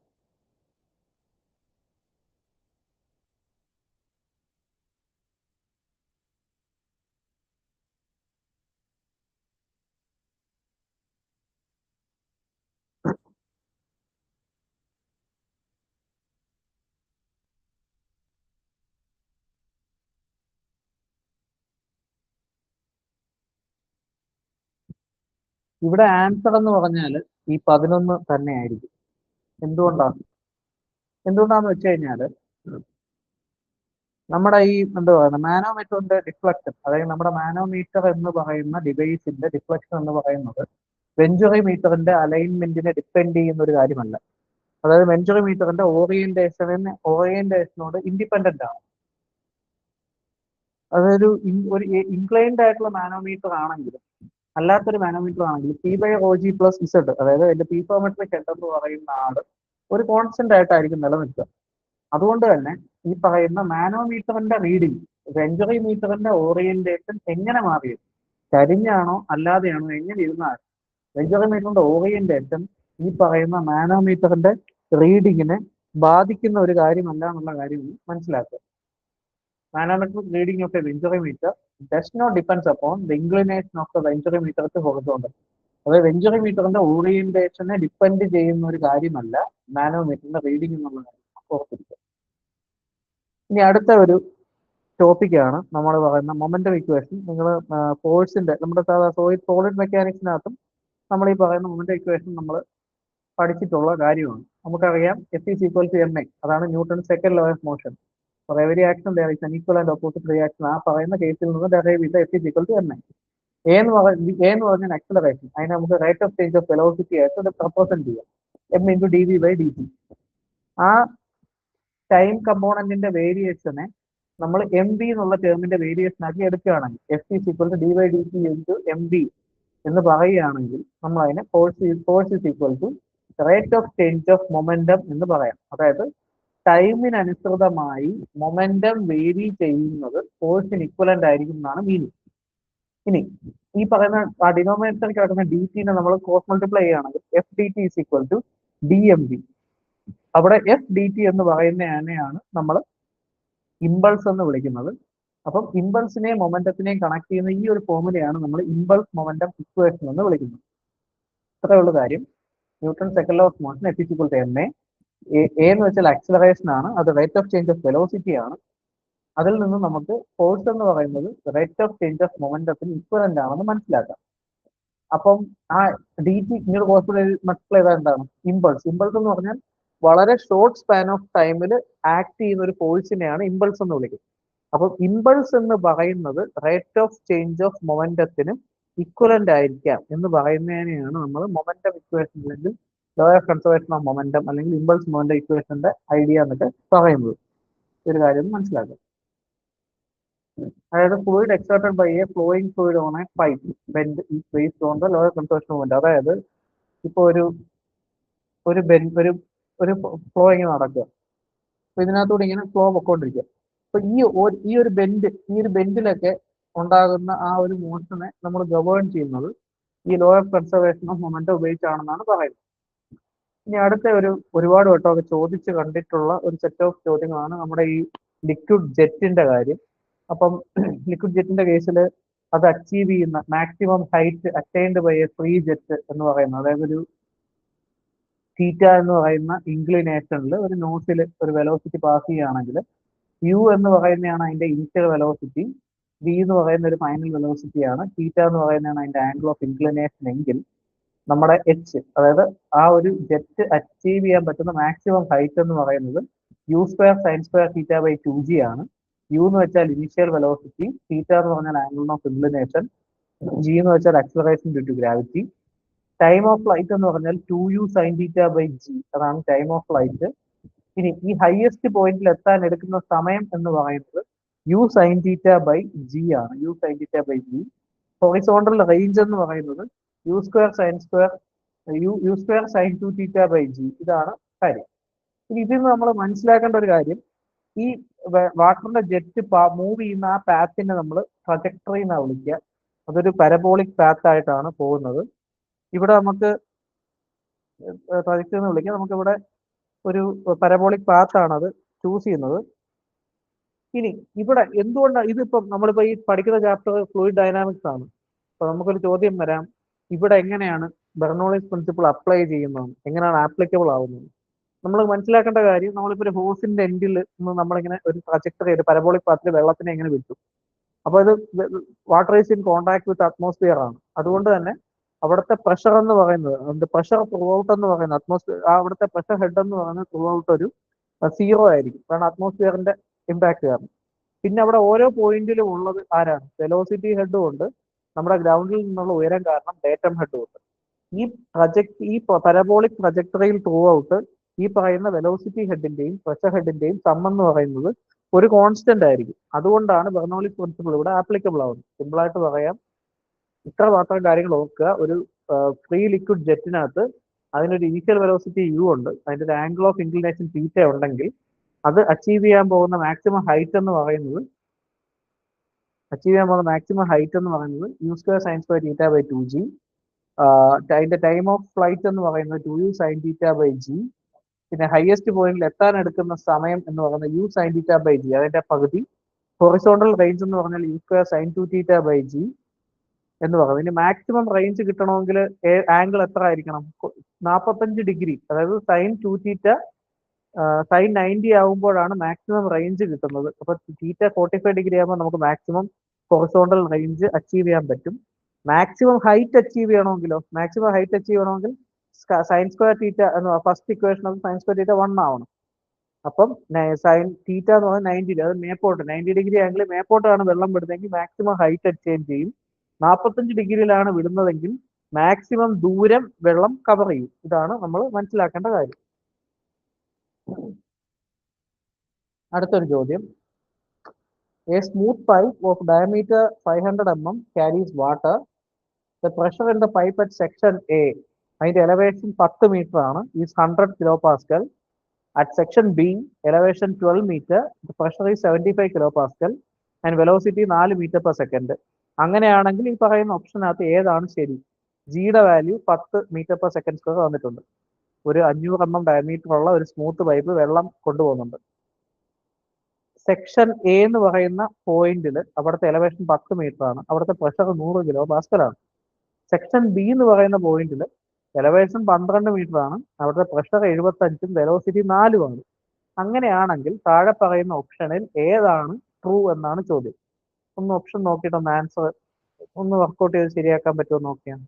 ഇവിടെ ആൻസർ എന്ന് പറഞ്ഞാൽ ഈ 11 തന്നെ ആയിരിക്കും. എന്തുകൊണ്ടാന്ന് വെച്ച് കഴിഞ്ഞാല് നമ്മുടെ ഈ എന്താ പറയുക മാനോമീറ്ററിന്റെ ഡിഫ്ലക്ഷൻ, അതായത് നമ്മുടെ മാനോമീറ്റർ എന്ന് പറയുന്ന ഡിവൈസിന്റെ ഡിഫ്ലക്ഷൻ എന്ന് പറയുന്നത് വെഞ്ചുറിമീറ്ററിന്റെ അലൈൻമെന്റിനെ ഡിപ്പെൻഡ് ചെയ്യുന്ന ഒരു കാര്യമല്ല. അതായത് വെഞ്ചുറിമീറ്ററിന്റെ ഓറിയന്റേഷനോട് ഇൻഡിപെൻഡന്റ് ആണ്. അതൊരു ഇൻക്ലൈൻഡ് ആയിട്ടുള്ള മാനോമീറ്റർ ആണെങ്കിലും അല്ലാത്തൊരു മാനോമീറ്റർ ആണെങ്കിലും P/OG+Z, അതായത് അതിന്റെ പീസോമെട്രിക് ഹെഡ് എന്ന് പറയുന്ന ആള് ഒരു കോൺസ്റ്റന്റ് ആയിട്ടായിരിക്കും നിലനിൽക്കുക. അതുകൊണ്ട് തന്നെ ഈ പറയുന്ന മാനോമീറ്ററിന്റെ റീഡിംഗ് വെഞ്ചുറിമീറ്ററിന്റെ ഓറിയന്റേഷൻ എങ്ങനെ മാറിയത്, ചരിഞ്ഞാണോ അല്ലാതെയാണോ എങ്ങനെ ഇരുന്നാൽ വെഞ്ചുറിമീറ്ററിന്റെ ഓറിയന്റേഷൻ ഈ പറയുന്ന മാനോമീറ്ററിന്റെ റീഡിങ്ങിനെ ബാധിക്കുന്ന ഒരു കാര്യമല്ല എന്നുള്ള കാര്യം മനസ്സിലാക്കുക. Manometric reading of a venturimeter does not depends upon the inclination of the venturimeter to horizontal. അതായത് വെഞ്ചുറിമീറ്ററിന്റെ ഓറിയന്റേഷനെ ഡിപ്പെൻഡ് ചെയ്യുന്ന ഒരു കാര്യമല്ല മാനോമീറ്ററിന്റെ റീഡിംഗ് എന്നുള്ള കാര്യം ഓർത്തിരിക്കുക. ഇനി അടുത്ത ഒരു ടോപ്പിക്കാണ് നമ്മൾ പറയുന്ന മൊമെന്റം ഇക്വേഷൻ. നിങ്ങൾ ഫോഴ്സിന്റെ നമ്മുടെ സോളിഡ് മെക്കാനിക്സിനകത്തും നമ്മൾ ഈ പറയുന്ന മൊമെന്റം ഇക്വേഷൻ നമ്മൾ പഠിച്ചിട്ടുള്ള കാര്യമാണ്. നമുക്കറിയാം F=ma, അതാണ് newton second law of motion. For every action there is an equal and opposite reaction. ആ പറയുന്ന കേസിൽ നിന്ന് ഡെറൈവ് ചെയ്ത F=ma. A എന്ന് പറഞ്ഞാൽ ആക്സിലറേഷൻ, അതിനെ നമുക്ക് rate of change of velocity ആയിട്ട് റെപ്രസെന്റ് ചെയ്യാം, m×dv/dt. ആ ടൈം കമ്പോണന്റിന്റെ വേരിയേഷനെ നമ്മൾ mv എന്നുള്ള ടേമിന്റെ വേരിയേഷൻ ആക്കി എടുക്കുകയാണെങ്കിൽ F=dv/dt×mv എന്ന് പറയുകയാണെങ്കിൽ നമ്മൾ അതിനെ force rate of change of momentum എന്ന് പറയാം. അതായത് ടൈമിനനുസൃതമായി മൊമെന്റം വേരി ചെയ്യുന്നത് ഫോഴ്സിന് ഇക്വലന്റ് ആയിരിക്കും എന്നാണ് മീനിങ്. ഇനി ഈ പറയുന്ന ഡിനോമിനേറ്ററിൽ കിടക്കുന്ന dt-നെ നമ്മൾ ക്രോസ് മൾട്ടിപ്ലൈ ചെയ്യുകയാണെങ്കിൽ F/dt=dmv. അവിടെ F/dt എന്ന് പറയുന്നതിനെയാണ് നമ്മൾ ഇമ്പൾസ് എന്ന് വിളിക്കുന്നത്. അപ്പം ഇമ്പൾസിനെയും മൊമെന്റത്തിനെയും കണക്ട് ചെയ്യുന്ന ഈ ഒരു ഫോർമുലയാണ് നമ്മൾ ഇമ്പൾസ് മൊമെന്റം ഇക്വേഷൻ എന്ന് വിളിക്കുന്നത്. ഇത്രയുള്ള കാര്യം. Newton second law of motion F=ma. A എന്ന് വെച്ചാൽ ആക്സിലറേഷൻ ആണ്, അത് rate of change of velocity ആണ്. അതിൽ നിന്ന് നമുക്ക് ഫോഴ്സ് എന്ന് പറയുന്നത് റേറ്റ് ഓഫ് ചേഞ്ച് ഓഫ് മൊമെന്റത്തിന് ഇക്വലന്റ് ആണെന്ന് മനസ്സിലാക്കാം. അപ്പം ആ dt ഇങ്ങനെ മൾട്ടിപ്ലൈ ചെയ്താൽ എന്താണ് ഇമ്പൾസ് എന്ന് പറഞ്ഞാൽ വളരെ ഷോർട്ട് സ്പാൻ ഓഫ് ടൈമിൽ ആക്ട് ചെയ്യുന്ന ഒരു ഫോഴ്സിനെയാണ് ഇമ്പൾസ് എന്ന് വിളിക്കുന്നത്. അപ്പം ഇമ്പൾസ് എന്ന് പറയുന്നത് റേറ്റ് ഓഫ് ചേഞ്ച് ഓഫ് മൊമെന്റത്തിന് ഇക്വലന്റ് ആയിരിക്കാം എന്ന് പറയുന്നതിനെയാണ് നമ്മൾ മൊമെന്റം ഇക്വേഷൻ അല്ലെങ്കിൽ law of conservation of momentum അല്ലെങ്കിൽ ഇമ്പൾസ് മൊമെന്റം ഇക്വേഷന്റെ ഐഡിയ എന്നൊക്കെ പറയുന്നത്. ഒരു കാര്യം മനസ്സിലാക്കുക. അതായത് fluid exerted by a flowing fluid on a pipe bend is based on the law of conservation moment. അതായത് ഇപ്പൊ ഒരു ബെൻഡ് ഒരു ഫ്ലോയിങ് നടക്കുക. അപ്പൊ ഇതിനകത്തൂടെ ഇങ്ങനെ ഫ്ലോ പൊക്കോണ്ടിരിക്കുക. അപ്പൊ ഈ ഒരു ബെൻഡിലൊക്കെ ഉണ്ടാകുന്ന ആ ഒരു മോഷനെ നമ്മൾ ഗവേൺ ചെയ്യുന്നത് ഈ law of conservation of momentum ഉപയോഗിച്ചാണെന്നാണ് പറയുന്നത്. ഇനി അടുത്ത ഒരുപാട് വട്ടമൊക്കെ ചോദിച്ച് കണ്ടിട്ടുള്ള ഒരു സെറ്റ് ഓഫ് ചോദ്യങ്ങളാണ് നമ്മുടെ ഈ ലിക്വിഡ് ജെറ്റിന്റെ കാര്യം. അപ്പം ലിക്വിഡ് ജെറ്റിന്റെ കേസിൽ അത് അച്ചീവ് ചെയ്യുന്ന maximum height attained by a free jet എന്ന് പറയുന്നത്, അതായത് ഒരു തീറ്റ എന്ന് പറയുന്ന ഇൻക്ലിനേഷനിൽ ഒരു നോസിൽ ഒരു വെലോസിറ്റി പാസ് ചെയ്യുകയാണെങ്കിൽ യു എന്ന് പറയുന്നതാണ് അതിന്റെ ഇനിഷ്യൽ വെലോസിറ്റി, വി എന്ന് പറയുന്ന ഒരു ഫൈനൽ വെലോസിറ്റിയാണ്, തീറ്റ എന്ന് പറയുന്നതാണ് അതിന്റെ ആംഗിൾ ഓഫ് ഇൻക്ലിനേഷൻ എങ്കിൽ നമ്മുടെ എച്ച്, അതായത് ആ ഒരു ജെറ്റ് അച്ചീവ് ചെയ്യാൻ പറ്റുന്ന മാക്സിമം ഹൈറ്റ് എന്ന് പറയുന്നത് U square sine square theta by 2g ആണ്. യു എന്ന് വെച്ചാൽ ഇനിഷ്യൽ വെലോസിറ്റി, തീറ്റ എന്ന് പറഞ്ഞാൽ ആംഗിൾ ഓഫ് ഇൻക്ലിനേഷൻ, ജി എന്ന് വെച്ചാൽ acceleration due to gravity. Time of flight എന്ന് പറഞ്ഞാൽ 2u sine theta by G, അതാണ് ടൈം ഓഫ് ഫ്ലൈറ്റ്. ഇനി ഈ ഹയസ്റ്റ് പോയിന്റിൽ എത്താൻ എടുക്കുന്ന സമയം എന്ന് പറയുന്നത് U sine theta by G ആണ്, U sine theta by G. Horizontal range എന്ന് പറയുന്നത് U square sine 2 theta by G, ഇതാണ് കാര്യം. ഇനി ഇതിൽ നിന്ന് നമ്മൾ മനസ്സിലാക്കേണ്ട ഒരു കാര്യം, ഈ വാട്ടറിന്റെ ജെറ്റ് മൂവ് ചെയ്യുന്ന ആ പാത്തിനെ നമ്മൾ ട്രജക്ടറി എന്നാണ് വിളിക്കുക. അതൊരു പാരബോളിക് പാത്ത് ആയിട്ടാണ് പോകുന്നത്. ഇവിടെ നമുക്ക് ട്രജക്ടറി എന്ന് വിളിക്കുക. നമുക്കിവിടെ ഒരു പാരബോളിക് പാത്ത് ആണ് അത് ചൂസ് ചെയ്യുന്നത്. ഇനി ഇവിടെ എന്തുകൊണ്ടാണ് ഇതിപ്പം നമ്മളിപ്പോ ഈ പഠിക്കുന്ന ചാപ്റ്റർ ഫ്ലൂയിഡ് ഡൈനാമിക്സ് ആണ്. അപ്പൊ നമുക്കൊരു ചോദ്യം വരാം, ഇവിടെ എങ്ങനെയാണ് ബെർണോളിസ് പ്രിൻസിപ്പിൾ അപ്ലൈ ചെയ്യുന്നത്, എങ്ങനെയാണ് ആപ്ലിക്കബിൾ ആവുന്നത്? നമ്മൾ മനസ്സിലാക്കേണ്ട കാര്യം, നമ്മളിപ്പോ ഒരു ഹോസിന്റെ എൻഡിൽ നമ്മളിങ്ങനെ ഒരു ട്രജക്ടറി ഒരു പാരബോളിക് പാത്തിൽ വെള്ളത്തിനെ എങ്ങനെ വിട്ടു. അപ്പൊ ഇത് water is in contact with atmosphere ആണ്. അതുകൊണ്ട് തന്നെ അവിടുത്തെ പ്രഷർ എന്ന് പറയുന്നത്, പ്രഷർ ത്രൂ ഔട്ട് എന്ന് പറയുന്നത് അറ്റ്മോസ്ഫിയർ, അവിടുത്തെ പ്രഷർ ഹെഡ് എന്ന് പറയുന്നത് ത്രൂ ഔട്ട് ഒരു 0 ആയിരിക്കും, കാരണം അറ്റ്മോസ്ഫിയറിന്റെ ഇമ്പാക്ട് കാരണം. പിന്നെ അവിടെ ഓരോ പോയിന്റിലും ഉള്ളത് ആരാണ്? വെലോസിറ്റി ഹെഡും ഉണ്ട്, നമ്മുടെ ഗ്രൗണ്ടിൽ നിന്നുള്ള ഉയരം കാരണം ഡേറ്റം ഹെഡും ഉണ്ട്. ഈ പാരബോളിക് ട്രജക്ടറിയിൽ ത്രൂ ഔട്ട് ഈ പറയുന്ന വെലോസിറ്റി ഹെഡിന്റെയും പ്രഷർ ഹെഡിന്റെയും സം എന്ന് പറയുന്നത് ഒരു കോൺസ്റ്റന്റ് ആയിരിക്കും. അതുകൊണ്ടാണ് ബെർണോളിസ് പ്രിൻസിപ്പിൾ ഇവിടെ ആപ്ലിക്കബിൾ ആവുന്നത്. സിമ്പിൾ ആയിട്ട് പറയാം, ഇത്ര മാത്രം കാര്യങ്ങൾ ഓർക്കുക. ഒരു ഫ്രീ ലിക്വിഡ് ജെറ്റിനകത്ത് അതിനൊരു ഇനീഷ്യൽ വെലോസിറ്റി യു ഉണ്ട്, അതിന്റെ ഒരു ആംഗിൾ ഓഫ് ഇൻക്ലിനേഷൻ തീറ്റ ഉണ്ടെങ്കിൽ അത് അച്ചീവ് ചെയ്യാൻ പോകുന്ന മാക്സിമം ഹൈറ്റ് എന്ന് പറയുന്നത് U square sine square theta by 2g. അതിന്റെ ടൈം ഓഫ് ഫ്ലൈറ്റ് എന്ന് പറയുന്നത് 2u sine theta by G. പിന്നെ ഹയസ്റ്റ് പോയിന്റിൽ എത്താൻ എടുക്കുന്ന സമയം എന്ന് പറയുന്നത് U sine theta by G, അതിന്റെ പകുതി. ഹൊറിസോണ്ടൽ റേഞ്ച് എന്ന് പറഞ്ഞാൽ U square sine 2 theta by G എന്ന് പറയുന്നത്. ഇനി മാക്സിമം റേഞ്ച് കിട്ടണമെങ്കിൽ ആംഗിൾ എത്ര ആയിരിക്കണം? 45 ഡിഗ്രി, അതായത് സൈൻ 2 തീറ്റ സൈൻ 90 ആകുമ്പോഴാണ് മാക്സിമം റേഞ്ച് കിട്ടുന്നത്. അപ്പൊ തീറ്റ 45 ഡിഗ്രി ആകുമ്പോൾ നമുക്ക് മാക്സിമം ഹൊറിസോണ്ടൽ റേഞ്ച് അച്ചീവ് ചെയ്യാൻ പറ്റും. മാക്സിമം ഹൈറ്റ് അച്ചീവ് ചെയ്യണമെങ്കിൽ സൈൻ സ്ക്വയർ തീറ്റ എന്ന് ഫസ്റ്റ് ഇക്വേഷൻ സൈൻ സ്ക്വയർ തീറ്റ 1 ആവണം. അപ്പം സൈൻ തീറ്റ എന്ന് പറഞ്ഞാൽ 90, അത് മേപ്പോട്ട് 90 ഡിഗ്രി ആംഗിൾ മേപ്പോട്ടാണ് വെള്ളം വിടുന്നതെങ്കിൽ മാക്സിമം ഹൈറ്റ് അറ്റൈൻ ചെയ്യും. 45 ഡിഗ്രിയിലാണ് വിടുന്നതെങ്കിൽ മാക്സിമം ദൂരം വെള്ളം കവർ ചെയ്യും. ഇതാണ് നമ്മൾ മനസ്സിലാക്കേണ്ട കാര്യം. അടുത്തൊരു ചോദ്യം, A smooth pipe off diameter 500 mm carries water. The pressure in the pipe at section A, അതിന്റെ elevation 10 മീറ്റർ ആണ്, is 100 kilopascal. At section B, elevation 12 meter, the pressure is 75 kilopascal and velocity 4 meter per second. അങ്ങനെയാണെങ്കിൽ ഈ പറയുന്ന ഓപ്ഷനകത്ത് ഏതാണ് ശരി? ജിയുടെ value 10 metre per second square വന്നിട്ടുണ്ട്. ഒരു 500 mm ഡയമീറ്റർ ഉള്ള ഒരു സ്മൂത്ത് പൈപ്പ് വെള്ളം കൊണ്ടുപോകുന്നുണ്ട്. സെക്ഷൻ എ എന്ന് പറയുന്ന പോയിന്റിൽ അവിടുത്തെ എലവേഷൻ 10 മീറ്റർ ആണ്, അവിടുത്തെ പ്രഷർ 100 kilopascal ആണ്. സെക്ഷൻ ബി എന്ന് പറയുന്ന പോയിന്റിൽ എലവേഷൻ 12 മീറ്റർ ആണ്, അവിടുത്തെ പ്രഷർ 75ഉം വെലോസിറ്റി 4ഉം ആണ്. അങ്ങനെയാണെങ്കിൽ താഴെ പറയുന്ന ഓപ്ഷനിൽ ഏതാണ് ട്രൂ എന്നാണ് ചോദ്യം. ഒന്ന് ഓപ്ഷൻ നോക്കിയിട്ട് ഒന്ന് ആൻസർ ഒന്ന് വർക്ക്ഔട്ട് ചെയ്ത് ശരിയാക്കാൻ പറ്റുമോ നോക്കിയാണ്.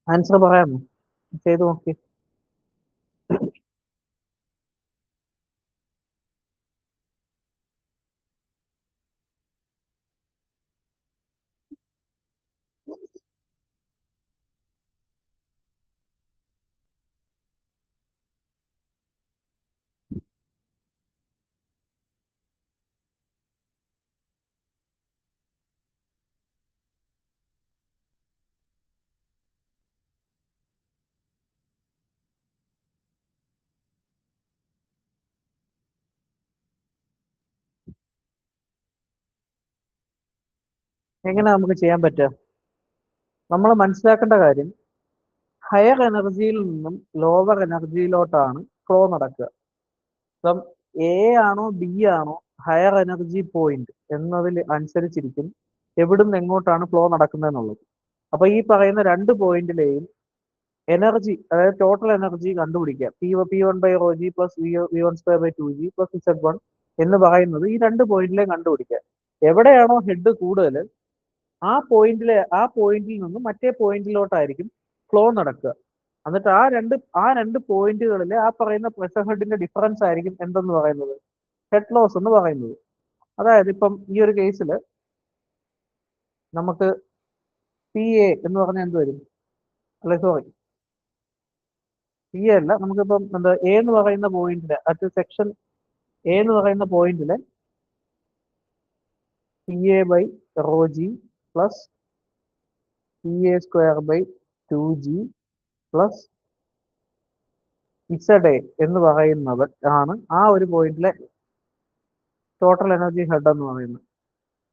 ആൻസർ പറയാമോ? ചെയ്ത് നോക്കി. എങ്ങനെ നമുക്ക് ചെയ്യാൻ പറ്റുക? നമ്മൾ മനസ്സിലാക്കേണ്ട കാര്യം, ഹയർ എനർജിയിൽ നിന്നും ലോവർ എനർജിയിലോട്ടാണ് ഫ്ലോ നടക്കുക. ഇപ്പം എ ആണോ ബി ആണോ ഹയർ എനർജി പോയിന്റ് എന്നതിൽ അനുസരിച്ചിരിക്കും എവിടുന്ന് എങ്ങോട്ടാണ് ഫ്ലോ നടക്കുന്നത് എന്നുള്ളത്. അപ്പൊ ഈ പറയുന്ന രണ്ട് പോയിന്റിലെയും എനർജി, അതായത് ടോട്ടൽ എനർജി കണ്ടുപിടിക്കുക, P1/ρg plus V1/2/2g plus Z1 എന്ന് പറയുന്നത് ഈ രണ്ട് പോയിന്റിലെയും കണ്ടുപിടിക്കുക. എവിടെയാണോ ഹെഡ് കൂടുതൽ ആ പോയിന്റിൽ നിന്നും മറ്റേ പോയിന്റിലോട്ടായിരിക്കും ഫ്ലോ നടക്കുക. എന്നിട്ട് ആ രണ്ട് പോയിന്റുകളിലെ ആ പറയുന്ന പ്രഷർ ഹെഡിന്റെ ഡിഫറൻസ് ആയിരിക്കും എന്തെന്ന് പറയുന്നത്, ഹെഡ് ലോസ് എന്ന് പറയുന്നത്. അതായത് ഇപ്പം ഈ ഒരു കേസിൽ നമുക്ക് PA എന്ന് പറഞ്ഞാൽ എന്ത് വരും? അല്ലെ സോറി, PA അല്ല, നമുക്കിപ്പം എന്താ എ എന്ന് പറയുന്ന പോയിന്റില് അറ്റ് സെക്ഷൻ എ എന്ന് പറയുന്ന പോയിന്റില് PA/ρg plus PA² /2g plus ZA എന്ന് പറയുന്നത് ആണ് ആ ഒരു പോയിന്റിലെ ടോട്ടൽ എനർജി ഹെഡ് എന്ന് പറയുന്നത്.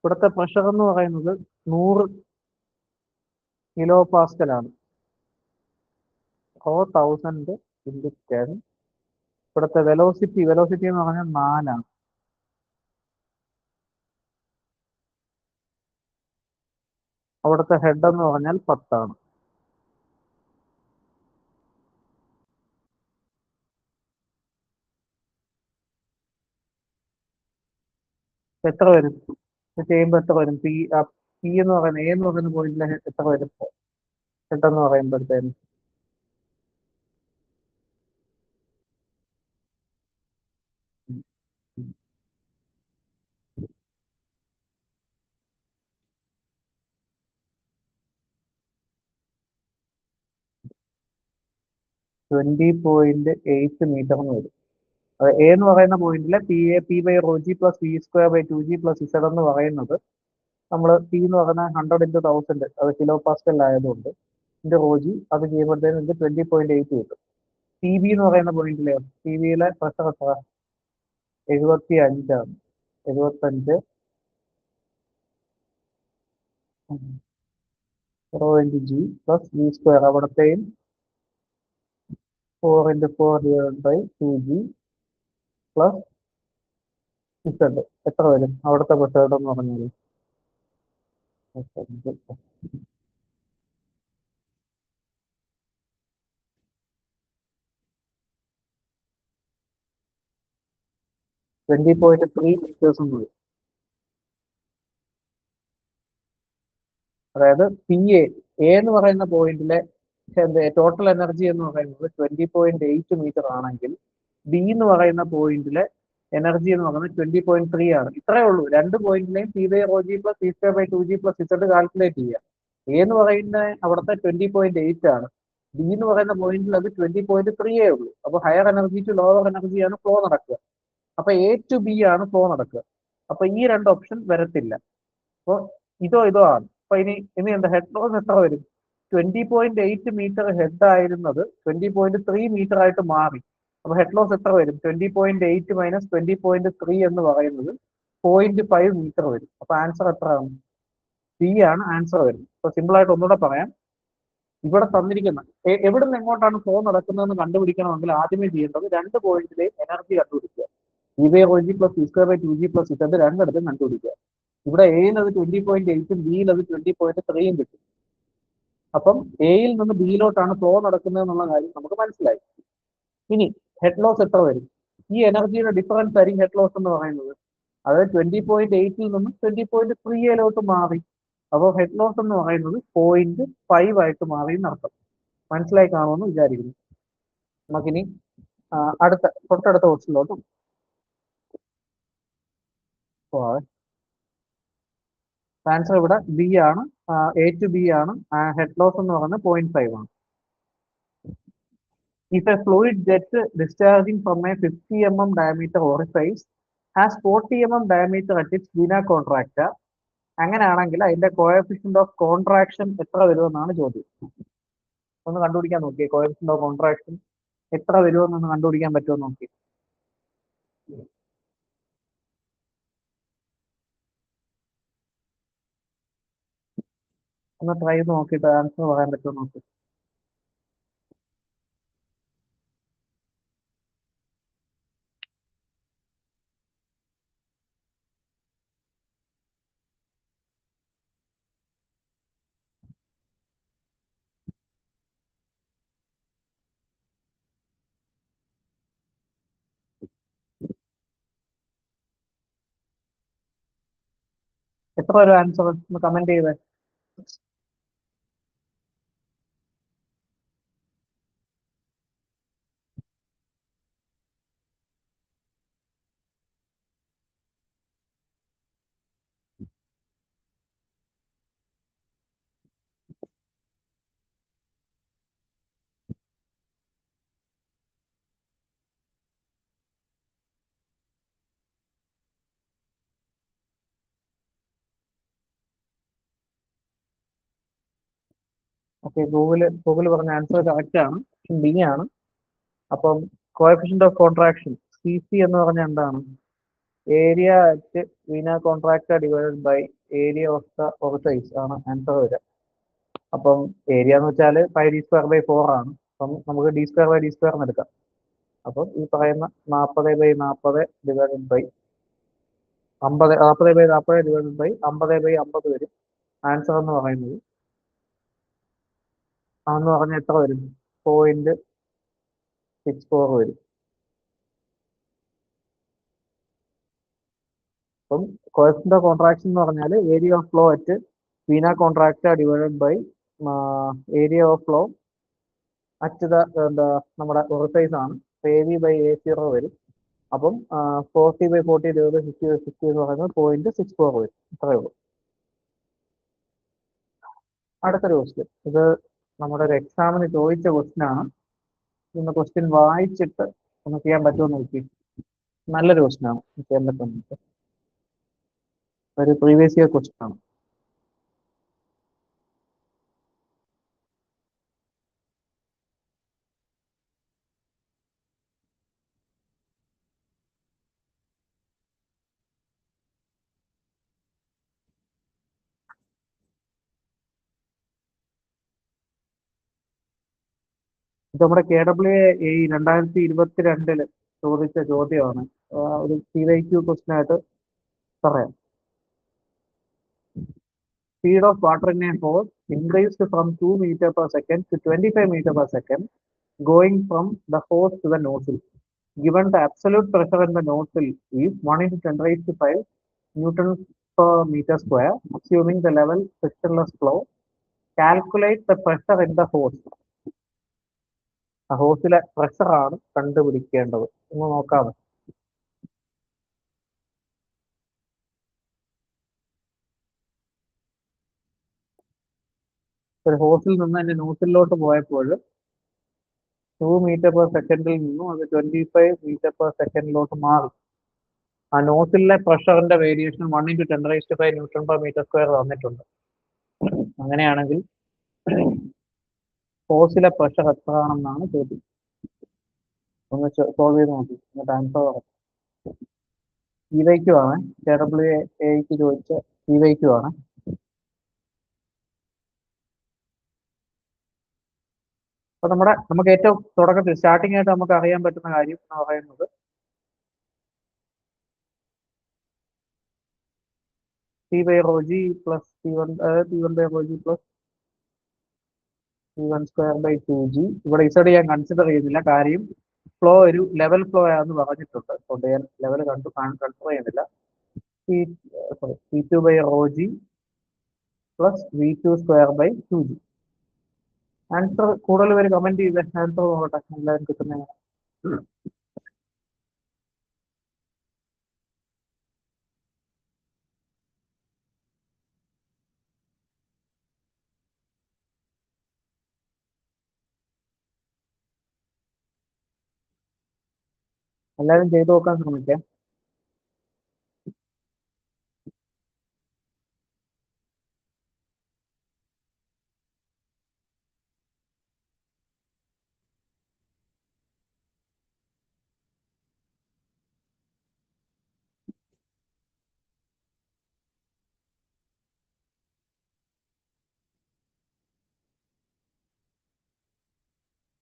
ഇവിടുത്തെ പ്രഷർ എന്ന് പറയുന്നത് 100 കിലോ പാസ്കൽ ആണ്. 1000 × 10. ഇവിടുത്തെ വെലോസിറ്റി എന്ന് പറഞ്ഞാൽ 4 ആണ്. അവിടുത്തെ ഹെഡ് എന്ന് പറഞ്ഞാൽ 10 ആണ്. എത്ര വരും ഇത് ചെയ്യുമ്പോൾ? എത്ര വരും? പി എന്ന് പറയുന്ന എ എന്ന് പറയുന്ന പോയിന്റിലെ എത്ര വരും ഹെഡ് എന്ന് പറയുമ്പോഴത്തേന്? 20.8 മീറ്റർ എന്ന് വരും. എ എന്ന് പറയുന്ന പോയിന്റിലെ P/ρg plus V²/2g plus Z എന്ന് പറയുന്നത്, നമ്മൾ പി എന്ന് പറയുന്ന 100 × 1000, അത് കിലോ പാസ്കൽ ആയതുകൊണ്ട് റോജി അത് ചെയ്യുമ്പോഴത്തേന് നമുക്ക് 20.8 കിട്ടും. PB എന്ന് പറയുന്ന പോയിന്റിലെ PBയിലെ പ്രഷർ എത്ര? 75 ആണ്. 75 ρ×g plus V², അവിടത്തെയും 4×4/2g plus Z. എത്ര വരും അവിടുത്തെ പ്രഷർ എന്ന് പറഞ്ഞാൽ? 20.3 മീറ്റേഴ്സ് എന്ന് വരും. അതായത് എ എന്ന് പറയുന്ന പോയിന്റിലെ ടോട്ടൽ എനർജി എന്ന് പറയുന്നത് 20.8 മീറ്റർ ആണെങ്കിൽ ബി എന്ന് പറയുന്ന പോയിന്റിലെ എനർജി എന്ന് പറയുന്നത് 20.3 ആണ്. ഇത്രയേ ഉള്ളൂ. രണ്ട് പോയിന്റിലെയും P/ρg plus V²/2g plus Z calculate ചെയ്യുക. എ എന്ന് പറയുന്ന അവിടുത്തെ 20.8 ആണ്. ബി എന്ന് പറയുന്ന പോയിന്റിൽ അത് 20.3 ഉള്ളൂ. അപ്പൊ ഹയർ എനർജി ടു ലോവർ എനർജിയാണ് ഫ്ലോ നടക്കുക. അപ്പൊ എ ടു ബി ആണ് ഫ്ലോ നടക്കുക. അപ്പൊ ഈ രണ്ട് ഓപ്ഷൻ വരത്തില്ല. അപ്പോൾ ഇതോ ആണ്. അപ്പൊ ഇനി എന്താ ഹെഡ് ലോസ് എത്ര വരും? 20.8 മീറ്റർ ഹെഡ് ആയിരുന്നത് 20.3 മീറ്റർ ആയിട്ട് മാറി. അപ്പൊ ഹെഡ് ലോസ് എത്ര വരും? 20.8 മൈനസ് 20.3 എന്ന് പറയുന്നത് 0.5 മീറ്റർ വരും. അപ്പൊ ആൻസർ എത്ര ആണ്? സി ആണ് ആൻസർ വരുന്നത്. അപ്പൊ സിമ്പിൾ ആയിട്ട് ഒന്നുകൂടെ പറയാം. ഇവിടെ തന്നിരിക്കുന്ന എവിടെ നിന്ന് എങ്ങോട്ടാണ് ഫ്ലോ നടക്കുന്നതെന്ന് കണ്ടുപിടിക്കണമെങ്കിൽ ആദ്യമേ ചെയ്യേണ്ടത് രണ്ട് പോയിന്റിലെയും എനർജി കണ്ടുപിടിക്കുക. P/ρg plus V²/2g plus Z രണ്ടിടത്തും കണ്ടുപിടിക്കുക. ഇവിടെ എയിൽ അത് 20.8ഉം ബിയിൽ അത് 20.3ഉം കിട്ടും. അപ്പം എയിൽ നിന്ന് ബിയിലോട്ടാണ് ഫ്ലോ നടക്കുന്നത് എന്നുള്ള കാര്യം നമുക്ക് മനസ്സിലായി. ഇനി ഹെഡ് ലോസ് എത്ര വരും? ഈ എനർജിയുടെ ഡിഫറൻസ് ആയിരിക്കും ഹെഡ് ലോസ് എന്ന് പറയുന്നത്. അതായത് 20.8ൽ നിന്നും 20.3ലോട്ട് മാറി. അപ്പോൾ ഹെഡ് ലോസ് എന്ന് പറയുന്നത് 0.5 ആയിട്ട് മാറി എന്നർത്ഥം. മനസ്സിലായി കാണുമെന്ന് വിചാരിക്കുന്നു. നമുക്കിനി തൊട്ടടുത്ത ക്വസ്റ്റിലോട്ട് പോവാതെ. ആൻസർ ഇവിടെ ബി ആണ്. എ ടു ബി ആണ്. ഹെഡ് ലോസ് എന്ന് പറയുന്നത് 0.5 ആണ്. If a fluid jet discharging from a 50 mm diameter orifice has 40 mm diameter at its vena contracta, അങ്ങനെയാണെങ്കിൽ അതിന്റെ കോഎഫിഷ്യന്റ് ഓഫ് കോൺട്രാക്ഷൻ എത്ര വരുമെന്നാണ് ചോദ്യം. ഒന്ന് കണ്ടുപിടിക്കാൻ നോക്കിയേ. കോഎഫിഷ്യന്റ് ഓഫ് കോൺട്രാക്ഷൻ എത്ര വരുമെന്നൊന്ന് കണ്ടുപിടിക്കാൻ പറ്റുമോ നോക്കി. ഒന്ന് ട്രൈ ചെയ്ത് നോക്കിയിട്ട് ആൻസർ പറയാൻ പറ്റുമോ നോക്കി. എത്ര ഒരു ആൻസർ ഒന്ന് കമന്റ് ചെയ്തേ. ഓക്കെ, ഗൂഗിൾ പറഞ്ഞ ആൻസർ കറക്റ്റ് ആണ്. ബി ആണ്. അപ്പം കോഎഫിഷ്യന്റ് ഓഫ് കോൺട്രാക്ഷൻ CC എന്ന് പറഞ്ഞ എന്താണ്? Area at vena contracta divided by area of the orifice ആണ് ആൻസർ വരിക. അപ്പം ഏരിയ എന്ന് വെച്ചാൽ 5d²/4 ആണ്. അപ്പം നമുക്ക് d²/d² എടുക്കാം. അപ്പം ഈ പറയുന്ന 40/40 ഡിവൈഡഡ് ബൈ 50, 40/40 ഡിവൈഡഡ് ബൈ 50/50 വരും. ആൻസർ എന്ന് പറയുന്നത് അതെന്ന് പറഞ്ഞാൽ എത്ര വരും? 0.64 വരും. അപ്പം കോഎഫിഷ്യന്റ് ഓഫ് കോൺട്രാക്ഷൻ എന്ന് പറഞ്ഞാൽ area of flow at vena contracta divided by area of flow at എന്താ നമ്മുടെ ഒറിഫൈസ് ആണ്. AV/A0 വരും. അപ്പം 40/40 ഡിവൈഡ് 50/50 എന്ന് പറയുന്നത് 0.64 വരും. ഇത്രയേ ഉള്ളൂ. അടുത്തൊരു ക്വസ്റ്റ്യൻ. ഇത് നമ്മുടെ ഒരു എക്സാമിന് ചോദിച്ച ക്വസ്റ്റ്യൻ ആണ്. ഇന്ന് ക്വസ്റ്റ്യൻ വായിച്ചിട്ട് ഒന്ന് ചെയ്യാൻ പറ്റുമോ നോക്കി. നല്ലൊരു ക്വസ്റ്റ്യൻ ആണ്. ചെയ്യാൻ പറ്റുന്നത് ഒരു പ്രീവിയസ് ഇയർ ക്വസ്റ്റ്യൻ ആണ്. ഇത് നമ്മുടെ KWA 2022 ചോദിച്ച ചോദ്യമാണ്. ഒരു CYQ ക്വസ്റ്റ്യൻ ആയിട്ട് പറയാം. Speed of water in a hose increased from 2 meters per second to 25 meters per second going from the hose to the nozzle. Given the absolute pressure in the nozzle is 1 × 10⁵ newtons per meter square, assuming the level frictionless flow, calculate the pressure in the hose. ആ ഹോസിലെ പ്രഷറാണ് കണ്ടുപിടിക്കേണ്ടത്. ഒന്ന് നോക്കാമോ? ഒരു ഹോസിൽ നിന്ന് അതിന്റെ നോസിലോട്ട് പോയപ്പോൾ 2 meters per second നിന്നും അത് 25 meters per second മാറി. ആ നോസിലെ പ്രഷറിന്റെ variation 1 × 10⁵ newton per metre square തന്നിട്ടുണ്ട്. അങ്ങനെയാണെങ്കിൽ ഹോസിലെ പ്രഷർ എത്രയാണെന്നാണ് ചോദ്യം. ഒന്ന് സോൾവ് ചെയ്ത് നോക്കി. എന്നിട്ട് ആൻസർ പറയാം. CYQ ആണ്. KWA ചോദിച്ച CYQ ആണ്. അപ്പൊ നമുക്ക് ഏറ്റവും തുടക്കത്തിൽ സ്റ്റാർട്ടിംഗ് ആയിട്ട് നമുക്ക് അറിയാൻ പറ്റുന്ന കാര്യം എന്ന് പറയുന്നത് P/ρg പ്ലസ് P1, അതായത് P1/ρg പ്ലസ് P1² / 2g. ഇവിടെ Z ഞാൻ കൺസിഡർ ചെയ്യുന്നില്ല. കാര്യം ഫ്ലോ ഒരു ലെവൽ ഫ്ലോ ആണെന്ന് പറഞ്ഞിട്ടുണ്ട്. അതുകൊണ്ട് ഞാൻ ലെവൽ കൺസിഡർ ചെയ്യുന്നില്ല. P2/ρg plus V2² / 2g. Answer കൂടുതൽ പേര് കമന്റ് ചെയ്ത് ആൻസർ നോക്കട്ടെ എല്ലാവരും കിട്ടുന്ന. എല്ലാവരും ചെയ്തു നോക്കാൻ ശ്രമിക്കാം.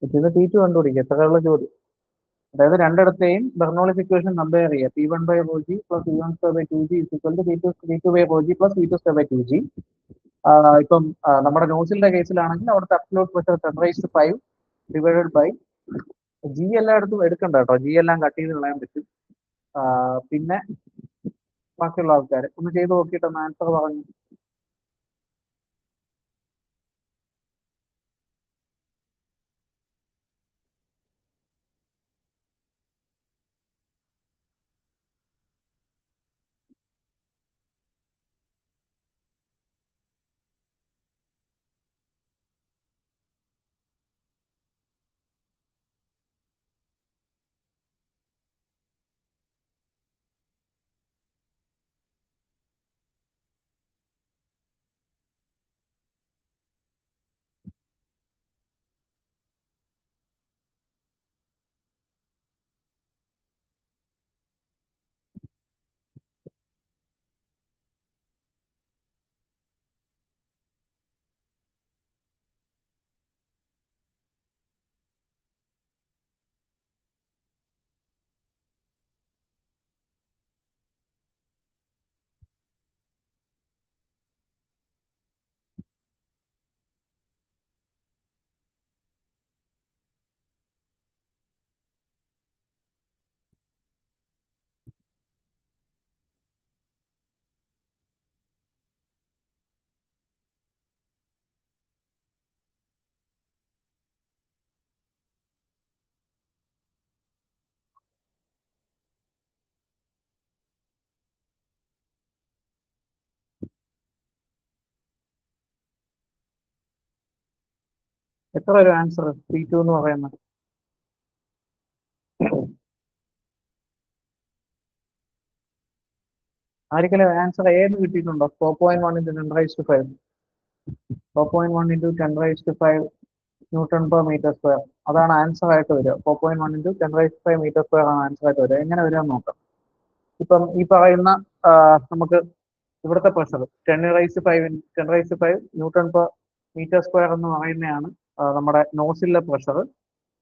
ഇത് T2 കണ്ടുപിടിക്കുക, എത്രയുള്ള ചോദ്യം. അതായത് രണ്ടിടത്തെയും ബെർണോളിസ് ഇക്വേഷൻ കമ്പയർ ചെയ്യുക. P1/ρg plus P1/2/2g equal to P2/ρg plus P2/2g. ഇപ്പം നമ്മുടെ നോസിലിന്റെ കേസിലാണെങ്കിൽ അവിടുത്തെ absolute pressure 10⁵ divided by G. എല്ലായിടത്തും എടുക്കണ്ട കേട്ടോ, ജി എല്ലാം കട്ട് ചെയ്ത് കളയാൻ പറ്റും. പിന്നെ ബാക്കിയുള്ള ആൾക്കാർ ഒന്ന് ചെയ്ത് നോക്കിയിട്ട് ഒന്ന് ആൻസർ പറഞ്ഞു. എത്ര ഒരു ആൻസർ P2 എന്ന് പറയുന്നത്? ആർക്കെങ്കിലും ആൻസർ ഏന്ന് കിട്ടിയിട്ടുണ്ടോ? 4.1 into 10⁵5. 4.1 into 10⁵5 newton per metre square. അതാണ് ആൻസർ ആയിട്ട് വരിക. 4.1 into 10⁵5 മീറ്റർ സ്ക്വയർ ആണ് ആൻസർ ആയിട്ട് വരിക. എങ്ങനെ വരിക നോക്കാം. ഇപ്പം ഈ പറയുന്ന നമുക്ക് ഇവിടുത്തെ pressure 10⁵5 newton per metre square എന്ന് പറയുന്നതാണ് നമ്മുടെ നോസിലെ പ്രഷർ.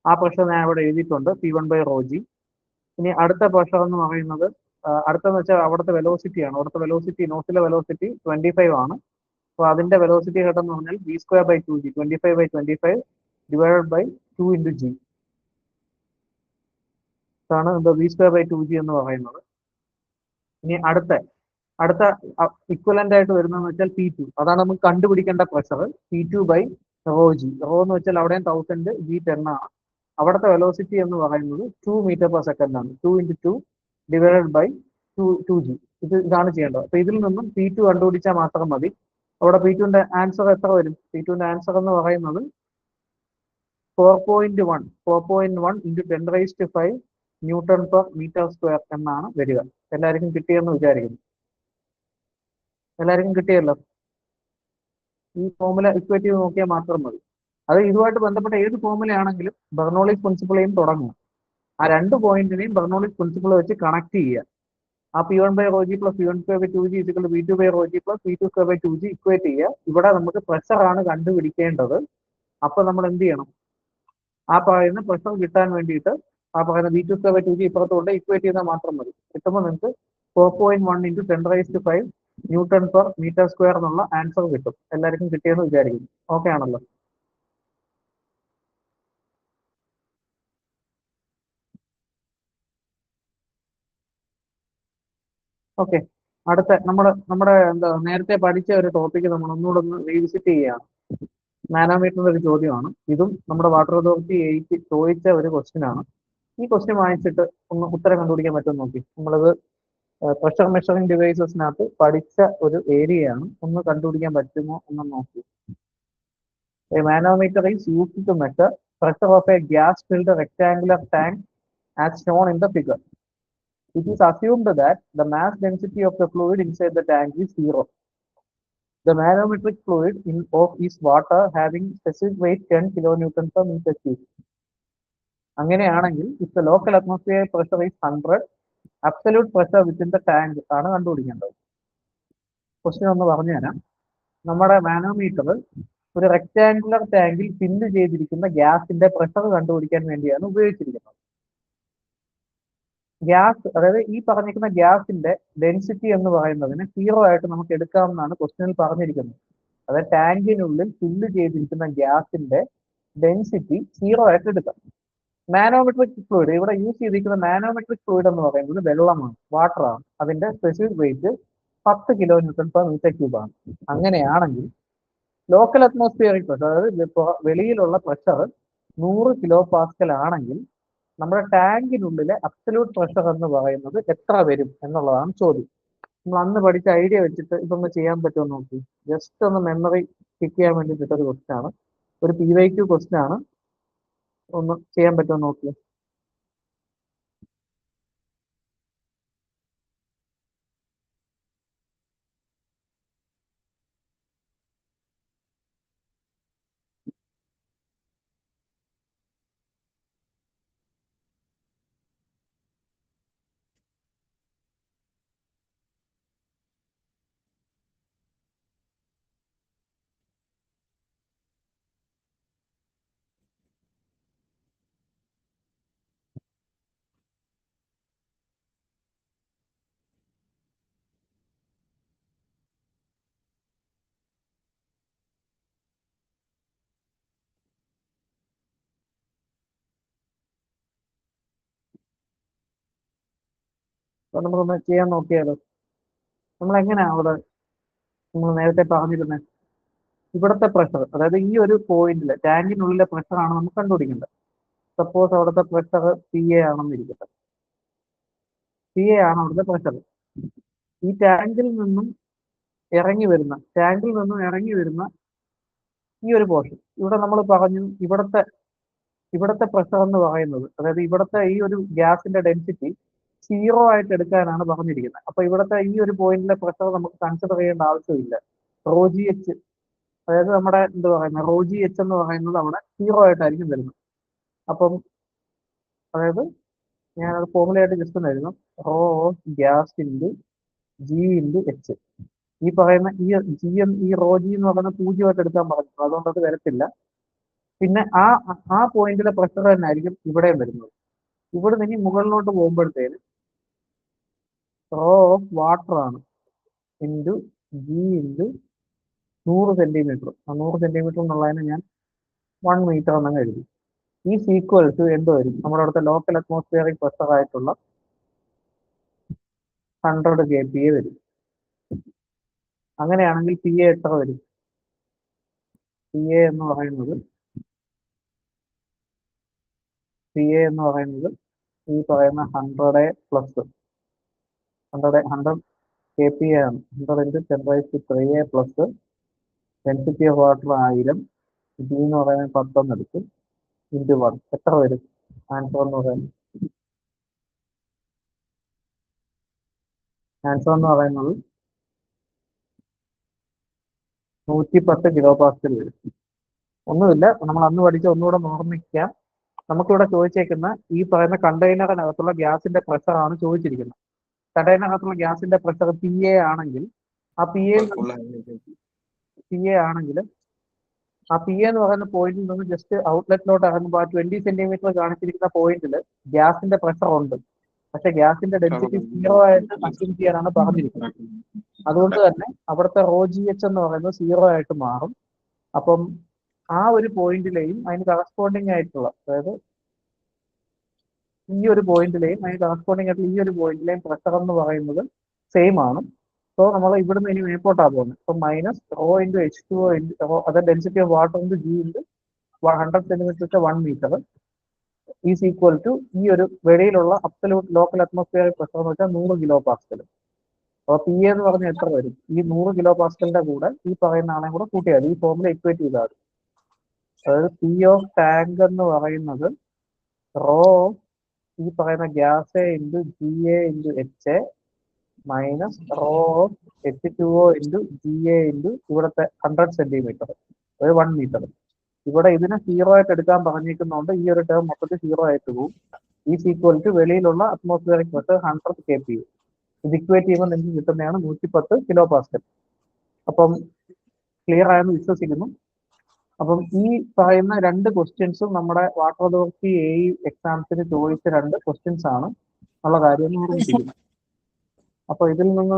ആ പ്രഷർ ഞാൻ ഇവിടെ എഴുതിയിട്ടുണ്ട്, P1/ρg. ഇനി അടുത്ത പ്രഷർ എന്ന് പറയുന്നത് അടുത്തെന്ന് വെച്ചാൽ അവിടുത്തെ വെലോസിറ്റി ആണ്. അവിടുത്തെ വെലോസിറ്റി, നോസിലെ വെലോസിറ്റി 25 ആണ്. അപ്പോൾ അതിന്റെ വെലോസിറ്റി ഘട്ടം എന്ന് പറഞ്ഞാൽ v²/2g, 25/25 divided by 2 into g ആണ് v²/2g എന്ന് പറയുന്നത്. ഇനി അടുത്ത ഇക്വലന്റ് ആയിട്ട് വരുന്നതെന്ന് വെച്ചാൽ P2. അതാണ് നമുക്ക് കണ്ടുപിടിക്കേണ്ട പ്രഷർ. P2/ρg. റോ എന്ന് വെച്ചാൽ അവിടെയും 1000, g 10 ആണ്. അവിടുത്തെ വെലോസിറ്റി എന്ന് പറയുന്നത് 2 m/s ആണ്. 2 into 2 ഡിവൈഡഡ് ബൈ 2g. ഇതാണ് ചെയ്യേണ്ടത്. അപ്പൊ ഇതിൽ നിന്നും P2 കണ്ടുപിടിച്ചാൽ മാത്രം മതി. അവിടെ P2ന്റെ ആൻസർ എത്ര വരും? P2ന്റെ ആൻസർ എന്ന് പറയുന്നത് 4.1 into 10⁵5 newton per metre square എന്നാണ് വരിക. എല്ലാവർക്കും കിട്ടിയെന്ന് വിചാരിക്കുന്നു. എല്ലാവർക്കും കിട്ടിയല്ലോ. ഈ ഫോർമുല ഇക്വേറ്റ് ചെയ്ത് നോക്കിയാൽ മാത്രം മതി. അത് ഇതുമായിട്ട് ബന്ധപ്പെട്ട ഏത് ഫോർമുല ആണെങ്കിലും ബെർണോളിസ് പ്രിൻസിപ്പിളെയും തുടങ്ങും. ആ രണ്ട് പോയിന്റിനെയും ബെർണോളിസ് പ്രിൻസിപ്പിൾ വെച്ച് കണക്ട് ചെയ്യുക. ആ P1/ρg plus P1²/2g equal to V2/ρg plus V2²/2g equate ചെയ്യുക. ഇവിടെ നമുക്ക് പ്രഷർ ആണ് കണ്ടുപിടിക്കേണ്ടത്. അപ്പൊ നമ്മൾ എന്ത് ചെയ്യണം? ആ പറയുന്ന പ്രഷർ കിട്ടാൻ വേണ്ടിയിട്ട് ആ പറയുന്ന V2²/2g ഇപ്പുറത്തോട്ട് ഇക്വേറ്റ് ചെയ്താൽ മാത്രം മതി. കിട്ടുമ്പോൾ നിങ്ങൾക്ക് 4.1 into 10⁵5 newton per metre square എന്നുള്ള ആൻസർ കിട്ടും. എല്ലാവർക്കും കിട്ടിയെന്ന് വിചാരിക്കുന്നു. ഓക്കെ ആണല്ലോ? ഓക്കെ. അടുത്ത നമ്മുടെ എന്താ നേരത്തെ പഠിച്ച ഒരു ടോപ്പിക്ക് നമ്മൾ ഒന്നുകൂടെ ഒന്ന് റീവിസിറ്റ് ചെയ്യുകയാണ്. നാനോമീറ്ററിന്റെ ഒരു ചോദ്യമാണ്. ഇതും നമ്മുടെ വാട്ടർ അതോറിറ്റി എയ്ക്ക് ചോദിച്ച ഒരു ക്വസ്റ്റ്യൻ ആണ്. ഈ ക്വസ്റ്റ്യൻ വായിച്ചിട്ട് ഒന്ന് ഉത്തരം കണ്ടുപിടിക്കാൻ പറ്റുമെന്ന് നോക്കി. നമ്മളത് പ്രഷർ മെഷറിംഗ് ഡിവൈസസിനകത്ത് പഠിച്ച ഒരു ഏരിയയാണ്. ഒന്ന് കണ്ടുപിടിക്കാൻ പറ്റുമോ എന്ന് നോക്കി. A manometer is used to measure pressure of a gas-filled rectangular tank as shown in the figure. It is assumed that the mass density of the fluid inside the tank is zero. The manometric fluid is water having specific weight 10 kilonewton per meter cube. അങ്ങനെയാണെങ്കിൽ if the local atmospheric pressure is 100, absolute pressure within the tank ആണ് കണ്ടുപിടിക്കേണ്ടത്. ക്വസ്റ്റ്യൻ ഒന്ന് പറഞ്ഞുതരാം. നമ്മുടെ മാനോമീറ്റർ ഒരു റെക്ടാങ്കുലർ ടാങ്കിൽ ഫില്ല് ചെയ്തിരിക്കുന്ന ഗ്യാസിന്റെ പ്രഷർ കണ്ടുപിടിക്കാൻ വേണ്ടിയാണ് ഉപയോഗിച്ചിരിക്കുന്നത്. ഗ്യാസ്, അതായത് ഈ പറഞ്ഞിരിക്കുന്ന ഗ്യാസിന്റെ ഡെൻസിറ്റി എന്ന് പറയുന്നതിന് 0 ആയിട്ട് നമുക്ക് എടുക്കാമെന്നാണ് ക്വസ്റ്റ്യനിൽ പറഞ്ഞിരിക്കുന്നത്. അതായത് ടാങ്കിനുള്ളിൽ ഫില്ല് ചെയ്തിരിക്കുന്ന ഗ്യാസിന്റെ ഡെൻസിറ്റി 0 ആയിട്ട് എടുക്കാം. മാനോമെട്രിക് ഫ്ലൂയിഡ്, ഇവിടെ യൂസ് ചെയ്തിരിക്കുന്ന മാനോമെട്രിക് ഫ്ലൂയിഡ് എന്ന് പറയുന്നത് വെള്ളമാണ്, വാട്ടറാണ്. അതിന്റെ specific weight 10 kilonewton per metre cube ആണ്. അങ്ങനെയാണെങ്കിൽ ലോക്കൽ അറ്റ്മോസ്ഫിയറിക് പ്രഷർ, അതായത് വെളിയിലുള്ള പ്രഷർ 100 കിലോ പാസ്കൽ ആണെങ്കിൽ നമ്മുടെ ടാങ്കിനുള്ളിലെ അബ്സല്യൂട്ട് പ്രഷർ എന്ന് പറയുന്നത് എത്ര വരും എന്നുള്ളതാണ് ചോദ്യം. നമ്മൾ അന്ന് പഠിച്ച ഐഡിയ വെച്ചിട്ട് ഇതൊന്ന് ചെയ്യാൻ പറ്റുമോ നോക്കി. ജസ്റ്റ് ഒന്ന് മെമ്മറി കിക്ക് ചെയ്യാൻ വേണ്ടിയിട്ടൊരു ക്വസ്റ്റ്യൻ ആണ്, ഒരു PYQ ക്വസ്റ്റ്യൻ ആണ്. ഒന്ന് ചെയ്യാൻ പറ്റുമോ നോക്കി. അപ്പൊ നമുക്കൊന്ന് ചെയ്യാൻ നോക്കിയാലോ. നമ്മൾ എങ്ങനെയാ അവിടെ നമ്മൾ നേരത്തെ പറഞ്ഞിരുന്നത്, ഇവിടുത്തെ പ്രഷർ, അതായത് ഈ ഒരു പോയിന്റില് ടാങ്കിനുള്ളിലെ പ്രഷറാണ് നമുക്ക് കണ്ടുപിടിക്കേണ്ടത്. സപ്പോസ് അവിടുത്തെ പ്രഷർ PA ആണെന്ന് ഇരിക്കട്ടെ. PA ആണ് അവിടുത്തെ പ്രഷർ. ഈ ടാങ്കിൽ നിന്നും ഇറങ്ങി വരുന്ന ഈ ഒരു പോർഷൻ ഇവിടെ നമ്മൾ പറഞ്ഞു, ഇവിടുത്തെ പ്രഷർ എന്ന് പറയുന്നത്, അതായത് ഇവിടുത്തെ ഈ ഒരു ഗ്യാസിന്റെ ഡെൻസിറ്റി 0 ആയിട്ട് എടുക്കാനാണ് പറഞ്ഞിരിക്കുന്നത്. അപ്പൊ ഇവിടുത്തെ ഈ ഒരു പോയിന്റിലെ പ്രഷർ നമുക്ക് കൺസിഡർ ചെയ്യേണ്ട ആവശ്യമില്ല. ρGH, അതായത് നമ്മുടെ എന്ത് പറയുന്നത്, ρGH എന്ന് പറയുന്നത് അവിടെ 0 ആയിട്ടായിരിക്കും വരുന്നത്. അപ്പം അതായത് ഞാനത് ഫോർമുലയായിട്ട് ജസ്റ്റ് ഒന്ന് എഴുതാം. Rho of gas into G into H. ഈ പറയുന്ന ഈ ρG എന്ന് പറയുന്നത് 0 ആയിട്ട് എടുക്കാൻ പറഞ്ഞു, അതുകൊണ്ട് അത് വരത്തില്ല. പിന്നെ ആ പോയിന്റിലെ പ്രഷർ തന്നെ ആയിരിക്കും ഇവിടെയും വരുന്നത്. ഇവിടെ നിന്ന് മുകളിലോട്ട് പോകുമ്പോഴത്തേന് റോ ഓഫ് വാട്ടർ ആണ് ഇൻറ്റു G ഇൻറ്റു 100 സെന്റിമീറ്റർ. ആ 100 സെന്റിമീറ്റർ എന്നുള്ളതിന് ഞാൻ 1 മീറ്റർ എന്നങ്ങ് എഴുതി. ഈ സീക്വൽസ് എന്ത് വരും, നമ്മുടെ അവിടുത്തെ ലോക്കൽ അറ്റ്മോസ്ഫിയറിക് പ്രഷർ ആയിട്ടുള്ള 100 kPa വരും. അങ്ങനെയാണെങ്കിൽ PA എത്ര വരും? PA എന്ന് പറയുന്നത് ഈ പറയുന്ന 100 പ്ലസ് 100 kPa ആണ്. 100 × 10⁻³ plus density of water 1000, G എന്ന് പറയുന്നത് 10 എടുക്കും, ഇൻറ്റു 1. എത്ര വരും ആൻസർ എന്ന് പറയുന്നത്? ആൻസർ എന്ന് പറയുന്നത് 110 കിലോ പാസ്കൽ വരും. ഒന്നുമില്ല, നമ്മൾ അന്ന് പഠിച്ച ഒന്നുകൂടെ ഓർമ്മിക്കാം. നമുക്കിവിടെ ചോദിച്ചേക്കുന്ന ഈ പറയുന്ന കണ്ടെയ്നറിനകത്തുള്ള ഗ്യാസിന്റെ പ്രഷർ ആണ് ചോദിച്ചിരിക്കുന്നത്. കണ്ടെയ്നറിനകത്തുള്ള ഗ്യാസിന്റെ പ്രഷർ PA ആണെങ്കിൽ ആ PA എന്ന് പറയുന്ന പോയിന്റിൽ നിന്ന് ജസ്റ്റ് ഔട്ട്ലെറ്റിലോട്ട് ഇറങ്ങുമ്പോൾ ആ 20 സെന്റിമീറ്റർ കാണിച്ചിരിക്കുന്ന പോയിന്റിൽ ഗ്യാസിന്റെ പ്രഷർ ഉണ്ട്. പക്ഷെ ഗ്യാസിന്റെ ഡെൻസിറ്റി 0 ആയിട്ട് അസ്യൂം ചെയ്യാനാണ് പറഞ്ഞിരിക്കുന്നത്. അതുകൊണ്ട് തന്നെ അവിടുത്തെ ρGH എന്ന് പറയുന്നത് 0 ആയിട്ട് മാറും. അപ്പം ആ ഒരു പോയിന്റിലെയും അതിന് കറസ്പോണ്ടിങ് ആയിട്ടുള്ള, അതായത് ഈ ഒരു പോയിന്റിലെയും അതിന് കറസ്പോണ്ടിങ് ആയിട്ടുള്ള ഈ ഒരു പോയിന്റിലെയും പ്രഷർ എന്ന് പറയുന്നത് സെയിം ആണ്. സോ നമ്മൾ ഇവിടുന്ന് ഇനി മേപ്പോട്ടാണ് പോകുന്നത്. ഇപ്പൊ മൈനസ് റോ ഇൻറ്റു H2O അത് density of water into g into 100 centimetre 1 metre is equal to ഈ ഒരു വെളിയിലുള്ള അബ്സല്യൂട്ട് ലോക്കൽ അറ്റ്മോസ്ഫിയറിക് പ്രഷർ എന്ന് വെച്ചാൽ 100 കിലോ പാസ്കൽ. അപ്പോൾ പി എന്ന് പറഞ്ഞാൽ എത്ര വരും? ഈ 100 കിലോ പാസ്കലിന്റെ കൂടെ ഈ പറയുന്ന ആളെ കൂടെ കൂട്ടിയാൽ ഈ ഫോമിൽ ഇക്വേറ്റ് ചെയ്താൽ, അതായത് പി ഓഫ് ടാങ്ക് എന്ന് പറയുന്നത് റോ ഈ പറയുന്ന gas into G A into H A minus row of H2O into G A into ഇവിടുത്തെ 100 സെന്റിമീറ്റർ, അതായത് 1 മീറ്റർ. ഇവിടെ ഇതിനെ 0 ആയിട്ട് എടുക്കാൻ പറഞ്ഞിരിക്കുന്നതുകൊണ്ട് ഈ ഒരു ടേം മൊത്തത്തിൽ 0 ആയിട്ട് പോകും. ഈസ് ഈക്വൽ ടു വെളിയിലുള്ള അറ്റ്മോസ്ഫിയറിക് പ്രഷർ 100 kPa. ഇത് ഇക്വേറ്റ് ചെയ്യുമ്പോൾ നിങ്ങൾക്ക് കിട്ടുന്നതാണ് 110 കിലോ പാസ്കൽ. അപ്പം ക്ലിയർ ആയെന്ന് വിശ്വസിക്കുന്നു. അപ്പം ഈ പറയുന്ന 2 ക്വസ്റ്റ്യൻസും നമ്മുടെ വാട്ടർ അതോറിറ്റി എക്സാംസിന് ചോദിച്ച 2 ക്വസ്റ്റ്യൻസ് ആണ് ഉള്ള കാര്യം ഓർമ്മിപ്പിക്കുന്നു. അപ്പൊ ഇതിൽ നിന്ന്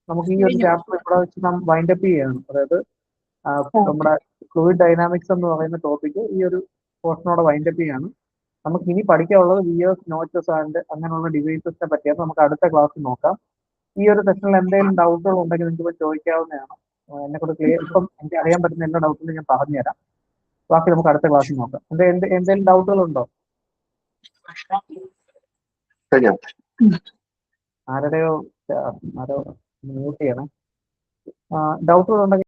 നമുക്ക് ഈ ഒരു ചാപ്റ്റർ ഇവിടെ വെച്ച് നാം വൈൻഡപ്പ് ചെയ്യാണ്. അതായത് നമ്മുടെ ഫ്ലൂയിഡ് ഡൈനാമിക്സ് എന്ന് പറയുന്ന ടോപ്പിക്ക് ഈ ഒരു പോർഷനോടെ വൈൻഡപ്പ് ചെയ്യാണ്. നമുക്ക് ഇനി പഠിക്കാനുള്ളത് വിയേഴ്സ്, നോച്ചസ് ആൻഡ് അങ്ങനെയുള്ള ഡിവൈസസിനെ പറ്റിയാണ്. നമുക്ക് അടുത്ത ക്ലാസ്സിൽ നോക്കാം. ഈ ഒരു സെഷനിൽ എന്തെങ്കിലും ഡൗട്ടുകൾ ഉണ്ടെങ്കിൽ നിങ്ങൾക്ക് ചോദിക്കാവുന്നതാണ്. എന്നെ കൂടെ ക്ലിയർ, ഇപ്പം എനിക്ക് അറിയാൻ പറ്റുന്ന എല്ലാ ഡൗട്ടുകളും ഞാൻ പറഞ്ഞുതരാം. ബാക്കി നമുക്ക് അടുത്ത ക്ലാസ്സിൽ നോക്കാം. എന്തെങ്കിലും ഡൗട്ടുകൾ ഉണ്ടോ? ആരോ മ്യൂട്ട് ചെയ്യണം. ഡൗട്ടുകൾ ഉണ്ടെങ്കിൽ